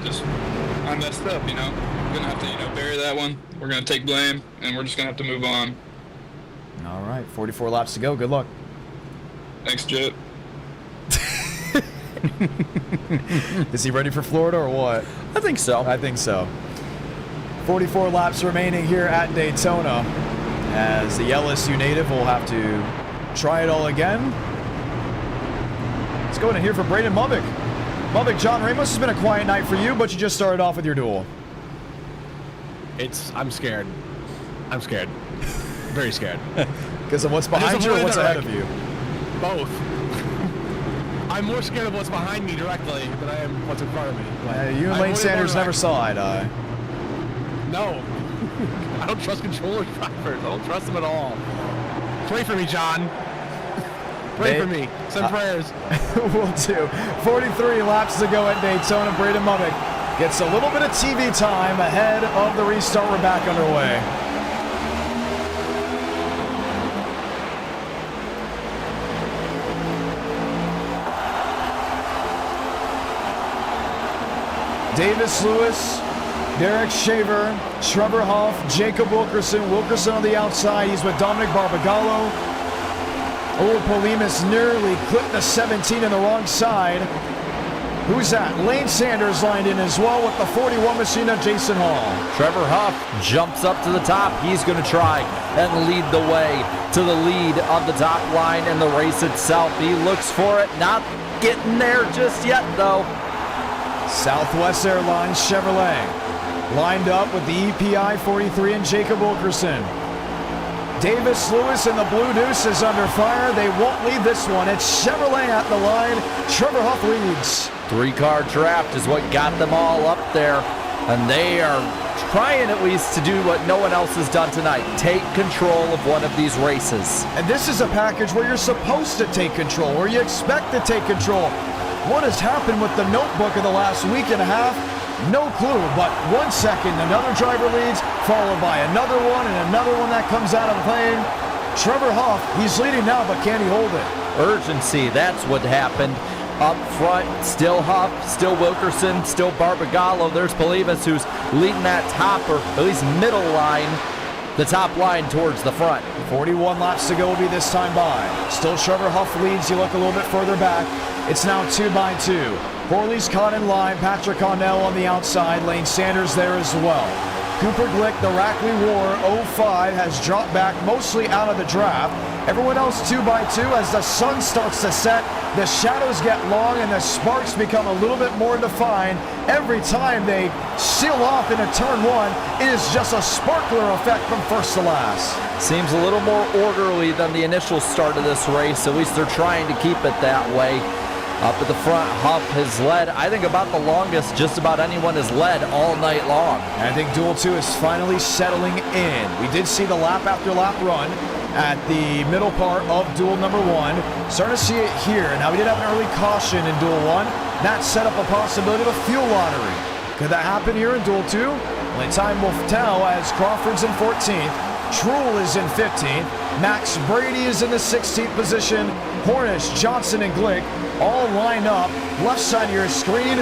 Speaker 13: messed up, you know. I'm gonna have to, you know, bury that one. We're gonna take blame, and we're just gonna have to move on.
Speaker 1: All right, 44 laps to go. Good luck.
Speaker 13: Thanks, Jet.
Speaker 1: Is he ready for Florida or what?
Speaker 2: I think so.
Speaker 1: I think so. 44 laps remaining here at Daytona, as the LSU native will have to try it all again. Let's go in here for Braden Mubbick. Mubbick, John Ramos, has been a quiet night for you, but you just started off with your duel.
Speaker 14: I'm scared. I'm scared. Very scared.
Speaker 1: Because of what's behind you or what's ahead of you?
Speaker 14: Both. I'm more scared of what's behind me directly than I am what's in front of me.
Speaker 1: You and Lane Sanders never saw eye to eye.
Speaker 14: No. I don't trust controller drivers. I don't trust them at all. Pray for me, John. Pray for me. Send prayers.
Speaker 1: We'll do. 43 laps to go at Daytona. Braden Mubbick gets a little bit of TV time ahead of the restart. We're back underway. Davis Lewis, Derek Shaver, Trevor Huff, Jacob Wilkerson. Wilkerson on the outside. He's with Dominic Barbagallo. Polimas nearly clipped the 17 on the wrong side. Who's that? Lane Sanders lined in as well with the 41 machine of Jason Hall.
Speaker 2: Trevor Huff jumps up to the top. He's going to try and lead the way to the lead of the top line and the race itself. He looks for it, not getting there just yet though.
Speaker 1: Southwest Airlines Chevrolet lined up with the EPI 43 and Jacob Wilkerson. Davis Lewis and the Blue Deuce is under fire. They won't lead this one. It's Chevrolet at the line. Trevor Huff leads.
Speaker 2: 3-car draft is what got them all up there, and they are trying at least to do what no one else has done tonight. Take control of one of these races.
Speaker 1: And this is a package where you're supposed to take control, or you expect to take control. What has happened with the notebook of the last week and a half? No clue, but 1 second, another driver leads, followed by another one and another one that comes out of the lane. Trevor Huff, he's leading now, but can he hold it?
Speaker 2: Urgency, that's what happened. Up front, still Huff, still Wilkerson, still Barbagallo. There's Polimas, who's leading that top, or at least middle line, the top line towards the front.
Speaker 1: 41 laps to go will be this time by. Still Trevor Huff leads. You look a little bit further back. It's now 2 by 2. Horley's caught in line. Patrick Connell on the outside. Lane Sanders there as well. Cooper Glick, the Rackley War 05, has dropped back mostly out of the draft. Everyone else 2 by 2 as the sun starts to set. The shadows get long and the sparks become a little bit more defined. Every time they seal off into turn 1, it is just a sparkler effect from first to last.
Speaker 2: Seems a little more orderly than the initial start of this race. At least they're trying to keep it that way. Up at the front, Huff has led, I think, about the longest just about anyone has led all night long.
Speaker 1: And I think Duel 2 is finally settling in. We did see the lap after lap run. at the middle part of duel number 1. Starting to see it here. Now, we did have an early caution in duel 1. That set up a possibility of a fuel lottery. Could that happen here in duel 2? Only time will tell, as Crawford's in 14th. Truel is in 15th. Max Brady is in the 16th position. Hornish, Johnson, and Glick all line up. Left side of your screen.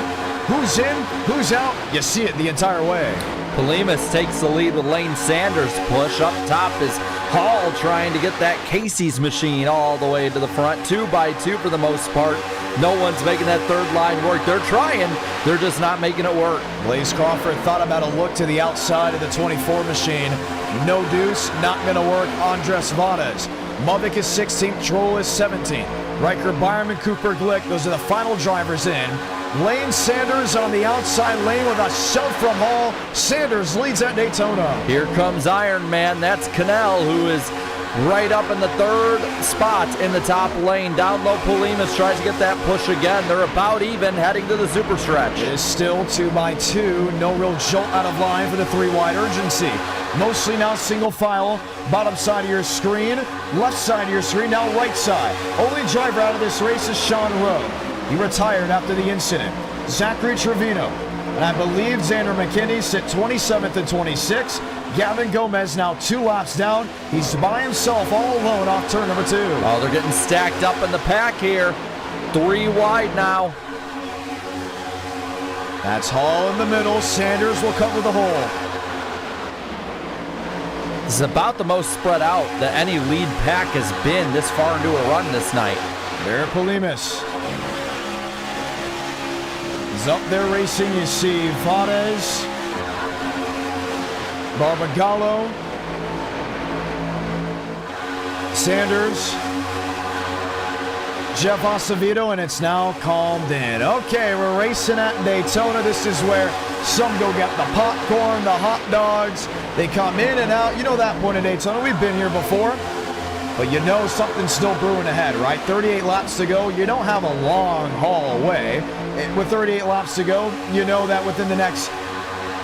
Speaker 1: Who's in? Who's out? You see it the entire way.
Speaker 2: Polimas takes the lead with Lane Sanders. Push up top is Hall trying to get that Casey's machine all the way to the front. 2 by 2 for the most part. No one's making that third line work. They're trying. They're just not making it work.
Speaker 1: Blaze Crawford thought about a look to the outside of the 24 machine. No deuce, not going to work. Andres Vadas. Mubik is 16th. Troll is 17th. Riker, Byerman, Cooper, Glick. Those are the final drivers in. Lane Sanders on the outside lane with a shove from Hall. Sanders leads at Daytona.
Speaker 2: Here comes Iron Man. That's Cannell, who is right up in the third spot in the top lane. Down low, Polimas tries to get that push again. They're about even, heading to the super stretch.
Speaker 1: It is still 2 by 2. No real jolt out of line for the 3-wide urgency. Mostly now single file. Bottom side of your screen. Left side of your screen. Now right side. Only driver out of this race is Sean Rowe. He retired after the incident. Zachary Trevino. And I believe Xander McKinney sit 27th and 26th. Gavin Gomez now 2 laps down. He's by himself all alone off turn number 2.
Speaker 2: Oh, they're getting stacked up in the pack here. 3 wide now.
Speaker 1: That's Hall in the middle. Sanders will cover the hole.
Speaker 2: This is about the most spread out that any lead pack has been this far into a run this night.
Speaker 1: There, Polimas. He's up there racing. You see Vades, Barbagallo, Sanders, Jeff Acevedo, and it's now calmed in. Okay, we're racing at Daytona. This is where some go get the popcorn, the hot dogs. They come in and out. You know that point of Daytona. We've been here before. But you know something's still brewing ahead, right? 38 laps to go. You don't have a long haul away. With 38 laps to go, you know that within the next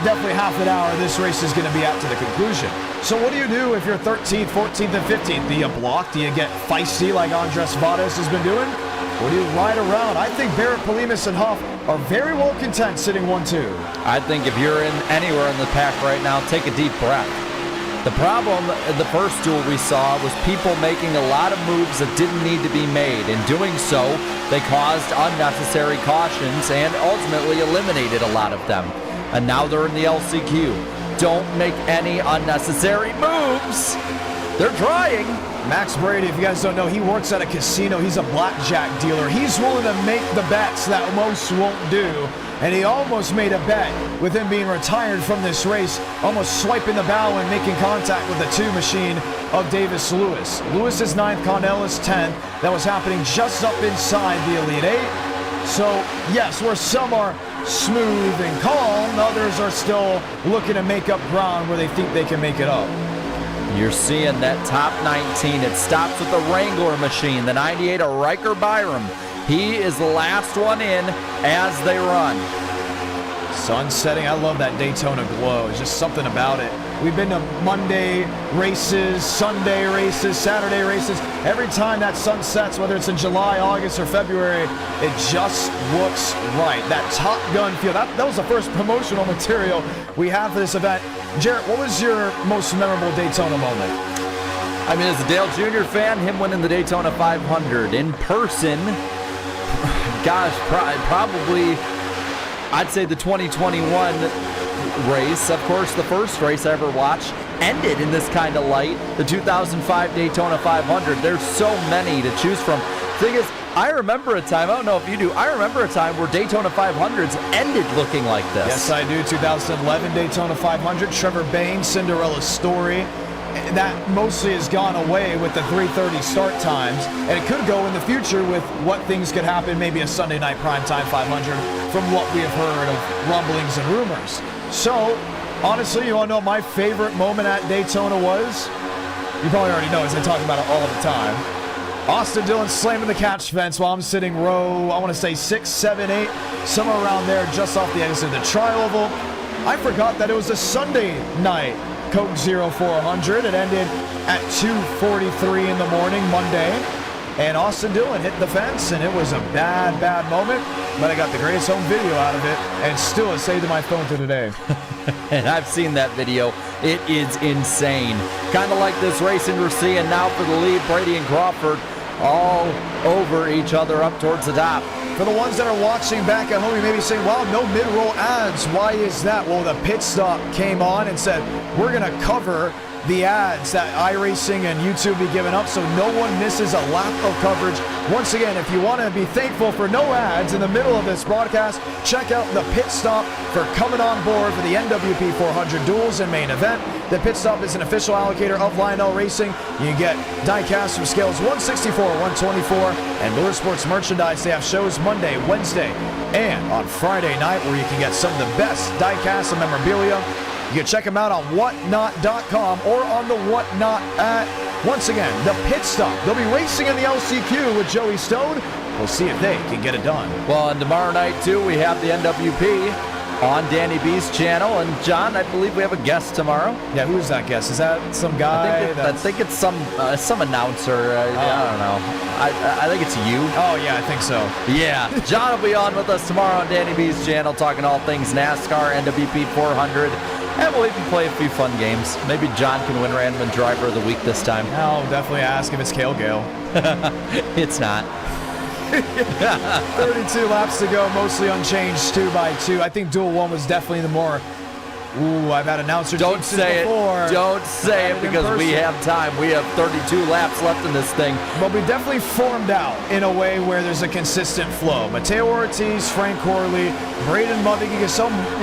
Speaker 1: definitely half an hour, this race is going to be out to the conclusion. So what do you do if you're 13th, 14th, and 15th? Do you block? Do you get feisty like Andres Vadas has been doing? Or do you ride around? I think Barrett, Polimas, and Huff are very well content sitting 1-2.
Speaker 2: I think if you're in anywhere in the pack right now, take a deep breath. The problem in the first duel we saw was people making a lot of moves that didn't need to be made. In doing so, they caused unnecessary cautions and ultimately eliminated a lot of them. And now they're in the LCQ. Don't make any unnecessary moves. They're trying.
Speaker 1: Max Brady, if you guys don't know, he works at a casino. He's a blackjack dealer. He's willing to make the bets that most won't do. And he almost made a bet with him being retired from this race, almost swiping the bow and making contact with the 2 machine of Davis Lewis. Lewis is 9th, Connell is 10th. That was happening just up inside the Elite 8. So, yes, where some are smooth and calm, others are still looking to make up ground where they think they can make it up.
Speaker 2: You're seeing that top 19. It stops with the Wrangler machine, the 98 of Riker Byram. He is the last one in as they run.
Speaker 1: Sun setting. I love that Daytona glow. It's just something about it. We've been to Monday races, Sunday races, Saturday races. Every time that sun sets, whether it's in July, August, or February, it just looks right. That Top Gun feel. That was the first promotional material we have for this event. Jarrett, what was your most memorable Daytona moment?
Speaker 2: I mean, as a Dale Jr. fan, him winning the Daytona 500 in person, gosh, probably, I'd say the 2021 race. Of course, the first race I ever watched ended in this kind of light, the 2005 Daytona 500. There's so many to choose from. Thing is, I remember a time, I don't know if you do, I remember a time where Daytona 500s ended looking like this.
Speaker 1: Yes, I do. 2011 Daytona 500, Trevor Baynes, Cinderella story. That mostly has gone away with the 3:30 start times, and it could go in the future with what things could happen, maybe a Sunday night primetime 500 from what we have heard of rumblings and rumors. So, honestly, you want to know what my favorite moment at Daytona was? You probably already know, as I talk about it all the time. Austin Dillon slamming the catch fence while I'm sitting row, I want to say 6, 7, 8, somewhere around there just off the exit of the tri-oval. I forgot that it was a Sunday night Coke Zero 400. It ended at 2:43 in the morning Monday. And Austin Dillon hit the fence, and it was a bad, bad moment. But I got the greatest home video out of it, and still it's saved to my phone to today.
Speaker 2: And I've seen that video. It is insane. Kind of like this racing we're seeing now for the lead. Brady and Crawford all over each other up towards the top.
Speaker 1: For the ones that are watching back at home, you may be saying, wow, no mid-roll ads. Why is that? Well, the pit stop came on and said, we're going to cover the ads that iRacing and YouTube be giving up so no one misses a lap of coverage. Once again, if you want to be thankful for no ads in the middle of this broadcast, check out the pit stop for coming on board for the NWP 400 Duels and main event. The pit stop is an official allocator of Lionel Racing. You get diecast from scales 164, 124, and Motorsports merchandise. They have shows Monday, Wednesday, and on Friday night where you can get some of the best diecast and memorabilia. You can check them out on whatnot.com or on the Whatnot app. Once again, the pit stop. They'll be racing in the LCQ with Joey Stone. We'll see if they can get it done.
Speaker 2: Well, and tomorrow night, too, we have the NWP on Danny B's channel. And, John, I believe we have a guest tomorrow.
Speaker 1: Yeah, who's that guest? Is that some guy?
Speaker 2: I think it's some announcer. I don't know. I think it's you.
Speaker 1: Oh, yeah, I think so.
Speaker 2: Yeah. John will be on with us tomorrow on Danny B's channel talking all things NASCAR, NWP 400. And we'll even play a few fun games. Maybe John can win Random Driver of the Week this time.
Speaker 1: I'll definitely ask if it's Cale Gale.
Speaker 2: It's not.
Speaker 1: 32 laps to go, mostly unchanged, 2 by 2. I think Duel 1 was definitely the more... Ooh, I've had announcer
Speaker 2: Don't say
Speaker 1: before.
Speaker 2: it. Don't say it because we have time. We have 32 laps left in this thing.
Speaker 1: But we definitely formed out in a way where there's a consistent flow. Mateo Ortiz, Frank Corley, Braden Mubbick. You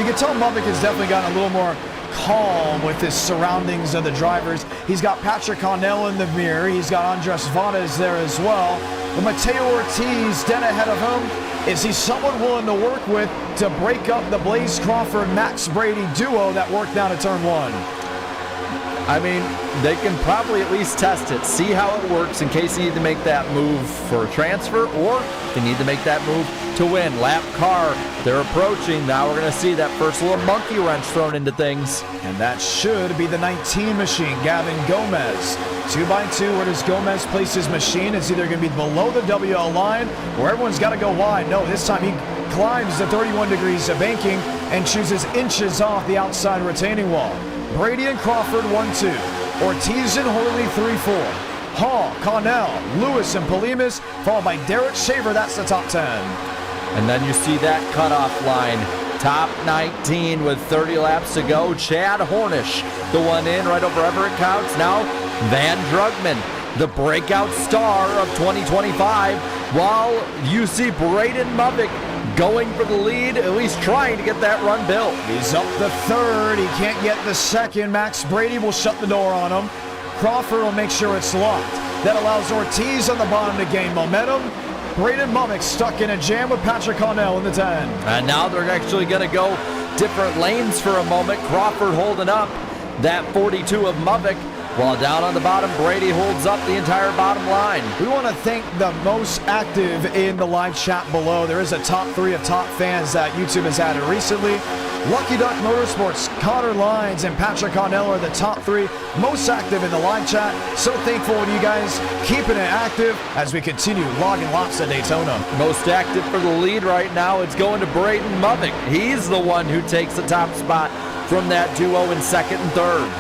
Speaker 1: can tell Mubbick has definitely gotten a little more calm with his surroundings of the drivers. He's got Patrick Connell in the mirror. He's got Andres Vadas there as well. But Mateo Ortiz dead ahead of him. Is he someone willing to work with to break up the Blaze Crawford-Max Brady duo that worked down to turn 1?
Speaker 2: I mean, they can probably at least test it, see how it works in case they need to make that move for a transfer or they need to make that move to win. Lap car, they're approaching. Now we're going to see that first little monkey wrench thrown into things.
Speaker 1: And that should be the 19 machine, Gavin Gomez. 2 by 2, where does Gomez place his machine? It's either going to be below the WL line or everyone's got to go wide. No, this time he climbs the 31 degrees of banking and chooses inches off the outside retaining wall. Brady and Crawford 1-2. Ortiz and Horley 3-4. Hall, Connell, Lewis, and Polimas, followed by Derek Shaver. That's the top 10.
Speaker 2: And then you see that cutoff line. Top 19 with 30 laps to go. Chad Hornish, the one in right over Everett Counts. Now Van Drugman, the breakout star of 2025, while you see Braden Mubbick going for the lead, at least trying to get that run built.
Speaker 1: He's up the third. He can't get the second. Max Brady will shut the door on him. Crawford will make sure it's locked. That allows Ortiz on the bottom to gain momentum. Braden Mubbick stuck in a jam with Patrick Connell in the 10.
Speaker 2: And now they're actually going to go different lanes for a moment. Crawford holding up that 42 of Mubbick. While down on the bottom, Brady holds up the entire bottom line.
Speaker 1: We want to thank the most active in the live chat below. There is a top 3 of top fans that YouTube has added recently. Lucky Duck Motorsports, Connor Lines, and Patrick Connell are the top 3 most active in the live chat. So thankful to you guys keeping it active as we continue logging laps at Daytona.
Speaker 2: Most active for the lead right now, it's going to Braden Mubbick. He's the one who takes the top spot from that duo in second and third.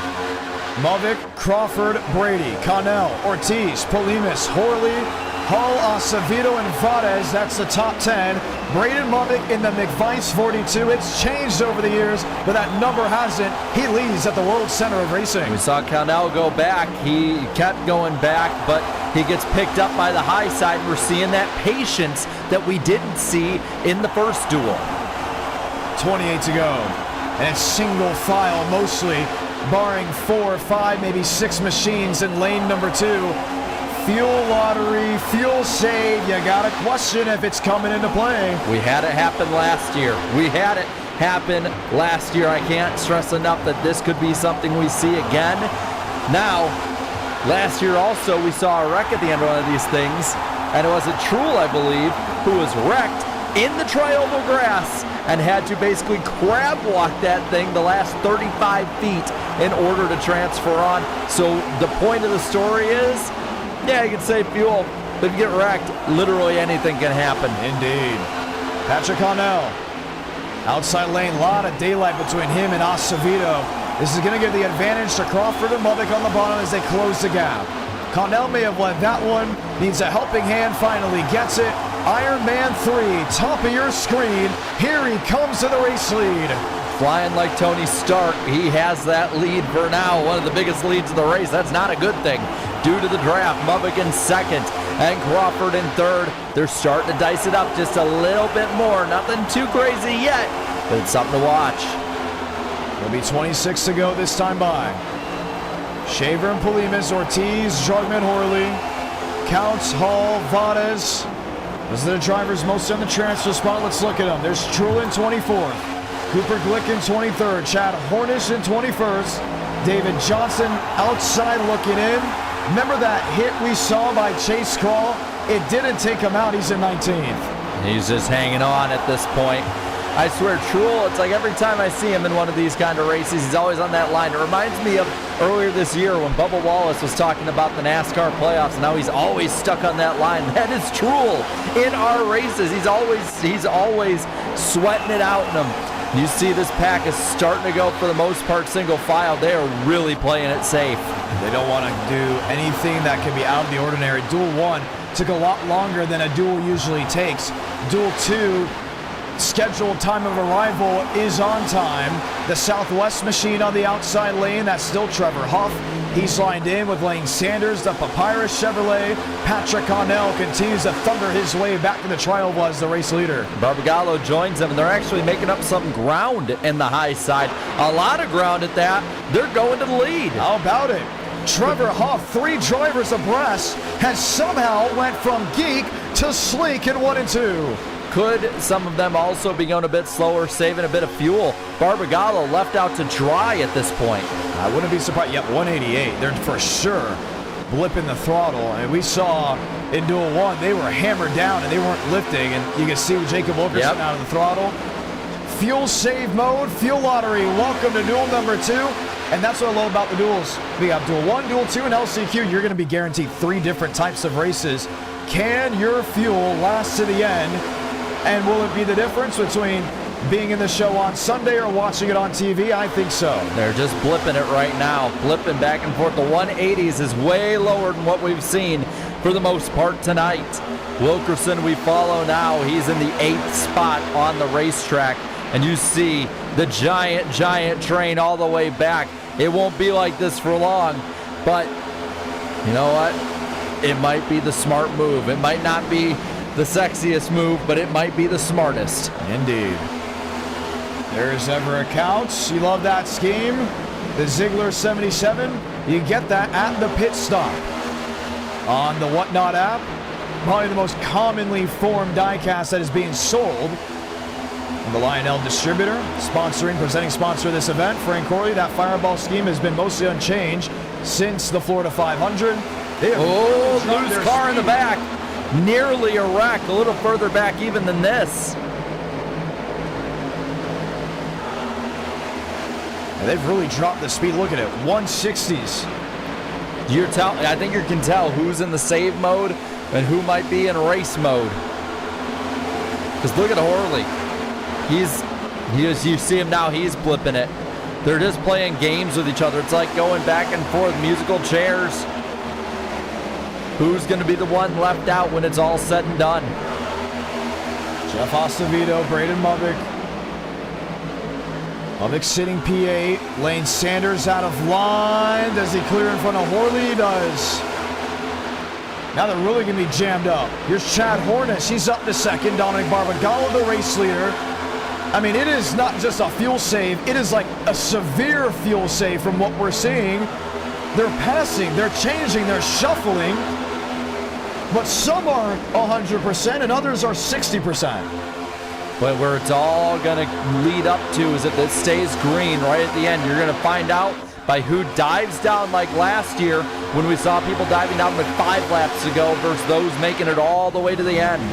Speaker 1: Mubbick, Crawford, Brady, Connell, Ortiz, Polimas, Horley, Hall, Acevedo, and Vadas. That's the top 10. Braden Mubbick in the McVice 42. It's changed over the years, but that number hasn't. He leads at the World Center of Racing.
Speaker 2: We saw Connell go back. He kept going back, but he gets picked up by the high side. We're seeing that patience that we didn't see in the first duel.
Speaker 1: 28 to go. And it's single file mostly, barring 4 or 5, maybe 6 machines in lane number 2. Fuel lottery, fuel save. You got to question if it's coming into play.
Speaker 2: We had it happen last year. I can't stress enough that this could be something we see again. Now, last year also we saw a wreck at the end of one of these things, and it was a Truel, I believe, who was wrecked in the tri-oval grass and had to basically crab walk that thing the last 35 feet in order to transfer on. So the point of the story is, yeah, you can save fuel, but if you get wrecked, literally anything can happen.
Speaker 1: Indeed. Patrick Connell, outside lane, a lot of daylight between him and Acevedo. This is going to give the advantage to Crawford and Lubbock on the bottom as they close the gap. Connell may have led that one, needs a helping hand, finally gets it. Iron Man 3, top of your screen. Here he comes to the race lead.
Speaker 2: Flying like Tony Stark, he has that lead for now, one of the biggest leads of the race. That's not a good thing. Due to the draft, Lubbock in second and Crawford in third. They're starting to dice it up just a little bit more. Nothing too crazy yet, but it's something to watch.
Speaker 1: There'll be 26 to go this time by. Shaver and Polimas, Ortiz, Drugman, Horley, Counts, Hall, Vades. Those are the drivers most on the transfer spot. Let's look at them. There's Trulin 24th, Cooper Glick in 23rd, Chad Hornish in 21st, David Johnson outside looking in. Remember that hit we saw by Chase Crawl? It didn't take him out. He's in 19th.
Speaker 2: He's just hanging on at this point. I swear, Truel, it's like every time I see him in one of these kind of races, he's always on that line. It reminds me of earlier this year when Bubba Wallace was talking about the NASCAR playoffs, and now he's always stuck on that line. That is Truel in our races. He's always sweating it out in them. You see this pack is starting to go, for the most part, single file. They are really playing it safe.
Speaker 1: They don't want to do anything that can be out of the ordinary. Duel 1 took a lot longer than a duel usually takes. Duel 2, scheduled time of arrival is on time. The Southwest machine on the outside lane, that's still Trevor Huff. He's lined in with Lane Sanders, the Papyrus Chevrolet. Patrick Connell continues to thunder his way back to the trial was the race leader.
Speaker 2: Barbagallo joins them, and they're actually making up some ground in the high side. A lot of ground at that. They're going to the lead.
Speaker 1: How about it? Trevor Huff, 3 drivers abreast, has somehow went from geek to sleek in 1 and 2.
Speaker 2: Could some of them also be going a bit slower, saving a bit of fuel? Barbagallo left out to dry at this point.
Speaker 1: I wouldn't be surprised. Yep, 188. They're for sure blipping the throttle. And we saw in Duel 1, they were hammered down and they weren't lifting. And you can see Jacob Wilkerson out of the throttle. Fuel save mode, fuel lottery. Welcome to Duel number 2. And that's what I love about the duels. We got Duel 1, Duel 2, and LCQ. You're going to be guaranteed 3 different types of races. Can your fuel last to the end? And will it be the difference between being in the show on Sunday or watching it on TV? I think so.
Speaker 2: They're just blipping it right now, blipping back and forth. The 180s is way lower than what we've seen for the most part tonight. Wilkerson we follow now. He's in the 8th spot on the racetrack. And you see the giant train all the way back. It won't be like this for long, but you know what? It might be the smart move. It might not be the sexiest move, but it might be the smartest.
Speaker 1: Indeed. There's Everett Counts. You love that scheme. The Ziegler 77. You get that at the pit stop. On the Whatnot app, probably the most commonly formed diecast that is being sold. And the Lionel distributor, presenting sponsor of this event, Frank Corley. That Fireball scheme has been mostly unchanged since the Florida 500.
Speaker 2: Loose car in the back. Nearly a wreck, a little further back even than this.
Speaker 1: And they've really dropped the speed. Look at it, 160s.
Speaker 2: I think you can tell who's in the save mode and who might be in race mode. Because look at Horley. You see him now, he's blipping it. They're just playing games with each other. It's like going back and forth, musical chairs. Who's going to be the one left out when it's all said and done?
Speaker 1: Jeff Acevedo, Braden Lubbock. Lubbock sitting P8. Lane Sanders out of line. Does he clear in front of Horley? He does. Now they're really going to be jammed up. Here's Chad Hornish. He's up to second. Dominic Barbagallo, the race leader. I mean, it is not just a fuel save. It is like a severe fuel save from what we're seeing. They're passing, they're changing, they're shuffling. But some are 100% and others are 60%.
Speaker 2: But where it's all going to lead up to is if it stays green right at the end. You're going to find out by who dives down like last year when we saw people diving down with 5 laps to go versus those making it all the way to the end.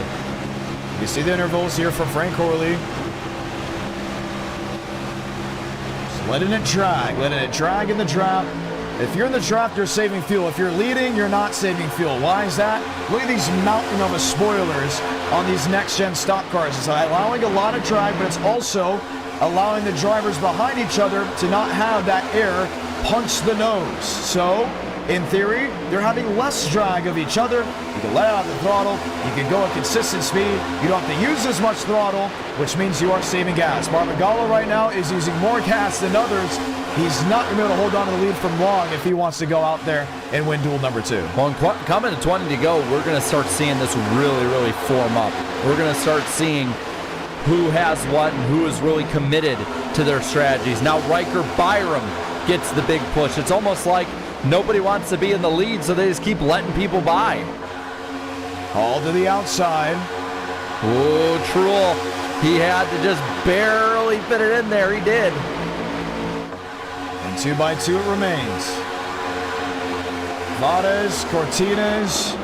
Speaker 1: You see the intervals here for Frank Horley. letting it drag in the draft. If you're in the draft, you're saving fuel. If you're leading, you're not saving fuel. Why is that? Look at these mountain of spoilers on these next-gen stock cars. It's allowing a lot of drag, but it's also allowing the drivers behind each other to not have that air punch the nose. So, in theory, they're having less drag of each other. You can let out the throttle. You can go at consistent speed. You don't have to use as much throttle, which means you are saving gas. Marvin Gallo right now is using more gas than others. He's not going to be able to hold on to the lead from long if he wants to go out there and win duel number 2.
Speaker 2: Well, coming to 20 to go, we're going to start seeing this really form up. We're going to start seeing who has what and who is really committed to their strategies. Now Riker Byram gets the big push. It's almost like nobody wants to be in the lead, so they just keep letting people by.
Speaker 1: All to the outside.
Speaker 2: Oh, Truel. He had to just barely fit it in there. He did.
Speaker 1: And 2x2 it remains. Vades, Cortines,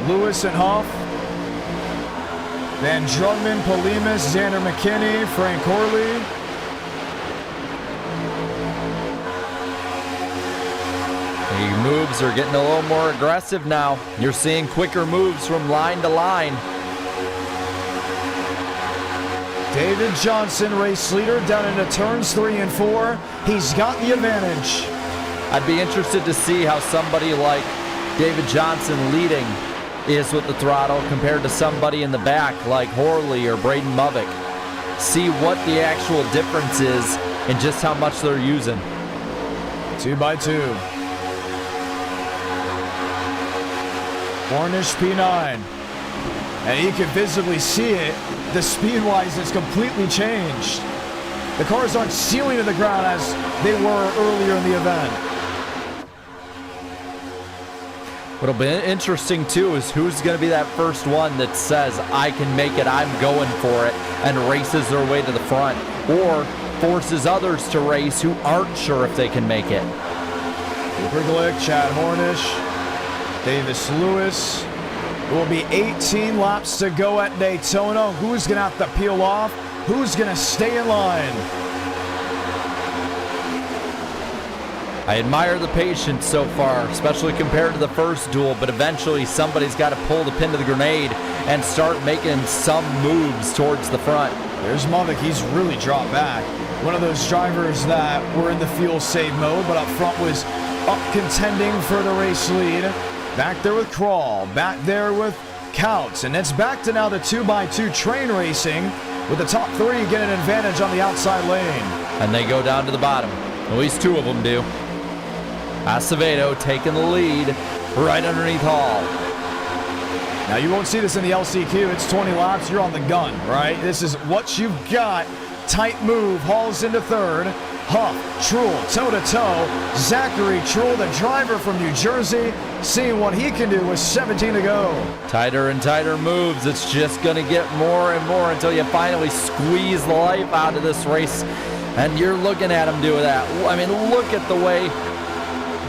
Speaker 1: Lewis and Huff. Van Drugman, Polimas, Xander McKinney, Frank Horley.
Speaker 2: The moves are getting a little more aggressive now. You're seeing quicker moves from line to line.
Speaker 1: David Johnson, race leader, down into turns 3 and 4. He's got the advantage.
Speaker 2: I'd be interested to see how somebody like David Johnson leading is with the throttle compared to somebody in the back like Horley or Braden Movick. See what the actual difference is and just how much they're using.
Speaker 1: 2x2. Cornish P9. And you can visibly see it. The speed-wise, it's completely changed. The cars aren't sealing to the ground as they were earlier in the event.
Speaker 2: What'll be interesting too is who's going to be that first one that says, I can make it, I'm going for it, and races their way to the front, or forces others to race who aren't sure if they can make it.
Speaker 1: Cooper Glick, Chad Hornish, Davis Lewis. It will be 18 laps to go at Daytona. Who's going to have to peel off? Who's going to stay in line?
Speaker 2: I admire the patience so far, especially compared to the first duel, but eventually somebody's got to pull the pin to the grenade and start making some moves towards the front.
Speaker 1: There's Movick. He's really dropped back. One of those drivers that were in the fuel save mode, but up front was up contending for the race lead. Back there with Crawl, back there with Couts, and it's back to now the 2x2 train racing with the top 3 getting an advantage on the outside lane.
Speaker 2: And they go down to the bottom. At least 2 of them do. Acevedo taking the lead right underneath Hall.
Speaker 1: Now you won't see this in the LCQ. It's 20 laps. You're on the gun, right? This is what you've got. Tight move. Hall's into third. Huff, Truel, toe-to-toe. Zachary Truel, the driver from New Jersey, seeing what he can do with 17 to go.
Speaker 2: Tighter and tighter moves. It's just going to get more and more until you finally squeeze the life out of this race. And you're looking at him do that. I mean, look at the way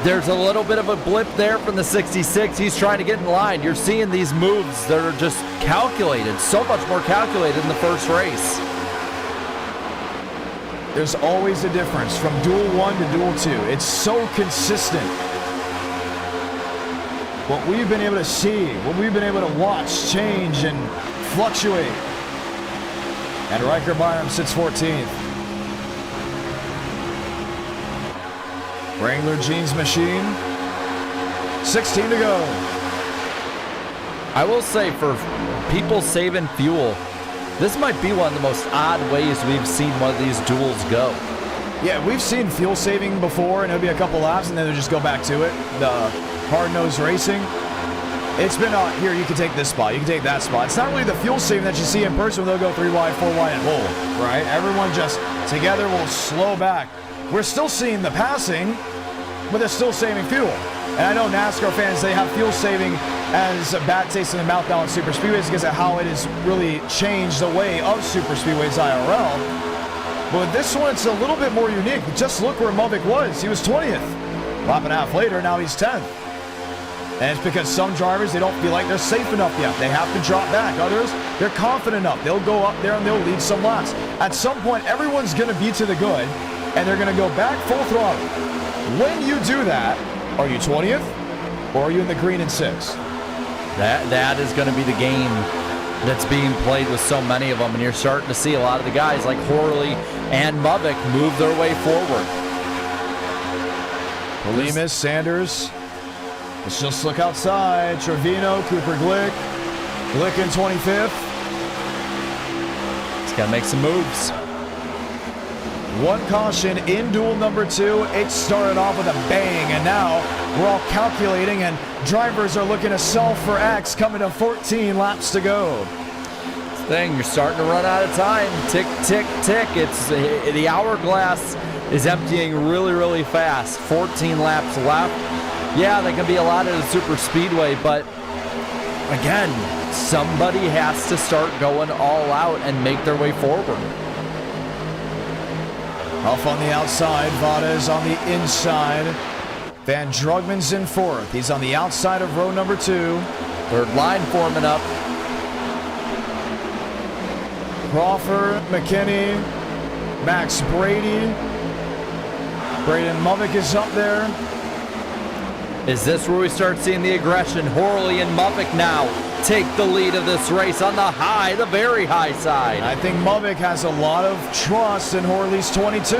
Speaker 2: there's a little bit of a blip there from the 66. He's trying to get in line. You're seeing these moves that are just calculated, so much more calculated in the first race.
Speaker 1: There's always a difference from Duel 1 to Duel 2. It's so consistent. What we've been able to see, what we've been able to watch change and fluctuate. And Riker Byram sits 14th. Wrangler Jeans Machine, 16 to go.
Speaker 2: I will say, for people saving fuel, this might be one of the most odd ways we've seen one of these duels go.
Speaker 1: Yeah, we've seen fuel saving before, and it'll be a couple laps, and then they'll just go back to it. The hard-nosed racing. It's been, here, you can take this spot, you can take that spot. It's not really the fuel saving that you see in person when they'll go 3 wide, 4 wide, and hold, right? Everyone just together will slow back. We're still seeing the passing, but they're still saving fuel. And I know NASCAR fans, they have fuel saving as a bad taste in the mouth now on super speedways because of how it has really changed the way of super speedways IRL. But with this one, it's a little bit more unique. Just look where Movick was. He was 20th. Lap and a half later, now he's 10th. And it's because some drivers, they don't feel like they're safe enough yet. They have to drop back. Others, they're confident enough. They'll go up there and they'll lead some laps. At some point, everyone's going to be to the good. and they're going to go back full throttle. When you do that, are you 20th or are you in the green in 6th?
Speaker 2: That is going to be the game that's being played with so many of them, and you're starting to see a lot of the guys like Horley and Mubik move their way forward.
Speaker 1: Polimas, Sanders. Let's just look outside. Trevino, Cooper Glick. Glick in 25th.
Speaker 2: He's got to make some moves.
Speaker 1: One caution in duel number 2. It started off with a bang, and now we're all calculating, and drivers are looking to sell for X, coming to 14 laps to go.
Speaker 2: Thing, you're starting to run out of time. Tick, tick, tick. It's the hourglass is emptying really, really fast. 14 laps left. Yeah, that can be a lot at a super speedway, but again, somebody has to start going all out and make their way forward.
Speaker 1: Off on the outside, Vades on the inside. Van Drugman's in 4th. He's on the outside of row number 2.
Speaker 2: Third line forming up.
Speaker 1: Crawford, McKinney, Max Brady. Braden Mubik is up there.
Speaker 2: Is this where we start seeing the aggression? Horley and Mubik now take the lead of this race on the high, the very high side.
Speaker 1: I think Mubik has a lot of trust in Horley's 22.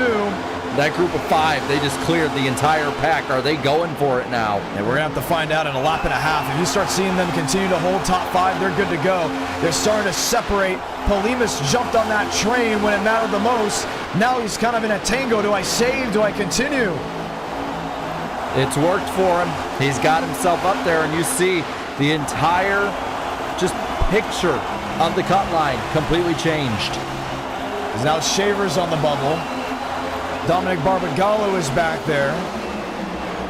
Speaker 2: That group of 5, they just cleared the entire pack. Are they going for it now?
Speaker 1: And we're going to have to find out in a lap and a half. If you start seeing them continue to hold top 5, they're good to go. They're starting to separate. Polimas jumped on that train when it mattered the most. Now he's kind of in a tango. Do I save? Do I continue?
Speaker 2: It's worked for him. He's got himself up there, and you see the entire just picture of the cut line completely changed.
Speaker 1: Because now Shaver's on the bubble. Dominic Barbagallo is back there.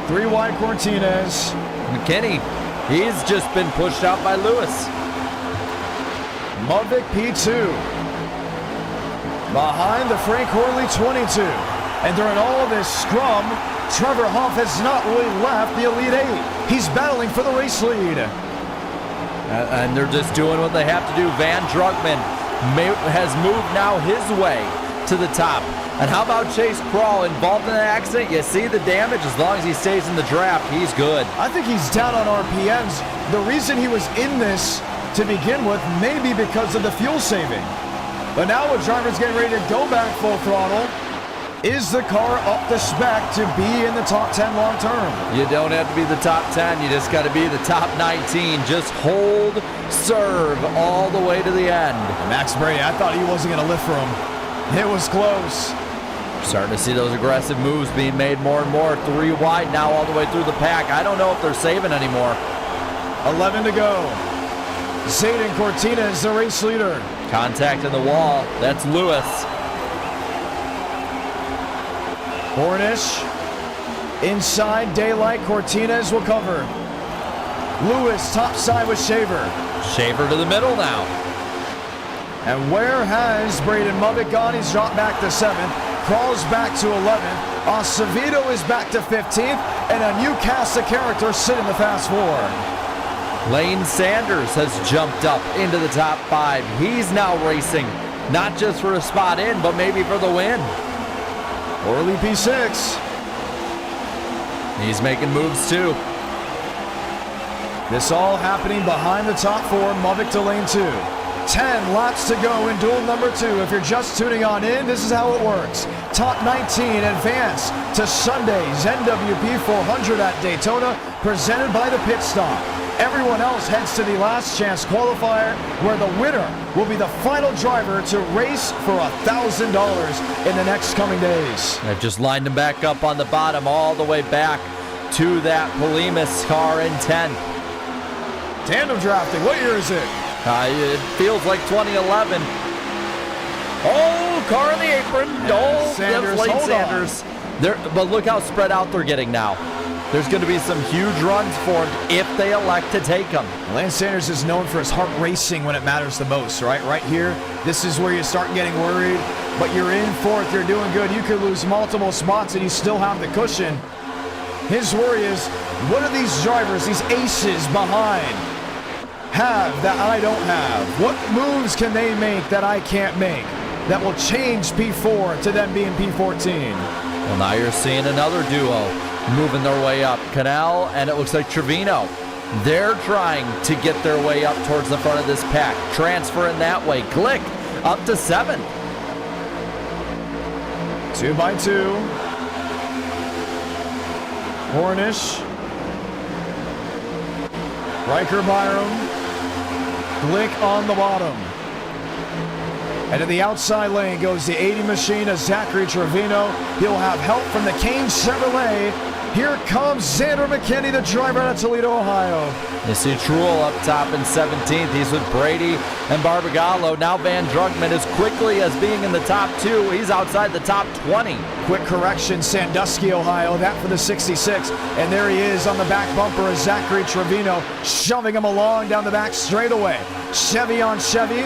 Speaker 1: 3 wide Cortines.
Speaker 2: McKinney, he's just been pushed out by Lewis.
Speaker 1: Mudvik P2. Behind the Frank Horley 22. And during all of this scrum, Trevor Huff has not really left the Elite 8. He's battling for the race lead.
Speaker 2: And they're just doing what they have to do. Van Drugman has moved now his way to the top. And how about Chase Crawl involved in an accident? You see the damage. As long as he stays in the draft, he's good.
Speaker 1: I think he's down on RPMs. The reason he was in this to begin with may be because of the fuel saving. But now with drivers getting ready to go back full throttle, is the car up to spec to be in the top 10 long term?
Speaker 2: You don't have to be the top 10. You just got to be the top 19. Just hold, serve all the way to the end.
Speaker 1: Max Brady, I thought he wasn't going to lift for him. It was close.
Speaker 2: Starting to see those aggressive moves being made more and more. 3 wide now all the way through the pack. I don't know if they're saving anymore.
Speaker 1: 11 to go. Zayden Cortina is the race leader.
Speaker 2: Contact in the wall. That's Lewis.
Speaker 1: Hornish. Inside, Daylight. Cortines will cover. Lewis top side with Shaver.
Speaker 2: Shaver to the middle now.
Speaker 1: And where has Braden Mubik gone? He's dropped back to 7th. Crawls back to 11th. Acevedo is back to 15th. And a new cast of characters sit in the fast 4.
Speaker 2: Lane Sanders has jumped up into the top 5. He's now racing, not just for a spot in, but maybe for the win.
Speaker 1: Orly P6.
Speaker 2: He's making moves too.
Speaker 1: This all happening behind the top 4. Mubik to lane 2. 10 laps to go in duel number 2. If you're just tuning on in, this is how it works. Top 19 advance to Sunday's NWP 400 at Daytona, presented by the Pit Stop. Everyone else heads to the last chance qualifier, where the winner will be the final driver to race for $1,000 in the next coming days.
Speaker 2: They've just lined him back up on the bottom, all the way back to that Polimas car in 10th.
Speaker 1: Tandem drafting, what year is it?
Speaker 2: It feels like 2011. Oh, car in the apron. Oh,
Speaker 1: Sanders,
Speaker 2: Lane
Speaker 1: hold
Speaker 2: Sanders. But look how spread out they're getting now. There's going to be some huge runs formed if they elect to take them.
Speaker 1: Lance Sanders is known for his heart racing when it matters the most, right? Right here, this is where you start getting worried, but you're in 4th, you're doing good. You could lose multiple spots and you still have the cushion. His worry is, what do these drivers, these aces behind, have that I don't have? What moves can they make that I can't make? that will change P4 to them being P14.
Speaker 2: Well, now you're seeing another duo moving their way up. Canal, and it looks like Trevino. They're trying to get their way up towards the front of this pack. Transferring that way. Glick up to 7th.
Speaker 1: 2 by 2. Hornish. Riker Byram. Glick on the bottom. And to the outside lane goes the 80 machine of Zachary Trevino. He'll have help from the Kane Chevrolet. Here comes Xander McKinney, the driver out of Toledo, Ohio.
Speaker 2: You see Truel up top in 17th. He's with Brady and Barbagallo. Now Van Drugman as quickly as being in the top 2. He's outside the top 20.
Speaker 1: Quick correction, Sandusky, Ohio. That for the 66. And there he is on the back bumper of Zachary Trevino, shoving him along down the back straightaway. Chevy on Chevy.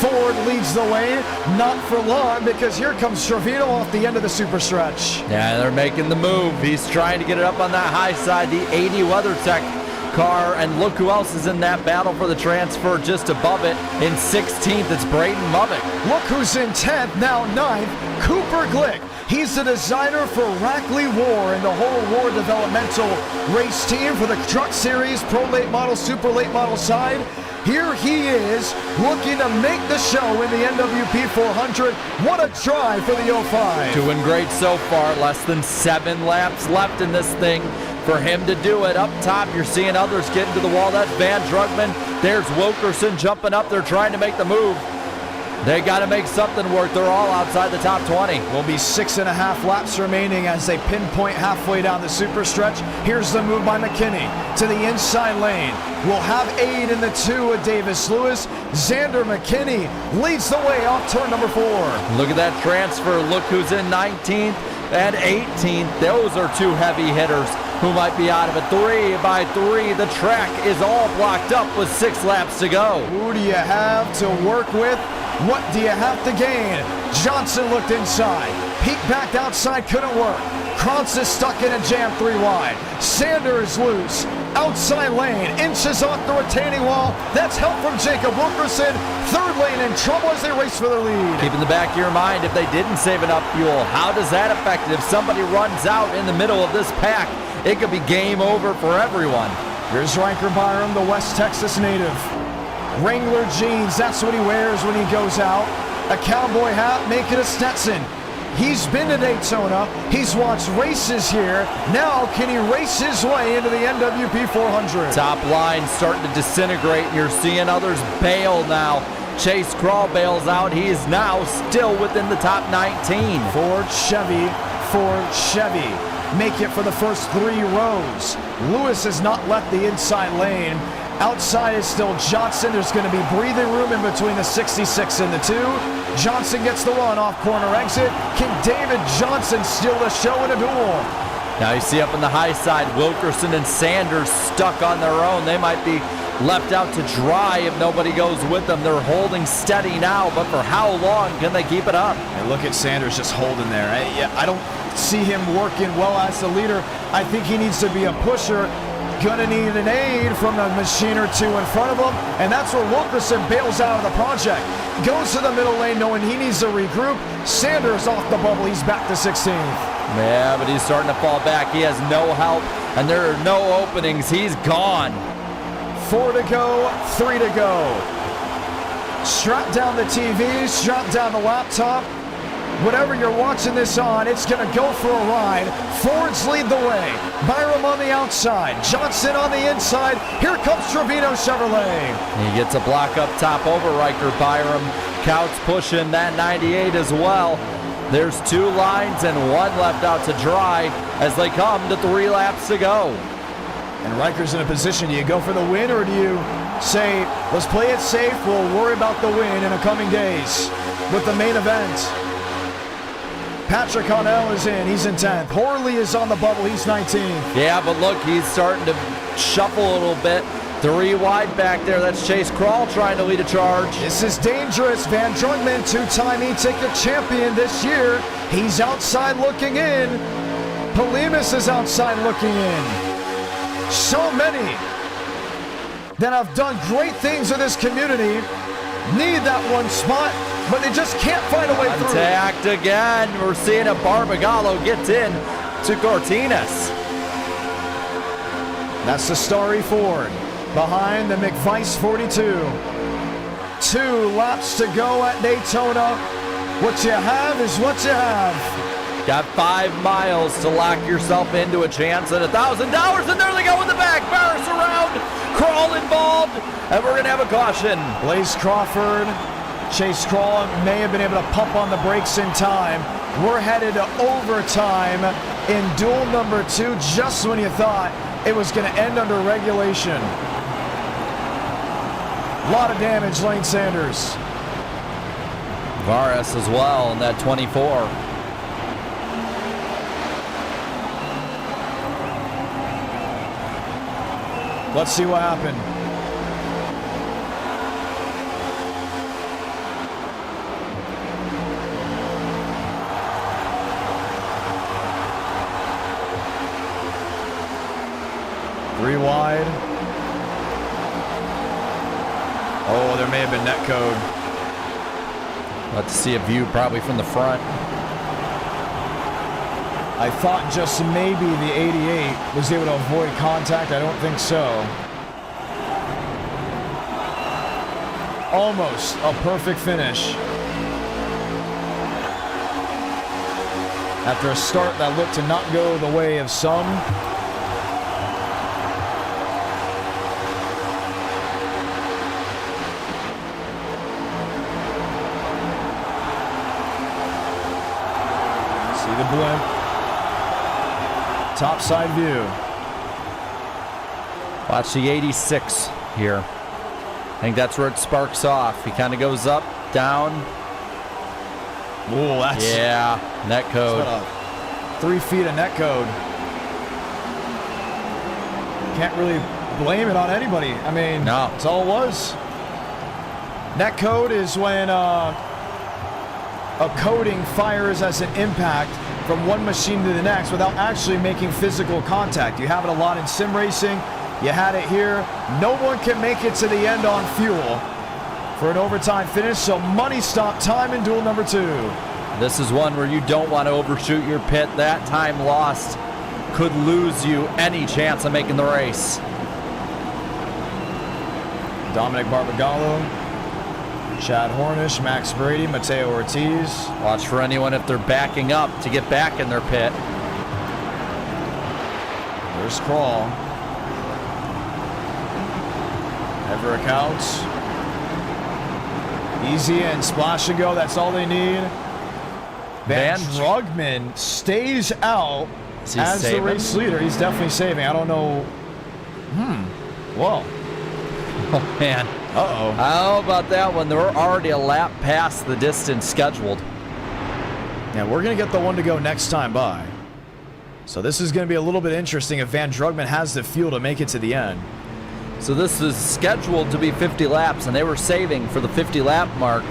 Speaker 1: Ford leads the way, not for long, because here comes Trevino off the end of the super stretch.
Speaker 2: Yeah, they're making the move. He's trying to get it up on that high side, the 80 WeatherTech car, and look who else is in that battle for the transfer just above it. In 16th, it's Braden Mubbock.
Speaker 1: Look who's in 10th, now 9th, Cooper Glick. He's the designer for Rackley War and the whole War developmental race team for the Truck Series, Pro Late Model, Super Late Model side. Here he is, looking to make the show in the NWP 400. What a try for the 05.
Speaker 2: Doing great so far. Less than 7 laps left in this thing for him to do it. Up top, you're seeing others getting to the wall. That's Van Drugman. There's Wilkerson jumping up there trying to make the move. They got to make something work. They're all outside the top 20.
Speaker 1: Will be 6.5 laps remaining as they pinpoint halfway down the super stretch. Here's the move by McKinney to the inside lane. We'll have aid in the 2 of Davis Lewis. Xander McKinney leads the way off turn number 4.
Speaker 2: Look at that transfer. Look who's in 19th and 18th. Those are 2 heavy hitters who might be out of it. 3 by 3. The track is all blocked up with 6 laps to go.
Speaker 1: Who do you have to work with? What do you have to gain? Johnson looked inside. Peeked back outside, couldn't work. Krantz is stuck in a jam 3 wide. Sanders loose. Outside lane, inches off the retaining wall. That's help from Jacob Wilkerson. 3rd lane in trouble as they race for the lead.
Speaker 2: Keep in the back of your mind, if they didn't save enough fuel, how does that affect it? If somebody runs out in the middle of this pack, it could be game over for everyone.
Speaker 1: Here's Riker Byram, the West Texas native. Wrangler jeans, that's what he wears when he goes out. A cowboy hat, make it a Stetson. He's been to Daytona. He's watched races here. Now, can he race his way into the NWP 400?
Speaker 2: Top line starting to disintegrate. You're seeing others bail now. Chase Crawl bails out. He is now still within the top 19.
Speaker 1: Ford, Chevy, make it for the first 3 rows. Lewis has not left the inside lane. Outside is still Johnson. There's going to be breathing room in between the 66 and the 2. Johnson gets the run off corner exit. Can David Johnson steal the show in a duel?
Speaker 2: Now you see up on the high side, Wilkerson and Sanders stuck on their own. They might be left out to dry if nobody goes with them. They're holding steady now, but for how long can they keep it up?
Speaker 1: And look at Sanders just holding there. I don't see him working well as the leader. I think he needs to be a pusher. Gonna need an aid from a machine or 2 in front of him, and that's where Wilkerson bails out of the project. Goes to the middle lane knowing he needs to regroup. Sanders off the bubble, he's back to 16th.
Speaker 2: Yeah, but he's starting to fall back. He has no help, and there are no openings. He's gone.
Speaker 1: 4 to go, 3 to go. Strap down the TV, strap down the laptop. Whatever you're watching this on, it's going to go for a ride. Fords lead the way. Byram on the outside. Johnson on the inside. Here comes Trevino Chevrolet.
Speaker 2: He gets a block up top over Riker Byram. Couts pushing that 98 as well. There's 2 lines and 1 left out to dry as they come to 3 laps to go.
Speaker 1: And Riker's in a position. Do you go for the win or do you say, let's play it safe, we'll worry about the win in the coming days with the main event? Patrick Connell is in. He's in 10th. Horley is on the bubble. He's 19th.
Speaker 2: Yeah, but look, he's starting to shuffle a little bit. 3 wide back there. That's Chase Crawl trying to lead a charge.
Speaker 1: This is dangerous. Van Drugman, 2-time e-ticket champion this year. He's outside looking in. Polimas is outside looking in. So many that have done great things in this community need that one spot. but they just can't find a way through.
Speaker 2: Contact again. We're seeing a Barbagallo gets in to Cortinas.
Speaker 1: That's the Starry Ford behind the McVice 42. 2 laps to go at Daytona. What you have is what you have.
Speaker 2: Got 5 miles to lock yourself into a chance at $1,000, and there they go in the back. Barris around, Crawl involved, and we're going to have a caution.
Speaker 1: Blaze Crawford, Chase Crawl may have been able to pump on the brakes in time. We're headed to overtime in duel number 2, just when you thought it was going to end under regulation. A lot of damage, Lane Sanders.
Speaker 2: Varas as well in that 24.
Speaker 1: Let's see what happened. Three wide. Oh, there may have been net code.
Speaker 2: Let's see a view probably from the front.
Speaker 1: I thought just maybe the 88 was able to avoid contact. I don't think so. Almost a perfect finish. After a start that looked to not go the way of some. See the blimp. Top side view.
Speaker 2: Watch the 86 here. I think that's where it sparks off. He kind of goes up, down.
Speaker 1: Ooh, that's...
Speaker 2: Yeah, net code.
Speaker 1: 3 feet of net code. Can't really blame it on anybody. I mean,
Speaker 2: no.
Speaker 1: That's all it was. Net code is when a coating fires as an impact from one machine to the next without actually making physical contact. You have it a lot in sim racing. You had it here. No one can make it to the end on fuel for an overtime finish, so money stop time in duel number 2.
Speaker 2: This is one where you don't want to overshoot your pit. That time lost could lose you any chance of making the race.
Speaker 1: Dominic Barbagallo, Chad Hornish, Max Brady, Mateo Ortiz.
Speaker 2: Watch for anyone if they're backing up to get back in their pit.
Speaker 1: There's Crawl. Ever accounts. Easy in, splash and go. That's all they need. Van Drugman stays out as the race leader. He's definitely saving. I don't know. Whoa.
Speaker 2: Oh, man.
Speaker 1: Uh-oh.
Speaker 2: How about that one? They were already a lap past the distance scheduled.
Speaker 1: Yeah, we're going to get the one to go next time by. So this is going to be a little bit interesting if Van Drugman has the fuel to make it to the end.
Speaker 2: So this is scheduled to be 50 laps, and they were saving for the 50 lap mark.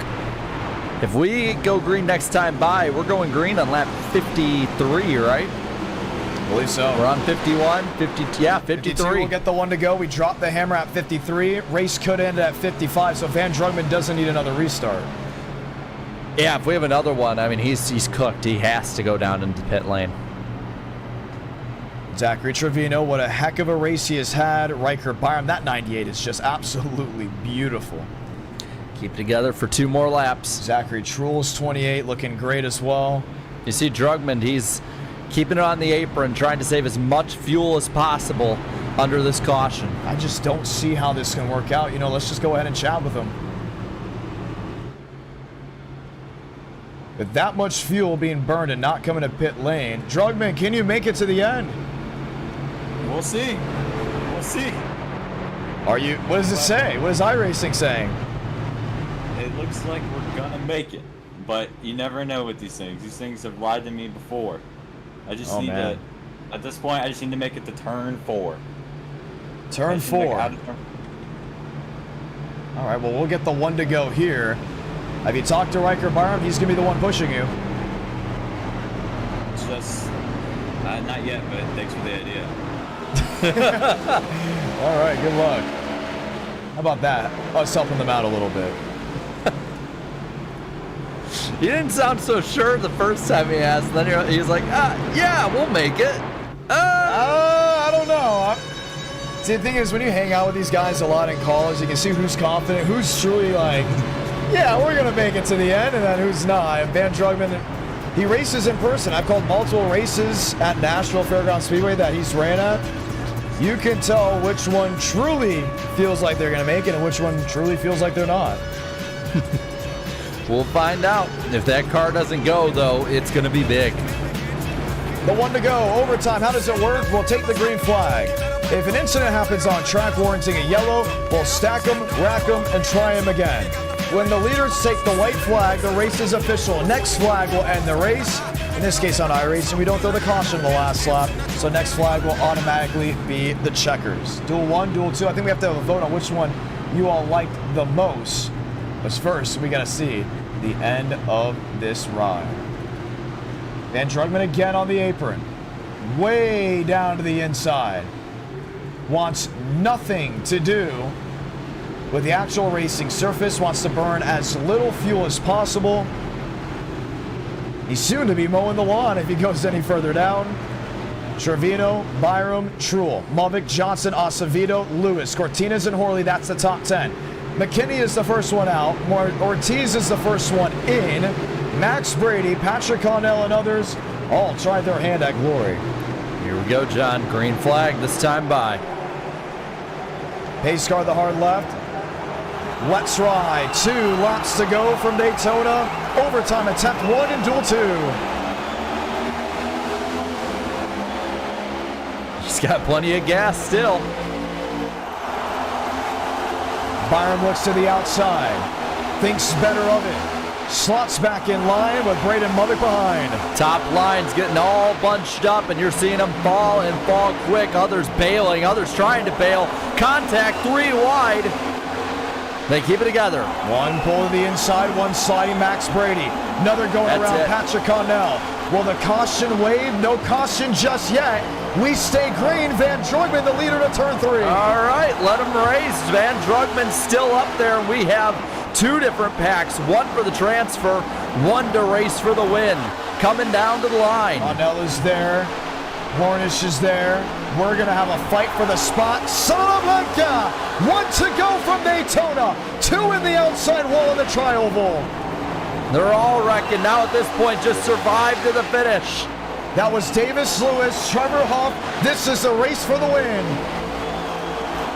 Speaker 2: If we go green next time by, we're going green on lap 53, right?
Speaker 1: I believe so.
Speaker 2: We're on 51, 50, yeah, 53.
Speaker 1: We'll get the one to go. We drop the hammer at 53. Race could end at 55, so Van Drugman doesn't need another restart.
Speaker 2: Yeah, if we have another one, I mean, he's cooked. He has to go down into the pit lane.
Speaker 1: Zachary Trevino, what a heck of a race he has had. Riker Byram, that 98 is just absolutely beautiful.
Speaker 2: Keep together for 2 more laps.
Speaker 1: Zachary Truel's 28, looking great as well.
Speaker 2: You see Drugman, he's keeping it on the apron, trying to save as much fuel as possible under this caution.
Speaker 1: I just don't see how this can work out. You know, let's just go ahead and chat with him. With that much fuel being burned and not coming to pit lane, Drugman, can you make it to the end?
Speaker 7: We'll see. We'll see.
Speaker 1: Are you? What does it say? What is iRacing saying?
Speaker 7: It looks like we're gonna make it, but you never know with these things. These things have lied to me before. I just need to. At this point, I just need to make it to turn 4.
Speaker 1: Turn 4. All right. Well, we'll get the one to go here. Have you talked to Riker Byram? He's gonna be the one pushing you.
Speaker 7: Just not yet, but thanks for the idea.
Speaker 1: All right, good luck. How about that? Us helping them out a little bit.
Speaker 2: He didn't sound so sure the first time he asked. Then he was like, yeah, we'll make it.
Speaker 1: I don't know. See, the thing is, when you hang out with these guys a lot in college, you can see who's confident, who's truly like, yeah, we're going to make it to the end, and then who's not. Van Drugman, he races in person. I've called multiple races at Nashville Fairgrounds Speedway that he's ran at. You can tell which one truly feels like they're going to make it and which one truly feels like they're not.
Speaker 2: We'll find out. If that car doesn't go, though, it's going to be big.
Speaker 1: The one to go, overtime. How does it work? We'll take the green flag. If an incident happens on track warranting a yellow, we'll stack them, rack them, and try them again. When the leaders take the white flag, the race is official. Next flag will end the race. In this case on iRacing, we don't throw the caution in the last lap, so next flag will automatically be the checkers. Duel 1, Duel 2. I think we have to have a vote on which one you all liked the most. But first, we got to see the end of this ride. Van Drugman again on the apron. Way down to the inside. Wants nothing to do with the actual racing surface. Wants to burn as little fuel as possible. He's soon to be mowing the lawn if he goes any further down. Trevino, Byram, Truel, Mulvick, Johnson, Acevedo, Lewis, Cortines, and Horley. That's the top 10. McKinney is the first one out. Ortiz is the first one in. Max Brady, Patrick Connell, and others all tried their hand at glory.
Speaker 2: Here we go, John. Green flag this time by.
Speaker 1: Pace car the hard left. Let's ride. 2 laps to go from Daytona. Overtime attempt 1 in Duel 2.
Speaker 2: He's got plenty of gas still.
Speaker 1: Byram looks to the outside. Thinks better of it. Slots back in line with Braden Mulvick behind.
Speaker 2: Top line's getting all bunched up, and you're seeing them fall and fall quick. Others bailing, others trying to bail. Contact 3 wide. They keep it together.
Speaker 1: One pull to the inside, one sliding Max Brady. Another going around Patrick Connell. Will the caution wave? No caution just yet. We stay green. Van Drugman, the leader to turn 3.
Speaker 2: All right, let him race. Van Drugman's still up there. We have 2 different packs. One for the transfer, one to race for the win. Coming down to the line.
Speaker 1: Connell is there. Hornish is there. We're going to have a fight for the spot. Salamanca! 1 to go from Daytona. 2 in the outside wall of the tri-oval.
Speaker 2: They're all wrecking now at this point. Just survive to the finish.
Speaker 1: That was Davis Lewis, Trevor Huff. This is the race for the win.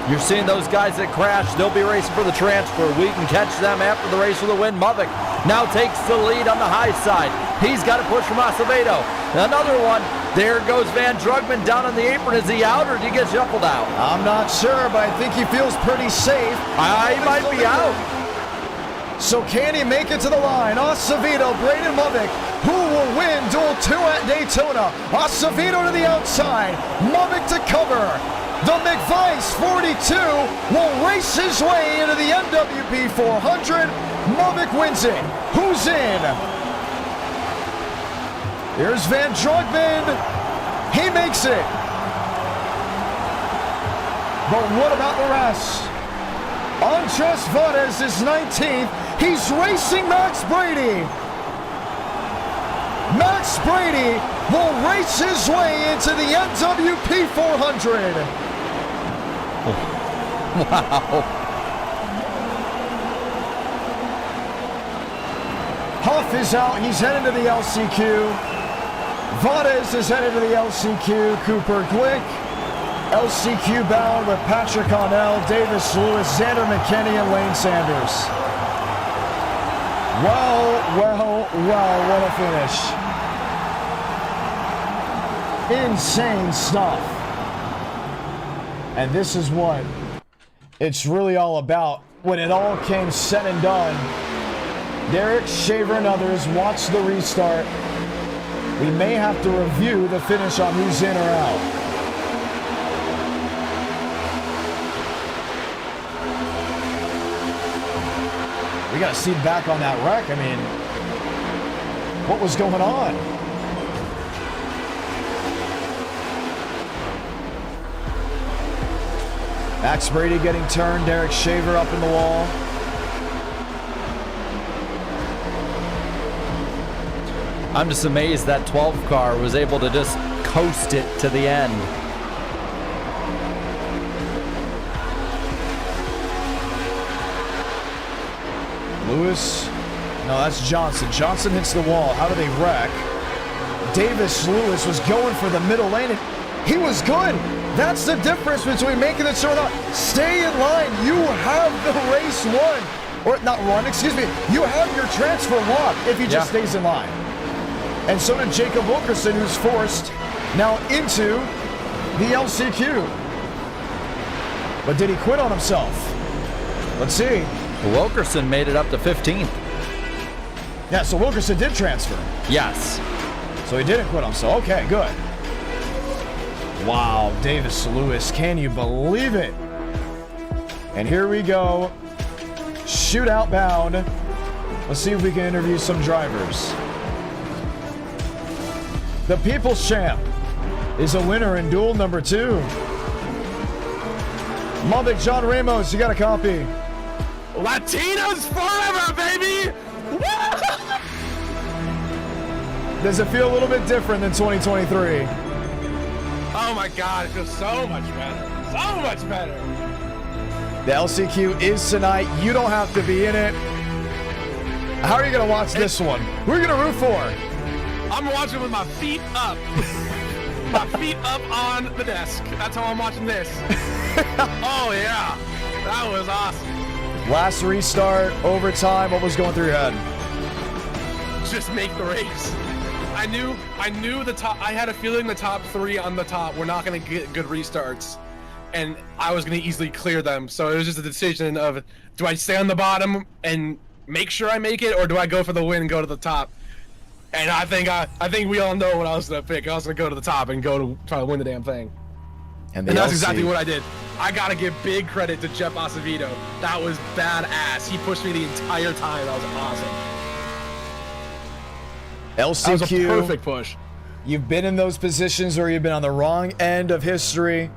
Speaker 2: You're seeing those guys that crashed. They'll be racing for the transfer. We can catch them after the race for the win. Mulvick now takes the lead on the high side. He's got to push from Acevedo. Another one. There goes Van Drugman down on the apron. Is he out or did he get shuffled out?
Speaker 1: I'm not sure, but I think he feels pretty safe.
Speaker 2: He might be out.
Speaker 1: So can he make it to the line? Acevedo, Braden Mulvick. Who will win Duel 2 at Daytona? Acevedo to the outside. Mulvick to cover. The McVice 42 will race his way into the NWP 400. Mulvick wins it. Who's in? Here's Van Drugman. He makes it. But what about the rest? Andres Varez is 19th. He's racing Max Brady. Max Brady will race his way into the NWP 400.
Speaker 2: Wow.
Speaker 1: Huff is out. He's headed to the LCQ. Varez is headed to the LCQ. Cooper Glick. LCQ bound with Patrick Connell, Davis Lewis, Xander McKinney, and Lane Sanders. Well, what a finish. Insane stuff. And this is what it's really all about. When it all came said and done, Derek, Shaver, and others watched the restart. We may have to review the finish on who's in or out. We got to see back on that wreck. I mean, what was going on? Max Brady getting turned. Derek Shaver up in the wall.
Speaker 2: I'm just amazed that 12 car was able to just coast it to the end.
Speaker 1: Lewis. No, that's Johnson. Johnson hits the wall. How do they wreck? Davis Lewis was going for the middle lane, and he was good. That's the difference between making the turn out. Stay in line. You have the race won. Or not run, excuse me. You have your transfer locked if he just stays in line. And so did Jacob Wilkerson, who's forced now into the LCQ. But did he quit on himself? Let's see.
Speaker 2: Wilkerson made it up to 15th.
Speaker 1: Yeah, so Wilkerson did transfer.
Speaker 2: Yes.
Speaker 1: So he didn't quit on himself. Okay, good. Wow, Davis Lewis, can you believe it? And here we go. Shootout bound. Let's see if we can interview some drivers. The People's Champ is a winner in duel number 2. Mubik John Ramos, you got a copy.
Speaker 14: Latinos forever, baby!
Speaker 1: Does it feel a little bit different than 2023?
Speaker 14: Oh my God, it feels so much better. So much better.
Speaker 1: The LCQ is tonight. You don't have to be in it. How are you going to watch this one? Who are you going to root for?
Speaker 14: I'm watching with my feet up. My feet up on the desk. That's how I'm watching this. Oh yeah, that was awesome.
Speaker 1: Last restart, overtime. What was going through your head?
Speaker 14: Just make the race. I knew the top. I had a feeling the top 3 on the top were not going to get good restarts, and I was going to easily clear them. So it was just a decision of, do I stay on the bottom and make sure I make it, or do I go for the win and go to the top? And I think we all know what I was going to pick. I was going to go to the top and go to try to win the damn thing. And that's exactly what I did. I got to give big credit to Jeff Acevedo. That was badass. He pushed me the entire time. That was awesome.
Speaker 1: LCQ.
Speaker 14: That was a perfect push.
Speaker 1: You've been in those positions where you've been on the wrong end of history.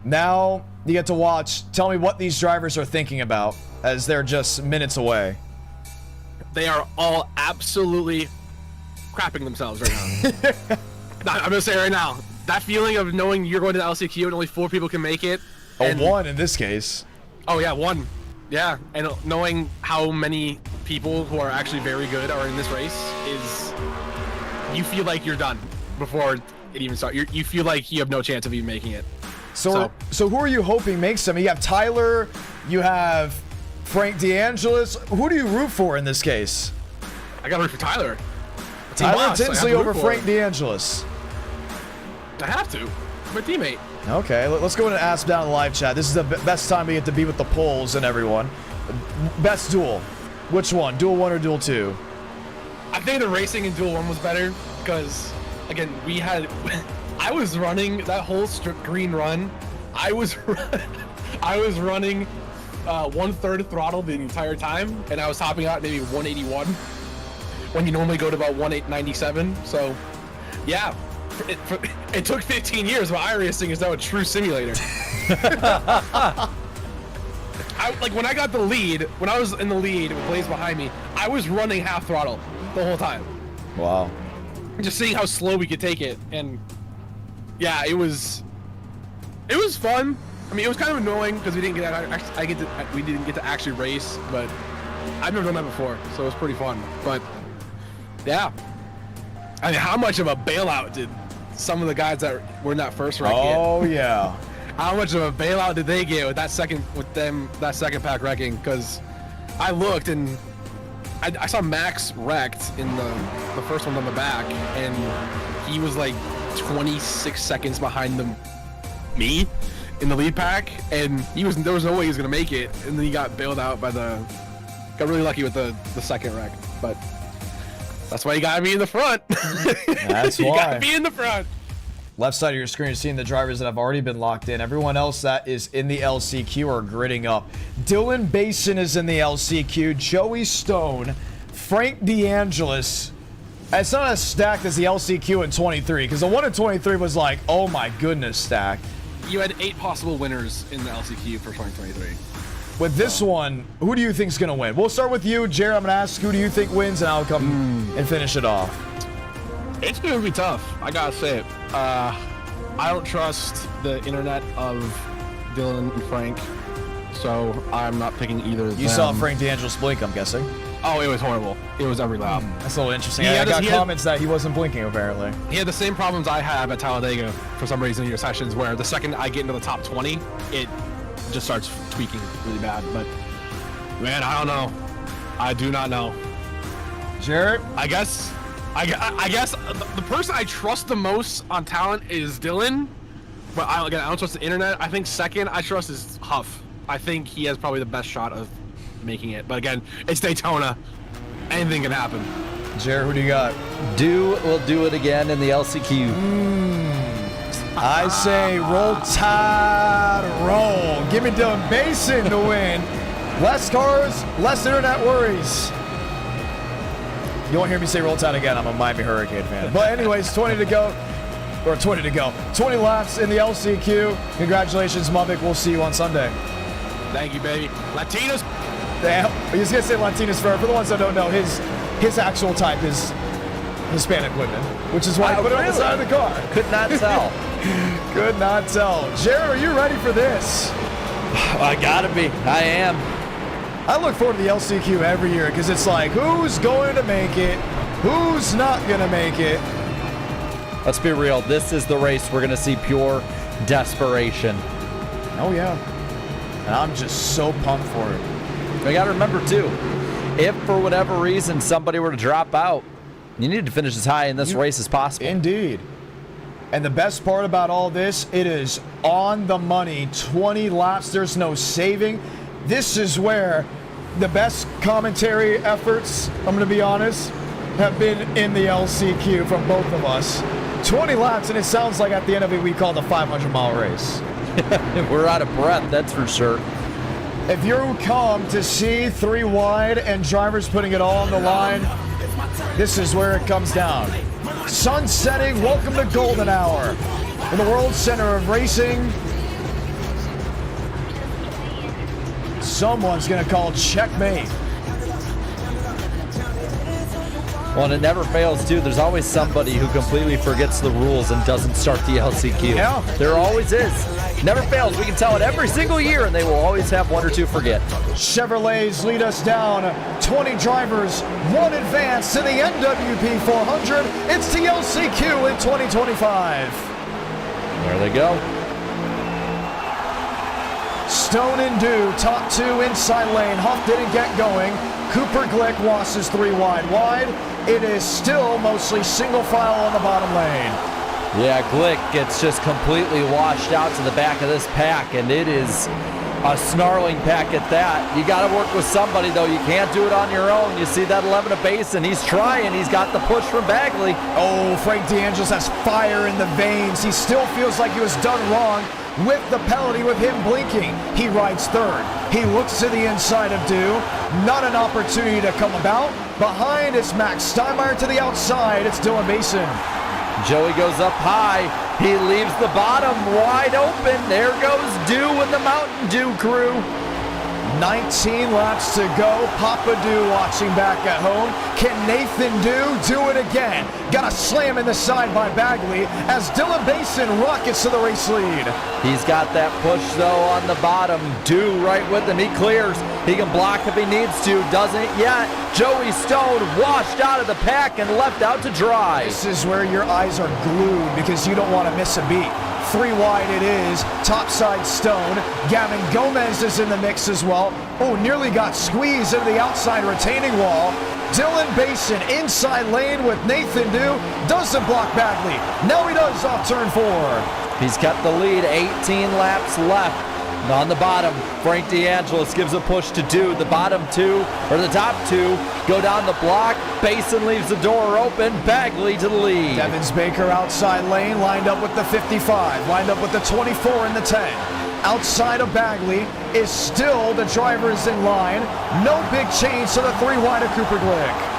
Speaker 1: Now you get to watch. Tell me what these drivers are thinking about as they're just minutes away.
Speaker 14: They are all absolutely crapping themselves right now. I'm gonna say right now, that feeling of knowing you're going to the LCQ and only 4 people can make it.
Speaker 1: And one in this case.
Speaker 14: Oh yeah, 1. Yeah, and knowing how many people who are actually very good are in this race is, you feel like you're done before it even starts. You feel like you have no chance of even making it.
Speaker 1: So who are you hoping makes them? You have Tyler, you have Frank DeAngelis. Who do you root for in this case?
Speaker 14: I gotta root for Tyler.
Speaker 1: Tyler Tinsley over Frank DeAngelis.
Speaker 14: I have to. My teammate.
Speaker 1: Okay, let's go and ask down in the live chat. This is the best time we get to be with the polls and everyone. Best duel. Which one? Duel 1 or Duel 2?
Speaker 14: I think the racing in Duel 1 was better because, again, I was running that whole strip green run. I was running 1/3 throttle the entire time, and I was topping out maybe 181 when you normally go to about 197. So, yeah. It took 15 years, but iRacing is now a true simulator. When I got the lead, when I was in the lead with Blaze behind me, I was running half throttle the whole time.
Speaker 1: Wow.
Speaker 14: Just seeing how slow we could take it, and yeah, it was fun. I mean, it was kind of annoying because we didn't get to actually race, but I've never done that before, so it was pretty fun. But yeah, I mean, how much of a bailout did some of the guys that were in that first wreck get?
Speaker 1: Oh yeah.
Speaker 14: How much of a bailout did they get with that second pack wrecking? Because I looked and I saw Max wrecked in the first one on the back, and he was like 26 seconds behind me in the lead pack, and there was no way he was gonna make it, and then he got bailed out by got really lucky with the second wreck, but that's why you gotta be in the front.
Speaker 1: That's
Speaker 14: you
Speaker 1: why.
Speaker 14: gotta be in the front.
Speaker 1: Left side of your screen, you're seeing the drivers that have already been locked in. Everyone else that is in the LCQ are gritting up. Dylan Basin is in the LCQ. Joey Stone, Frank DeAngelis. It's not as stacked as the LCQ in 23, because the one in 23 was like, oh my goodness, stacked.
Speaker 14: You had 8 possible winners in the LCQ for 2023.
Speaker 1: with this one, who do you think's going to win? We'll start with you, Jared. I'm going to ask who do you think wins, and I'll come and finish it off.
Speaker 14: It's going to be tough. I got to say it. I don't trust the internet of Dylan and Frank, so I'm not picking either of them.
Speaker 1: You saw Frank D'Angelo's blink, I'm guessing.
Speaker 14: Oh, it was horrible. It was every lap.
Speaker 1: That's a little interesting. I got comments that he wasn't blinking, apparently.
Speaker 14: He had the same problems I have at Talladega for some reason in your sessions, where the second I get into the top 20, it just starts tweaking really bad. But, man, I don't know. I do not know.
Speaker 1: Jared?
Speaker 14: I guess the person I trust the most on talent is Dylan, but I don't trust the internet. I think second I trust is Huff. I think he has probably the best shot of making it. But again, it's Daytona. Anything can happen.
Speaker 1: Jared, who do you got?
Speaker 2: Will do it again in the LCQ.
Speaker 1: I say roll tide, roll. Give me Dylan Basin to win. Less cars, less internet worries. You won't hear me say roll tide again. I'm a Miami Hurricane fan. But anyways, 20 to go. Or 20 to go. 20 laps in the LCQ. Congratulations, Mubik. We'll see you on Sunday.
Speaker 14: Thank you, baby. Latinos.
Speaker 1: Damn. He was going to say Latinos for the ones that don't know, his actual type is Hispanic women, which is why I put it on the side of the car.
Speaker 2: Could not tell.
Speaker 1: Could not tell. Jared, are you ready for this?
Speaker 2: I gotta be. I am.
Speaker 1: I look forward to the LCQ every year because it's like, who's going to make it? Who's not going to make it?
Speaker 2: Let's be real. This is the race we're going to see pure desperation.
Speaker 1: Oh, yeah. And I'm just so pumped for it.
Speaker 2: We got to remember, too, if for whatever reason somebody were to drop out, you need to finish as high in this race as possible.
Speaker 1: Indeed. And the best part about all this, it is on the money. 20 laps. There's no saving. This is where the best commentary efforts, I'm going to be honest, have been in the LCQ from both of us. 20 laps, and it sounds like at the end of it, we called a 500-mile race.
Speaker 2: We're out of breath, that's for sure.
Speaker 1: If you come to see 3 wide and drivers putting it all on the line, this is where it comes down. Sun setting, welcome to golden hour. In the World Center of Racing, someone's going to call checkmate.
Speaker 2: Well, and it never fails, too. There's always somebody who completely forgets the rules and doesn't start the LCQ.
Speaker 1: Yeah.
Speaker 2: There always is. Never fails. We can tell it every single year, and they will always have one or two forget.
Speaker 1: Chevrolets lead us down. 20 drivers, 1 advance to the NWP 400. It's the LCQ in 2025.
Speaker 2: There they go.
Speaker 1: Stone and Dew, top 2 inside lane. Huff didn't get going. Cooper Glick losses 3 wide. It is still mostly single file on the bottom lane.
Speaker 2: Yeah, Glick gets just completely washed out to the back of this pack, and it is a snarling pack at that. You got to work with somebody, though. You can't do it on your own. You see that 11 of base, and he's trying. He's got the push from Bagley.
Speaker 1: Oh, Frank D'Angelo's has fire in the veins. He still feels like he was done wrong with the penalty with him blinking. He rides third. He looks to the inside of Dew. Not an opportunity to come about. Behind is Max Steinmeier to the outside. It's Dylan Basin.
Speaker 2: Joey goes up high. He leaves the bottom wide open. There goes Dew and the Mountain Dew crew.
Speaker 1: 19 laps to go. Papa Dew watching back at home. Can Nathan Dew do it again? Got a slam in the side by Bagley as Dylan Basin rockets to the race lead.
Speaker 2: He's got that push, though, on the bottom. Dew right with him. He clears. He can block if he needs to. Doesn't yet. Joey Stone washed out of the pack and left out to dry.
Speaker 1: This is where your eyes are glued because you don't want to miss a beat. 3 wide it is. Topside Stone. Gavin Gomez is in the mix as well. Oh, nearly got squeezed into the outside retaining wall. Dylan Basin inside lane with Nathan Dew. Doesn't block Bagley. Now he does off turn 4.
Speaker 2: He's got the lead. 18 laps left. On the bottom, Frank D'Angelis gives a push to Dew. The bottom 2, or the top 2, go down the block. Basin leaves the door open. Bagley to the lead.
Speaker 1: Devins Baker outside lane, lined up with the 55, lined up with the 24 and the 10. Outside of Bagley is still the drivers in line. No big change to the 3 wide of Cooper Glick.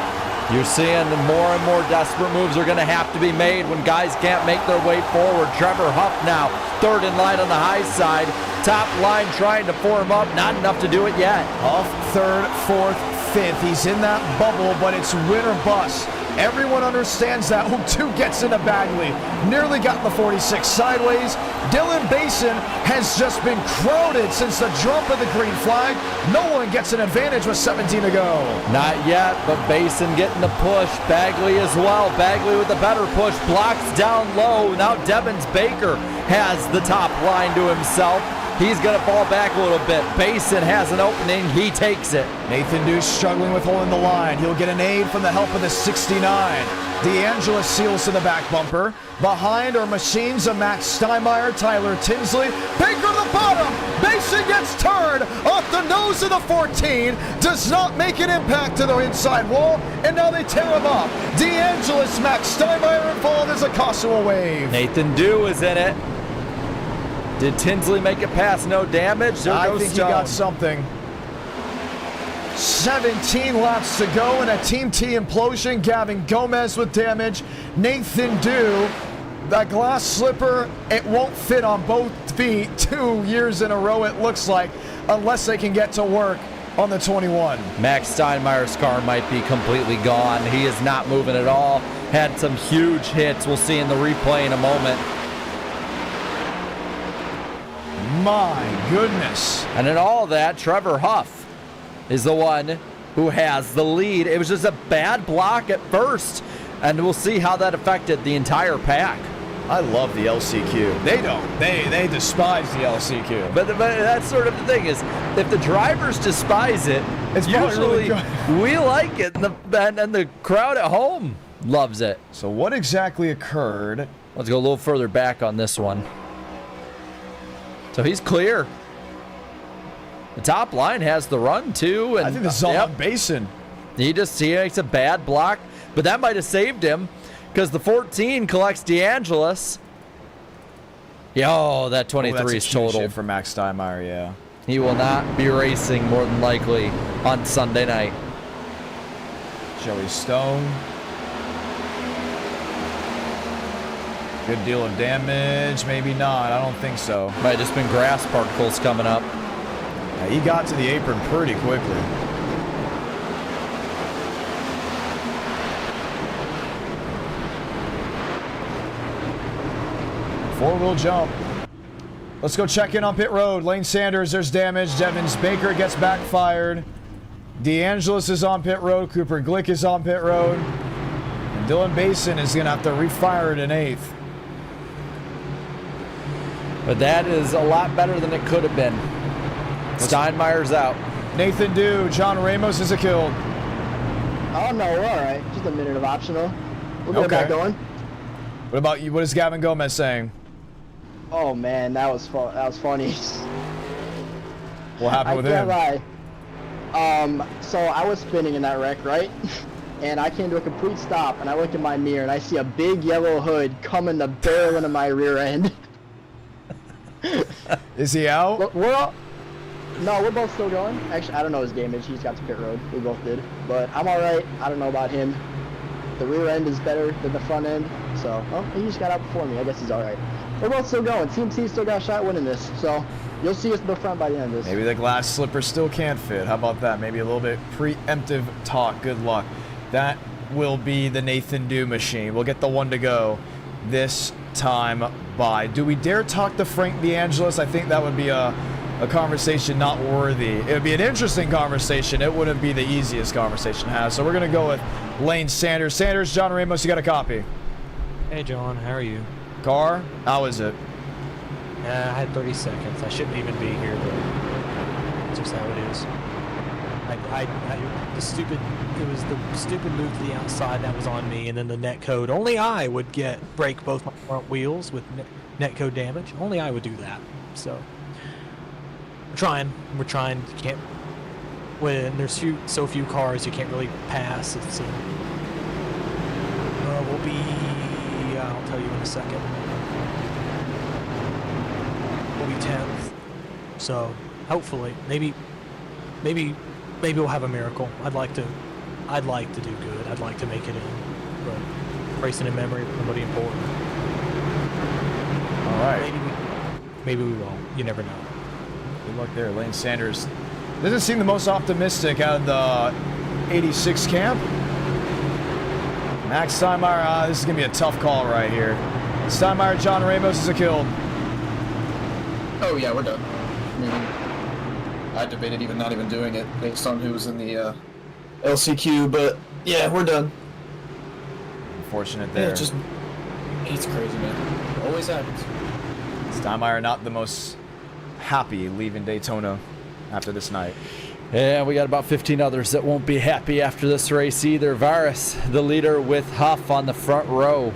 Speaker 2: You're seeing more and more desperate moves are going to have to be made when guys can't make their way forward. Trevor Huff now, third in line on the high side. Top line trying to form up. Not enough to do it yet.
Speaker 1: Huff, third, fourth, fifth. He's in that bubble, but it's win or bust. Everyone understands that. Who 2 gets into Bagley. Nearly got the 46 sideways. Dylan Basin has just been crowded since the jump of the green flag. No one gets an advantage with 17 to go.
Speaker 2: Not yet, but Basin getting the push. Bagley as well. Bagley with the better push. Blocks down low. Now Devins Baker has the top line to himself. He's going to fall back a little bit. Basin has an opening. He takes it.
Speaker 1: Nathan Deuce struggling with holding the line. He'll get an aid from the help of the 69. DeAngelo seals to the back bumper. Behind are machines of Max Steinmeier, Tyler Tinsley. Baker to the bottom. Basin gets turned off the nose of the 14. Does not make an impact to the inside wall. And now they tear him up. DeAngelis, Max Steinmeier involved as Acosta will wave.
Speaker 2: Nathan Dew is in it. Did Tinsley make it past no damage?
Speaker 1: I think he got something. 17 laps to go in a Team T implosion. Gavin Gomez with damage. Nathan Dew, that glass slipper, it won't fit on both feet 2 years in a row, it looks like, unless they can get to work on the 21.
Speaker 2: Max Steinmeier's car might be completely gone. He is not moving at all. Had some huge hits. We'll see in the replay in a moment.
Speaker 1: My goodness.
Speaker 2: And in all of that, Trevor Huff is the one who has the lead. It was just a bad block at first, and we'll see how that affected the entire pack.
Speaker 1: I love the LCQ. They don't. They despise the LCQ.
Speaker 2: But that's sort of the thing is, if the drivers despise it,
Speaker 1: it's
Speaker 2: usually
Speaker 1: really
Speaker 2: we like it, and the crowd at home loves it.
Speaker 1: So what exactly occurred?
Speaker 2: Let's go a little further back on this one. So he's clear. The top line has the run too, and
Speaker 1: I think this is all on Basin.
Speaker 2: He makes a bad block, but that might have saved him because the 14 collects DeAngelis. Yo, that 23 is total
Speaker 1: for Max Steinmeier. Yeah,
Speaker 2: he will not be racing more than likely on Sunday night.
Speaker 1: Joey Stone. Good deal of damage, maybe not. I don't think so.
Speaker 2: Might have just been grass particles coming up.
Speaker 1: Yeah, he got to the apron pretty quickly. Four-wheel jump. Let's go check in on pit road. Lane Sanders, there's damage. Devins Baker gets backfired. DeAngelis is on pit road. Cooper Glick is on pit road. And Dylan Basin is going to have to refire it in 8th.
Speaker 2: But that is a lot better than it could have been. Steinmeier's out.
Speaker 1: Nathan Dew, John Ramos is a kill.
Speaker 15: Oh no, we're all right. Just a minute of optional. We'll get it back going.
Speaker 1: What about you? What is Gavin Gomez saying?
Speaker 15: Oh man, that was fun. That was funny.
Speaker 1: What happened with him?
Speaker 15: I can't lie. So I was spinning in that wreck, right? And I came to a complete stop, and I look in my mirror, and I see a big yellow hood coming the barrel into my rear end.
Speaker 1: Is he out?
Speaker 15: No, we're both still going. Actually, I don't know his damage. He's got to pit road. We both did. But I'm all right. I don't know about him. The rear end is better than the front end. So, he just got out before me. I guess he's all right. We're both still going. Team T still got a shot winning this. So, you'll see us in the front by the end of this.
Speaker 1: Maybe the glass slipper still can't fit. How about that? Maybe a little bit preemptive talk. Good luck. That will be the Nathan Dew machine. We'll get the one to go this time by. Do we dare talk to Frank DeAngelis? I think that would be a conversation not worthy. It would be an interesting conversation. It wouldn't be the easiest conversation to have. So we're going to go with Lane Sanders. Sanders, John Ramos, you got a copy?
Speaker 16: Hey, John. How are you?
Speaker 1: Car, how is it?
Speaker 16: I had 30 seconds. I shouldn't even be here, but it's just how it is. It was the stupid move to the outside that was on me, and then the net code. Only I would break both my front wheels with net code damage. Only I would do that. So we're trying. You can't. When there's so few cars, you can't really pass. It's we'll be. I'll tell you in a second. We'll be 10th. So hopefully, maybe we'll have a miracle. I'd like to do good. I'd like to make it in, but racing in memory is pretty important.
Speaker 1: All right.
Speaker 16: Maybe we won't. You never know.
Speaker 1: Good luck there. Lane Sanders doesn't seem the most optimistic out of the 86 camp. Max Steinmeier, this is going to be a tough call right here. Steinmeier, John Ramos is a kill.
Speaker 17: Oh yeah, we're done. I mean, I debated even not even doing it based on who was in the LCQ, but yeah, we're done.
Speaker 1: Unfortunate there.
Speaker 17: Yeah, it's crazy, man. It always happens.
Speaker 1: Steinmeier not the most happy leaving Daytona after this night.
Speaker 2: Yeah, we got about 15 others that won't be happy after this race either. Varus, the leader, with Huff on the front row.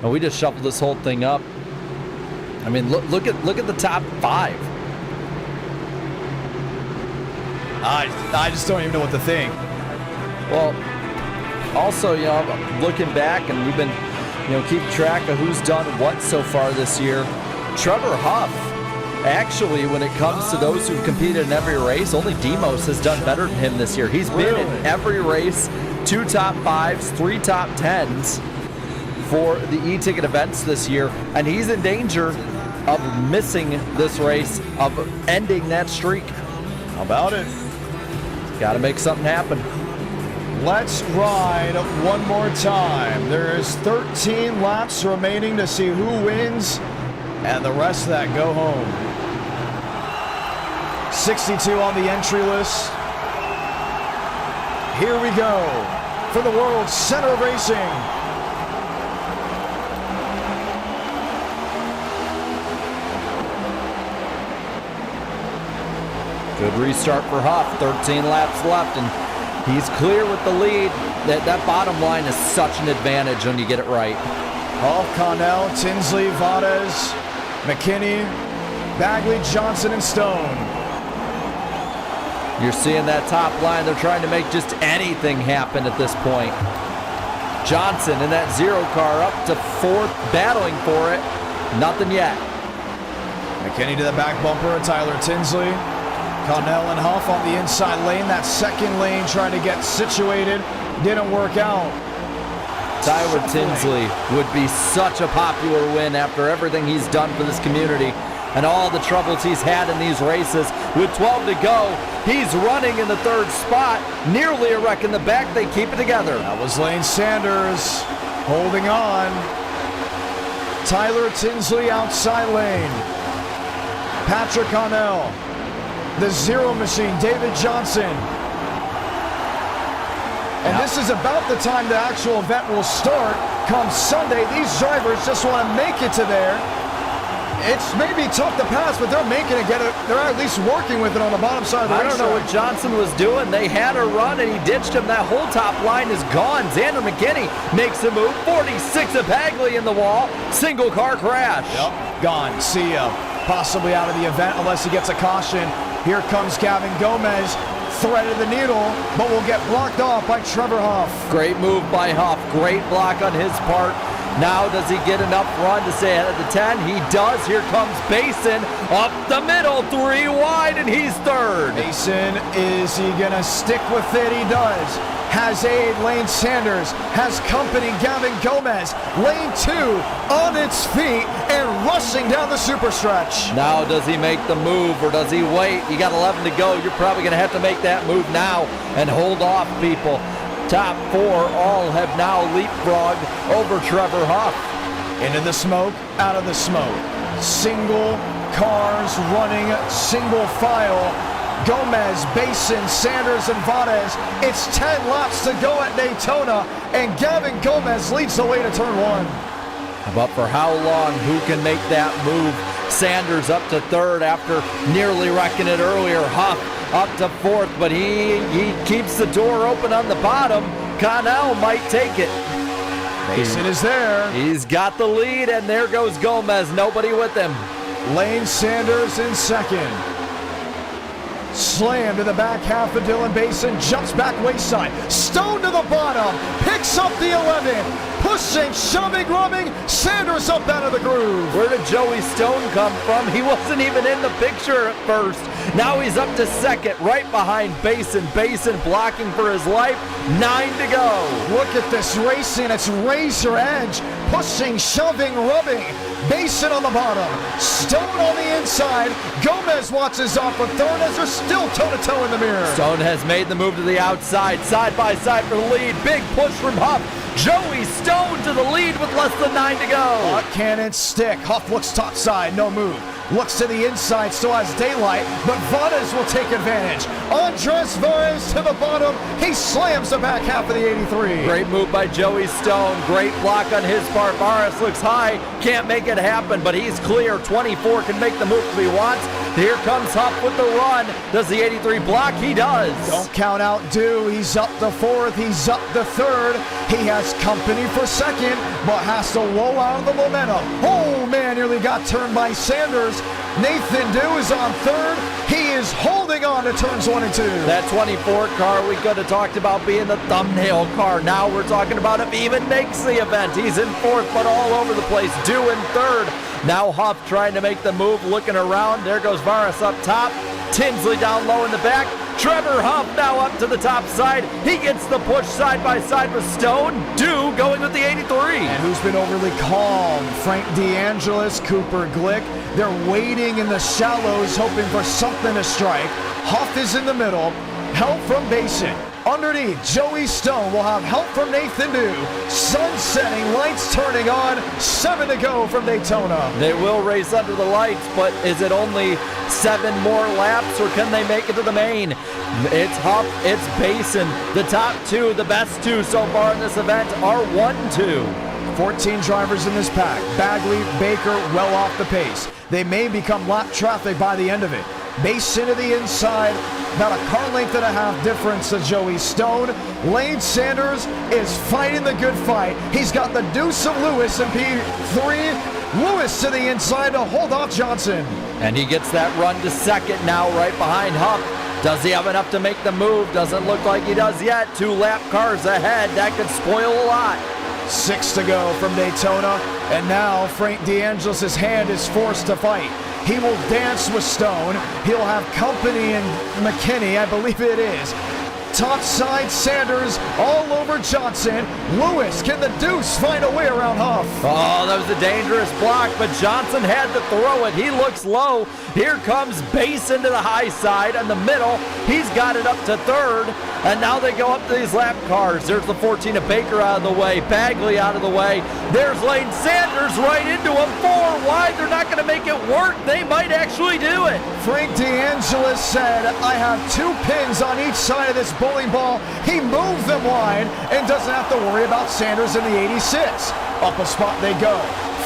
Speaker 2: And we just shuffled this whole thing up. I mean, look at the top 5.
Speaker 1: I just don't even know what to think.
Speaker 2: Well, also, you know, looking back, and we've been, you know, keeping track of who's done what so far this year. Trevor Huff, actually, when it comes to those who've competed in every race, only Demos has done better than him this year. He's been in every race, 2 top 5s, 3 top 10s for the e-ticket events this year, and he's in danger of missing this race, of ending that streak.
Speaker 1: How about it?
Speaker 2: Got to make something happen.
Speaker 1: Let's ride one more time. There's 13 laps remaining to see who wins, and the rest of that go home. 62 on the entry list. Here we go for the world's center of racing.
Speaker 2: Good restart for Huff. 13 laps left, and he's clear with the lead. That bottom line is such an advantage when you get it right.
Speaker 1: Huff, Connell, Tinsley, Vades, McKinney, Bagley, Johnson, and Stone.
Speaker 2: You're seeing that top line. They're trying to make just anything happen at this point. Johnson in that 0 car up to 4th, battling for it. Nothing yet.
Speaker 1: McKinney to the back bumper of Tyler Tinsley. Connell and Huff on the inside lane. That second lane trying to get situated. Didn't work out.
Speaker 2: Tyler Tinsley would be such a popular win after everything he's done for this community and all the troubles he's had in these races. With 12 to go, he's running in the 3rd spot. Nearly a wreck in the back. They keep it together.
Speaker 1: That was Lane Sanders holding on. Tyler Tinsley outside lane. Patrick Connell. The Zero Machine, David Johnson. And this is about the time the actual event will start. Come Sunday, these drivers just want to make it to there. It's maybe tough to pass, but they're making it, they're at least working with it on the bottom side of the racetrack.
Speaker 2: I don't know what Johnson was doing. They had a run, and he ditched him. That whole top line is gone. Xander McKinney makes a move. 46 of Bagley in the wall. Single car crash.
Speaker 1: Yep, gone. See ya. Possibly out of the event unless he gets a caution. Here comes Gavin Gomez, threaded the needle, but will get blocked off by Trevor Huff.
Speaker 2: Great move by Huff, great block on his part. Now does he get enough run to stay ahead of the 10? He does. Here comes Basin up the middle, 3 wide, and he's 3rd.
Speaker 1: Basin, is he gonna stick with it? He does. Has aid, Lane Sanders, has company, Gavin Gomez. Lane 2 on its feet and rushing down the super stretch.
Speaker 2: Now does he make the move or does he wait? You got 11 to go. You're probably gonna have to make that move now and hold off people. Top 4 all have now leapfrogged over Trevor Huff.
Speaker 1: Into the smoke, out of the smoke. Single cars running, single file. Gomez, Basin, Sanders, and Vades. It's 10 laps to go at Daytona, and Gavin Gomez leads the way to turn 1.
Speaker 2: But for how long? Who can make that move? Sanders up to 3rd after nearly wrecking it earlier. Huff up to 4th, but he keeps the door open on the bottom. Connell might take it.
Speaker 1: Mason is there.
Speaker 2: He's got the lead, and there goes Gomez. Nobody with him.
Speaker 1: Lane Sanders in 2nd. slam to the back half of Dylan Basin, jumps back wayside. Stone to the bottom, picks up the 11. Pushing, shoving, rubbing, Sanders up out of the groove.
Speaker 2: Where did Joey Stone come from? He wasn't even in the picture at first. Now he's up to second, right behind Basin. Basin blocking for his life. 9 to go.
Speaker 1: Look at this racing. It's razor edge. Pushing, shoving, rubbing. Basin on the bottom. Stone on the inside. Gomez watches off for third as they're still toe-to-toe in the mirror.
Speaker 2: Stone has made the move to the outside, side by side for the lead. Big push from Huff. Joey Stone to the lead with less than 9 to go.
Speaker 1: Cannon stick. Huff looks topside, no move. Looks to the inside, still has daylight, but Vares will take advantage. Andres Vares to the bottom. He slams the back half of the 83.
Speaker 2: Great move by Joey Stone. Great block on his part. Vares looks high. Can't make it happen, but he's clear. 24 can make the move if he wants. Here comes Huff with the run. Does the 83 block? He does.
Speaker 1: Don't count out Dew. He's up to fourth. He's up to third. He has company for second, but has to roll out of the momentum. Oh, man, nearly got turned by Sanders. Nathan Dew is on third. He is holding on to turns 1 and 2.
Speaker 2: That 24 car we could have talked about being the thumbnail car. Now we're talking about if he even makes the event. He's in fourth, but all over the place. Dew in third. Now Huff trying to make the move, looking around. There goes Vares up top. Tinsley down low in the back. Trevor Huff now up to the top side. He gets the push side by side with Stone. Dew going with the 83.
Speaker 1: And who's been overly calm? Frank DeAngelis, Cooper Glick. They're waiting in the shallows, hoping for something to strike. Huff is in the middle. Help from Basin. Underneath, Joey Stone will have help from Nathan Dew. Sun setting, lights turning on. 7 to go from Daytona.
Speaker 2: They will race under the lights, but is it only 7 more laps, or can they make it to the main? It's Huff, it's Basin. The top 2, the best 2 so far in this event are 1-2.
Speaker 1: 14 drivers in this pack. Bagley, Baker, well off the pace. They may become lap traffic by the end of it. Basin to the inside, about a car length and a half difference to Joey Stone. Lane Sanders is fighting the good fight. He's got the deuce of Lewis in P3. Lewis to the inside to hold off Johnson.
Speaker 2: And he gets that run to second now, right behind Huff. Does he have enough to make the move? Doesn't look like he does yet. 2 lap cars ahead. That could spoil a lot.
Speaker 1: 6 to go from Daytona. And now Frank DeAngelis' hand is forced to fight. He will dance with Stone. He'll have company in McKinney, I believe it is. Top side Sanders all over Johnson. Lewis, can the deuce find a way around Huff?
Speaker 2: Oh, that was a dangerous block, but Johnson had to throw it. He looks low. Here comes Basin to the high side in the middle. He's got it up to third, and now they go up to these lap cars. There's the 14 of Baker out of the way, Bagley out of the way. There's Lane Sanders right into him. 4 wide. They're not going to make it work. They might actually do it.
Speaker 1: Frank DeAngelis said, I have 2 pins on each side of this bowling ball. He moves them wide and doesn't have to worry about Sanders in the 86. Up a spot they go.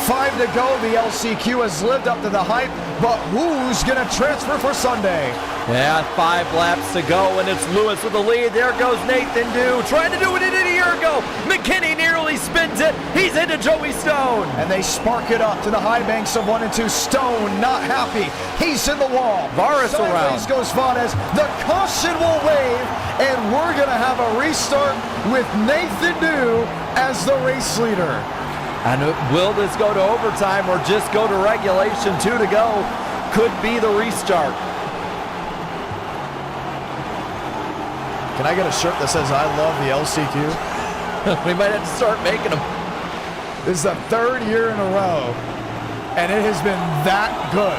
Speaker 1: 5 to go. The LCQ has lived up to the hype, but who's going to transfer for Sunday?
Speaker 2: Yeah, 5 laps to go, and it's Lewis with the lead. There goes Nathan Dew, trying to do what he did a year ago. McKinney nearly spins it. He's into Joey Stone.
Speaker 1: And they spark it up to the high banks of 1 and 2. Stone not happy. He's in the wall.
Speaker 2: Vares
Speaker 1: Sideways
Speaker 2: around.
Speaker 1: goes Vares. The caution will wave, and we're going to have a restart with Nathan Dew as the race leader.
Speaker 2: And will this go to overtime or just go to regulation? 2 to go. Could be the restart.
Speaker 1: Can I get a shirt that says I love the LCQ?
Speaker 2: We might have to start making them.
Speaker 1: This is the 3rd year in a row, and it has been that good.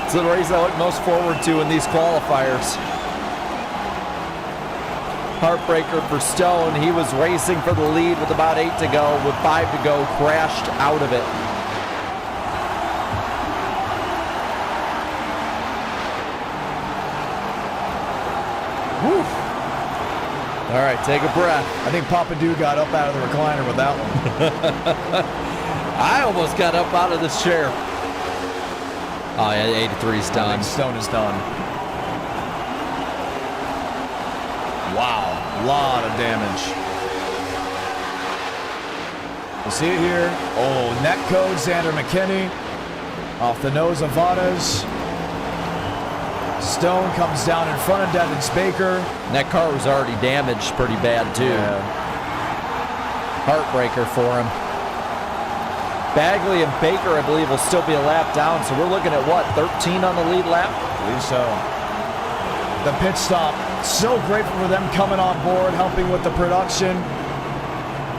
Speaker 2: It's the race I look most forward to in these qualifiers. Heartbreaker for Stone. He was racing for the lead with about 8 to go. With 5 to go, crashed out of it.
Speaker 1: Woo.
Speaker 2: All right, take a breath.
Speaker 1: I think Papa Dew got up out of the recliner with that one.
Speaker 2: I almost got up out of this chair. Oh, yeah, 83's done.
Speaker 1: I think Stone is done. Wow, a lot of damage. We'll see it here. Oh, net code, Xander McKinney. Off the nose of Vadas. Stone comes down in front of Devin Baker.
Speaker 2: And that car was already damaged pretty bad, too.
Speaker 1: Yeah.
Speaker 2: Heartbreaker for him. Bagley and Baker, I believe, will still be a lap down. So we're looking at, what, 13 on the lead lap?
Speaker 1: I believe so. The pit stop. So grateful for them coming on board, helping with the production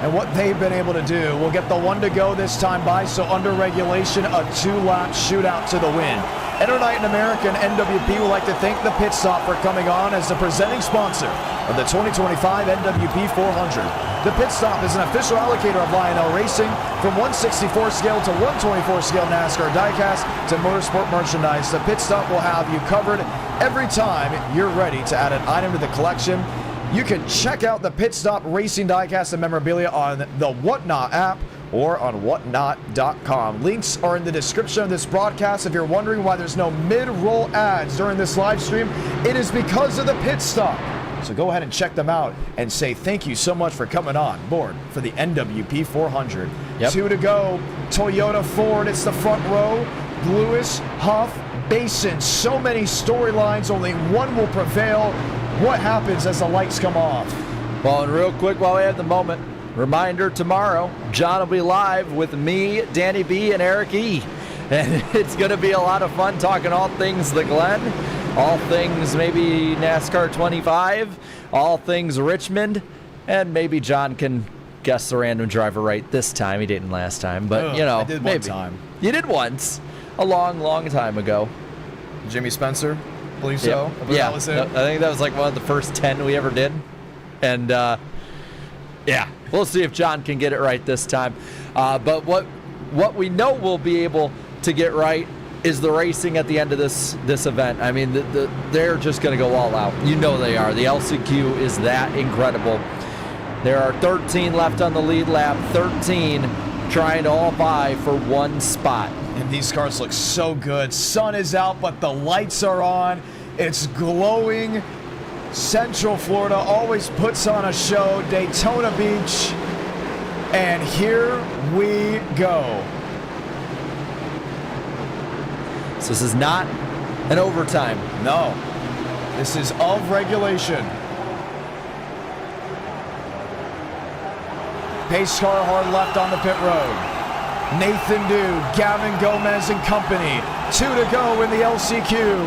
Speaker 1: and what they've been able to do. We'll get the one to go this time by, so under regulation, a 2-lap shootout to the win. Night in America and NWP would like to thank the pit stop for coming on as the presenting sponsor of the 2025 NWP 400. The pit stop is an official allocator of Lionel Racing, from 164 scale to 124 scale NASCAR diecast to motorsport merchandise. The pit stop will have you covered every time you're ready to add an item to the collection. You can check out the pit stop racing diecast and memorabilia on the Whatnot app or on whatnot.com. Links are in the description of this broadcast. If you're wondering why there's no mid-roll ads during this live stream, it is because of the pit stop. So go ahead and check them out and say thank you so much for coming on board for the NWP 400.
Speaker 2: Yep.
Speaker 1: 2 to go. Toyota, Ford, it's the front row. Lewis, Huff, Basin. So many storylines, only one will prevail. What happens as the lights come off?
Speaker 2: Well, and real quick while we have the moment, reminder, tomorrow, John will be live with me, Danny B, and Eric E. And it's going to be a lot of fun talking all things the Glen, all things maybe NASCAR 25, all things Richmond, and maybe John can guess the random driver right this time. He didn't last time, but you know,
Speaker 1: I did
Speaker 2: maybe.
Speaker 1: one time.
Speaker 2: You did once, a long, long time ago.
Speaker 1: Jimmy Spencer, believe so.
Speaker 2: Yeah,
Speaker 1: I believe that was it.
Speaker 2: I think that was like one of the first 10 we ever did. And yeah, we'll see if John can get it right this time. But what we know we'll be able to get right is the racing at the end of this event. I mean, they're just going to go all out. You know they are. The LCQ is that incredible. There are 13 left on the lead lap, 13 trying to all vie for one spot.
Speaker 1: And these cars look so good. Sun is out, but the lights are on. It's glowing. Central Florida always puts on a show. Daytona Beach. And here we go.
Speaker 2: So this is not an overtime.
Speaker 1: No. This is of regulation. Pace car hard left on the pit road. Nathan Dew, Gavin Gomez and company. 2 to go in the LCQ.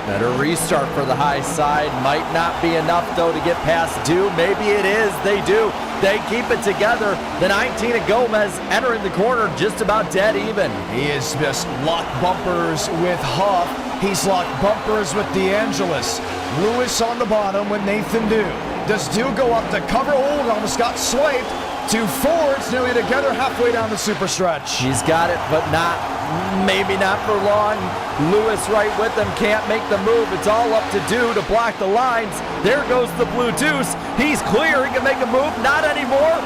Speaker 2: Better restart for the high side. Might not be enough, though, to get past Dew. Maybe it is. They do. They keep it together. The 19 of Gomez entering the corner just about dead even.
Speaker 1: He has just locked bumpers with Huff. He's locked bumpers with DeAngelis. Lewis on the bottom with Nathan Dew. Does Dew go up to cover? Oh, almost got swiped. 2 Fords nearly together halfway down the super stretch.
Speaker 2: He's got it, but maybe not for long. Lewis right with him, can't make the move. It's all up to Dew to block the lines. There goes the blue deuce. He's clear, he can make a move, not anymore.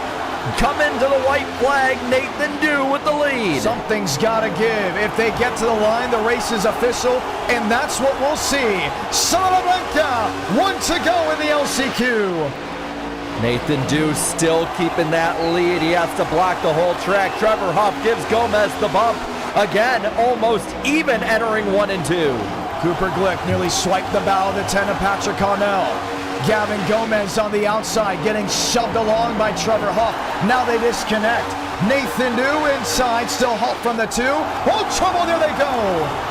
Speaker 2: Coming to the white flag, Nathan Dew with the lead.
Speaker 1: Something's gotta give. If they get to the line, the race is official, and that's what we'll see. Salamanca, 1 to go in the LCQ.
Speaker 2: Nathan Dew still keeping that lead. He has to block the whole track. Trevor Huff gives Gomez the bump. Again, almost even entering 1 and 2.
Speaker 1: Cooper Glick nearly swiped the bow of the 10 of Patrick Connell. Gavin Gomez on the outside getting shoved along by Trevor Huff. Now they disconnect. Nathan Dew inside, still Huff from the 2. Oh, trouble, there they go.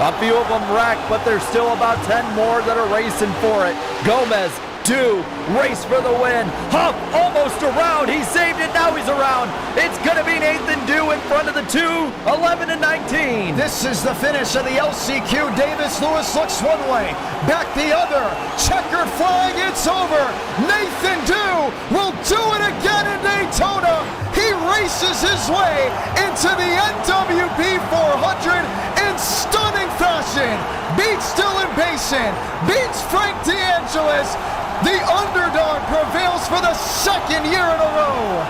Speaker 2: A few of them wrecked, but there's still about 10 more that are racing for it. Gomez, Dew, race for the win. Huff almost around. He saved it. Now he's around. It's going to be Nathan Dew in front of the 2, 11 and 19.
Speaker 1: This is the finish of the LCQ. Davis Lewis looks one way, back the other. Checkered flag, it's over. Nathan Dew will do it again in Daytona. He races his way into the NWP 400 in stunning fashion. Beats Dylan Basin, beats Frank DeAngelis. The underdog prevails for the 2nd year in a row.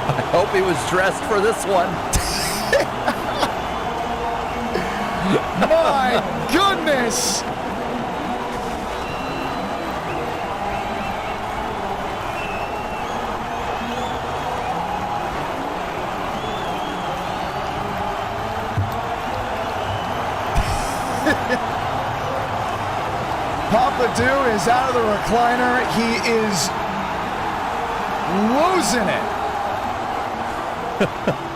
Speaker 2: I hope he was dressed for this one.
Speaker 1: My goodness. Papa Dew is out of the recliner. He is losing it.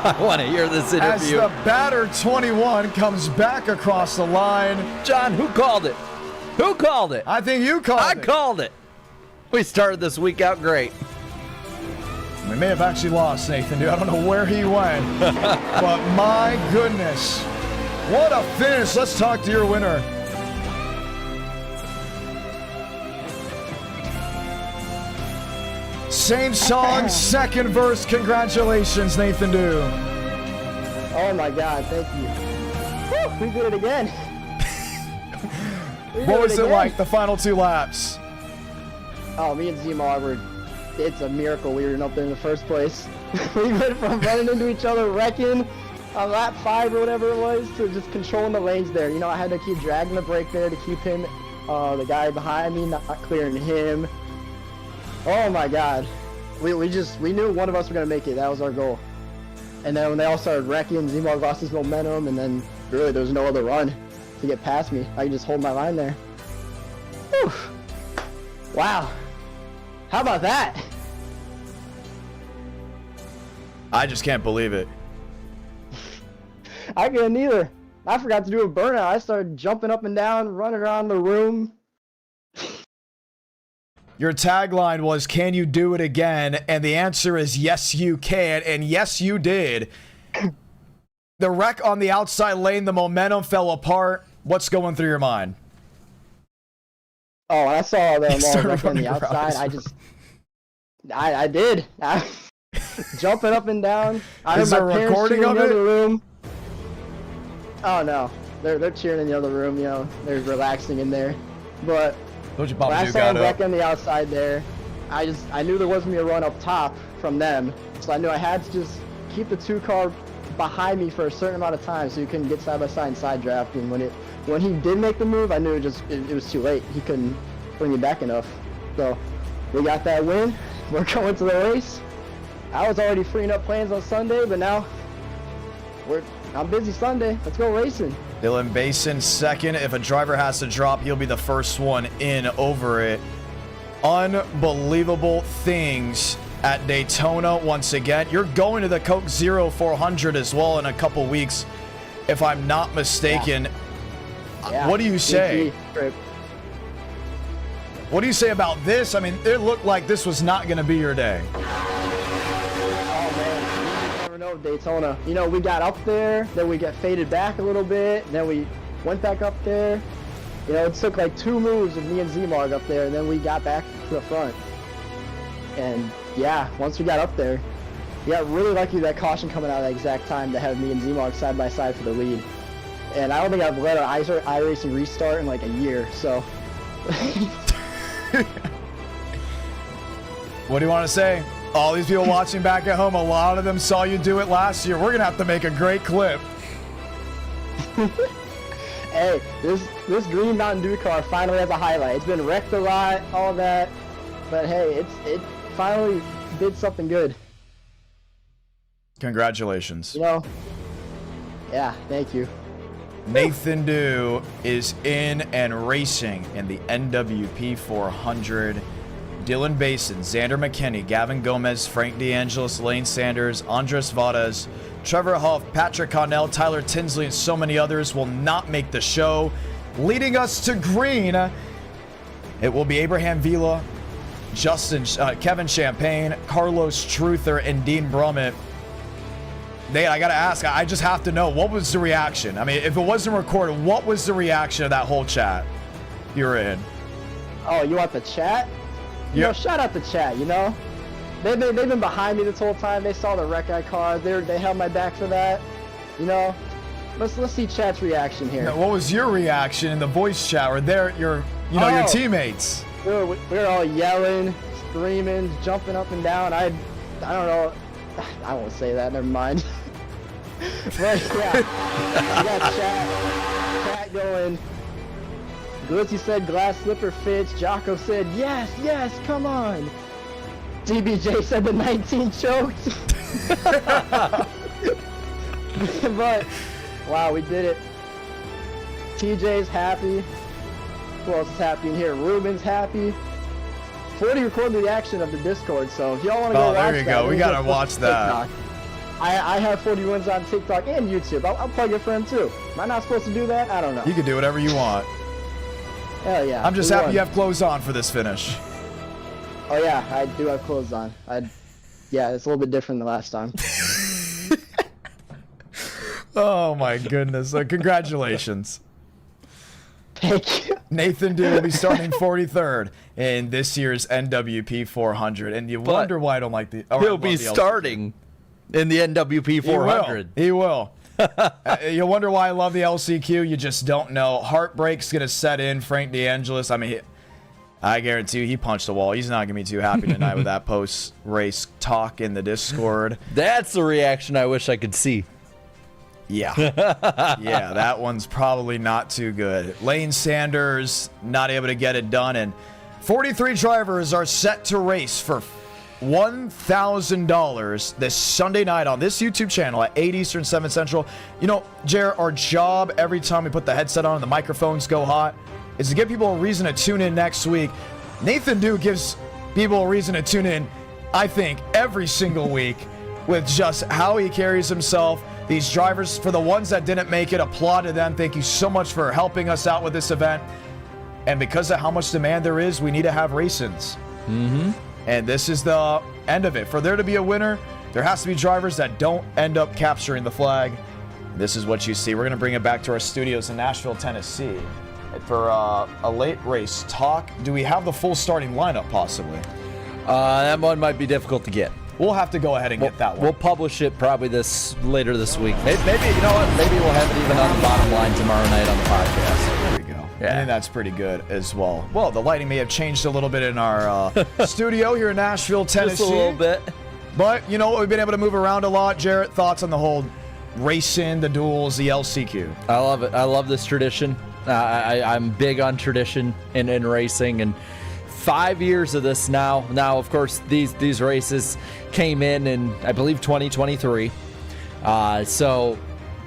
Speaker 2: I want to hear this interview.
Speaker 1: As the batter 21 comes back across the line.
Speaker 2: John, who called it? Who called it?
Speaker 1: I think you called it.
Speaker 2: I called it. We started this week out great.
Speaker 1: We may have actually lost Nathan, dude. I don't know where he went. But my goodness. What a finish. Let's talk to your winner. Same song, second verse. Congratulations, Nathan Dew.
Speaker 15: Oh my God, thank you. Woo, we did it again.
Speaker 1: What was it like, the final 2 laps?
Speaker 15: Oh, me and Zimar it's a miracle we were up there in the first place. We went from running into each other, wrecking on lap 5 or whatever it was, to just controlling the lanes there. You know, I had to keep dragging the brake there to keep him, the guy behind me, not clearing him. Oh my God. We knew one of us were going to make it. That was our goal. And then when they all started wrecking, Zimar lost his momentum, and then really there was no other run to get past me. I could just hold my line there. Whew. Wow. How about that?
Speaker 1: I just can't believe it.
Speaker 15: I couldn't either. I forgot to do a burnout. I started jumping up and down, running around the room.
Speaker 1: Your tagline was, "Can you do it again?" And the answer is, yes, you can. And yes, you did. The wreck on the outside lane, the momentum fell apart. What's going through your mind?
Speaker 15: Oh, I saw them all wreck on the outside. I did. Jumping up and down. I heard my parents cheering in the other room. Oh no, they're cheering in the other room. You know, they're relaxing in there. But when I saw them wreck on the outside there, I knew there wasn't gonna be a run up top from them. So I knew I had to just keep the 2-car behind me for a certain amount of time so you couldn't get side by side and side draft. And when he did make the move, I knew it was too late. He couldn't bring me back enough. So we got that win. We're going to the race. I was already freeing up plans on Sunday, but now I'm busy Sunday. Let's go racing.
Speaker 1: Dylan Basin second. If a driver has to drop, he'll be the first one in over it. Unbelievable things at Daytona once again. You're going to the Coke Zero 400 as well in a couple weeks, if I'm not mistaken.
Speaker 15: Yeah.
Speaker 1: What do you say? What do you say about this? I mean, it looked like this was not going to be your day.
Speaker 15: Oh man, you never know Daytona. You know, we got up there, then we got faded back a little bit, then we went back up there. You know, it took like 2 moves of me and Z-Marg up there, and then we got back to the front. And yeah, once we got up there, we got really lucky that caution coming out at the exact time to have me and Z-Marg side by side for the lead. And I don't think I've led an iRacing restart in like a year, so.
Speaker 1: What do you want to say? All these people watching back at home, a lot of them saw you do it last year. We're going to have to make a great clip.
Speaker 15: Hey, this Green Mountain Dew car finally has a highlight. It's been wrecked a lot, all that, but hey, it finally did something good.
Speaker 1: Congratulations.
Speaker 15: You know, yeah, thank you.
Speaker 1: Nathan Dew is in and racing in the NWP 400. Dylan Basin, Xander McKinney, Gavin Gomez, Frank DeAngelis, Lane Sanders, Andres Vadas, Trevor Huff, Patrick Connell, Tyler Tinsley, and so many others will not make the show. Leading us to green, it will be Abraham Vila, Kevin Champagne, Carlos Truther, and Dean Brummett. Nate, I gotta ask, I just have to know, what was the reaction? I mean, if it wasn't recorded, what was the reaction of that whole chat you were in?
Speaker 15: Oh, you want the chat? You know, shout out the chat, you know? They've been behind me this whole time. They saw the wreck I caused. They held my back for that. You know? Let's see chat's reaction here.
Speaker 1: Now, what was your reaction in the voice chat? Or your teammates?
Speaker 15: We were all yelling, screaming, jumping up and down. I don't know. I won't say that, never mind. But yeah, we got chat going. Glitzy said glass slipper fits. Jocko said yes, come on. DBJ said the 19 choked. But wow, we did it. TJ's happy. Who else is happy in here? Ruben's happy. 40 recorded the action of the Discord, so if y'all want to go watch that.
Speaker 1: Oh, there you go. We got to watch that.
Speaker 15: I have 40 wins on TikTok and YouTube. I'll plug it for him too. Am I not supposed to do that? I don't know.
Speaker 1: You can do whatever you want.
Speaker 15: Hell yeah.
Speaker 1: I'm just happy you have clothes on for this finish.
Speaker 15: Oh yeah, I do have clothes on. Yeah, it's a little bit different than last time.
Speaker 1: Oh my goodness. Congratulations.
Speaker 15: Thank you.
Speaker 1: Nathan Dew will be starting 43rd in this year's NWP 400. And you wonder why I don't like the...
Speaker 2: He'll be starting in the NWP 400.
Speaker 1: He will. You'll wonder why I love the LCQ. You just don't know. Heartbreak's going to set in. Frank DeAngelis, I mean, I guarantee you he punched the wall. He's not going to be too happy tonight with that post-race talk in the Discord.
Speaker 2: That's the reaction I wish I could see.
Speaker 1: Yeah. Yeah, that one's probably not too good. Lane Sanders not able to get it done, and 43 drivers are set to race for $1,000 this Sunday night on this YouTube channel at 8 Eastern, 7 Central. You know, Jared, our job every time we put the headset on and the microphones go hot is to give people a reason to tune in next week. Nathan Dew gives people a reason to tune in, I think, every single week with just how he carries himself. These drivers, for the ones that didn't make it, applaud to them. Thank you so much for helping us out with this event. And because of how much demand there is, we need to have race-ins. And this is the end of it. For there to be a winner, there has to be drivers that don't end up capturing the flag. This is what you see. We're going to bring it back to our studios in Nashville, Tennessee for a late race talk. Do we have the full starting lineup, possibly?
Speaker 2: That one might be difficult to get.
Speaker 1: We'll have to go ahead and get that one.
Speaker 2: We'll publish it probably later this week. Maybe, you know what? Maybe we'll have it even on the bottom line tomorrow night on the podcast.
Speaker 1: There we go. Yeah. I think that's pretty good as well. Well, the lighting may have changed a little bit in our studio here in Nashville, Tennessee.
Speaker 2: Just a little bit.
Speaker 1: But, you know what? We've been able to move around a lot. Jarrett, thoughts on the whole racing, the duels, the LCQ?
Speaker 2: I love it. I love this tradition. I'm big on tradition in racing, and 5 years of this now. Now, of course, these races came in I believe 2023. So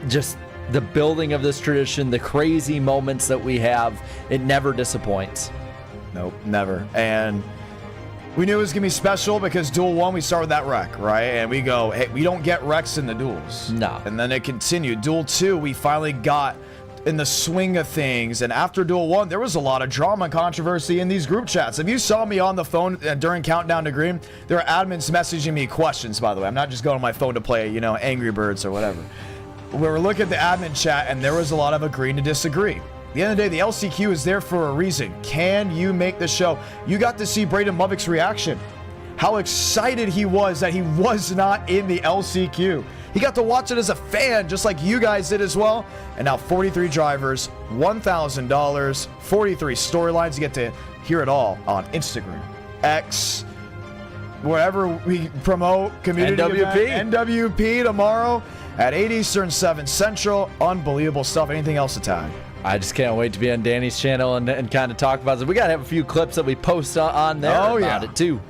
Speaker 2: just the building of this tradition, the crazy moments that we have, it never disappoints.
Speaker 1: Nope, never. And we knew it was going to be special because Duel 1, we started with that wreck, right? And we go, hey, we don't get wrecks in the duels.
Speaker 2: No.
Speaker 1: And then it continued. Duel 2, we finally got in the swing of things, and after Duel 1, there was a lot of drama and controversy in these group chats. If you saw me on the phone during Countdown to Green, there are admins messaging me questions, by the way. I'm not just going on my phone to play, you know, Angry Birds or whatever. We were looking at the admin chat, and there was a lot of agreeing to disagree. At the end of the day, the LCQ is there for a reason. Can you make the show? You got to see Braden Lovick's reaction. How excited he was that he was not in the LCQ. He got to watch it as a fan, just like you guys did as well. And now 43 drivers, $1,000, 43 storylines. You get to hear it all on Instagram, X, wherever we promote, community
Speaker 2: NWP.
Speaker 1: event, NWP tomorrow at 8 Eastern, 7 Central. Unbelievable stuff. Anything else to tag?
Speaker 2: I just can't wait to be on Danny's channel and kind of talk about it. We got to have a few clips that we post on there about it, too.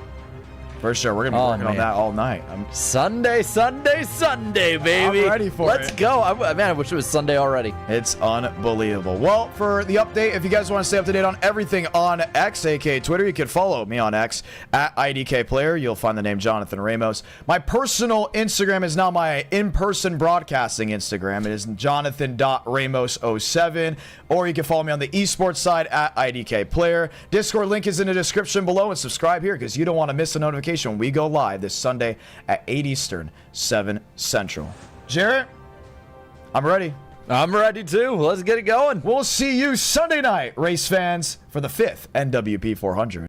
Speaker 1: For sure. We're going to be working on that all night.
Speaker 2: Sunday, baby.
Speaker 1: I'm ready for it.
Speaker 2: Let's go. Man, I wish it was Sunday already.
Speaker 1: It's unbelievable. Well, for the update, if you guys want to stay up to date on everything on X, aka Twitter, you can follow me on X at IDK Player. You'll find the name Jonathan Ramos. My personal Instagram is now my in-person broadcasting Instagram. It is jonathan.ramos07. Or you can follow me on the esports side at IDK Player. Discord link is in the description below, and subscribe here because you don't want to miss a notification when we go live this Sunday at 8 Eastern, 7 Central. Jarrett, I'm ready.
Speaker 2: I'm ready too. Let's get it going.
Speaker 1: We'll see you Sunday night, race fans, for the 5th NWP 400.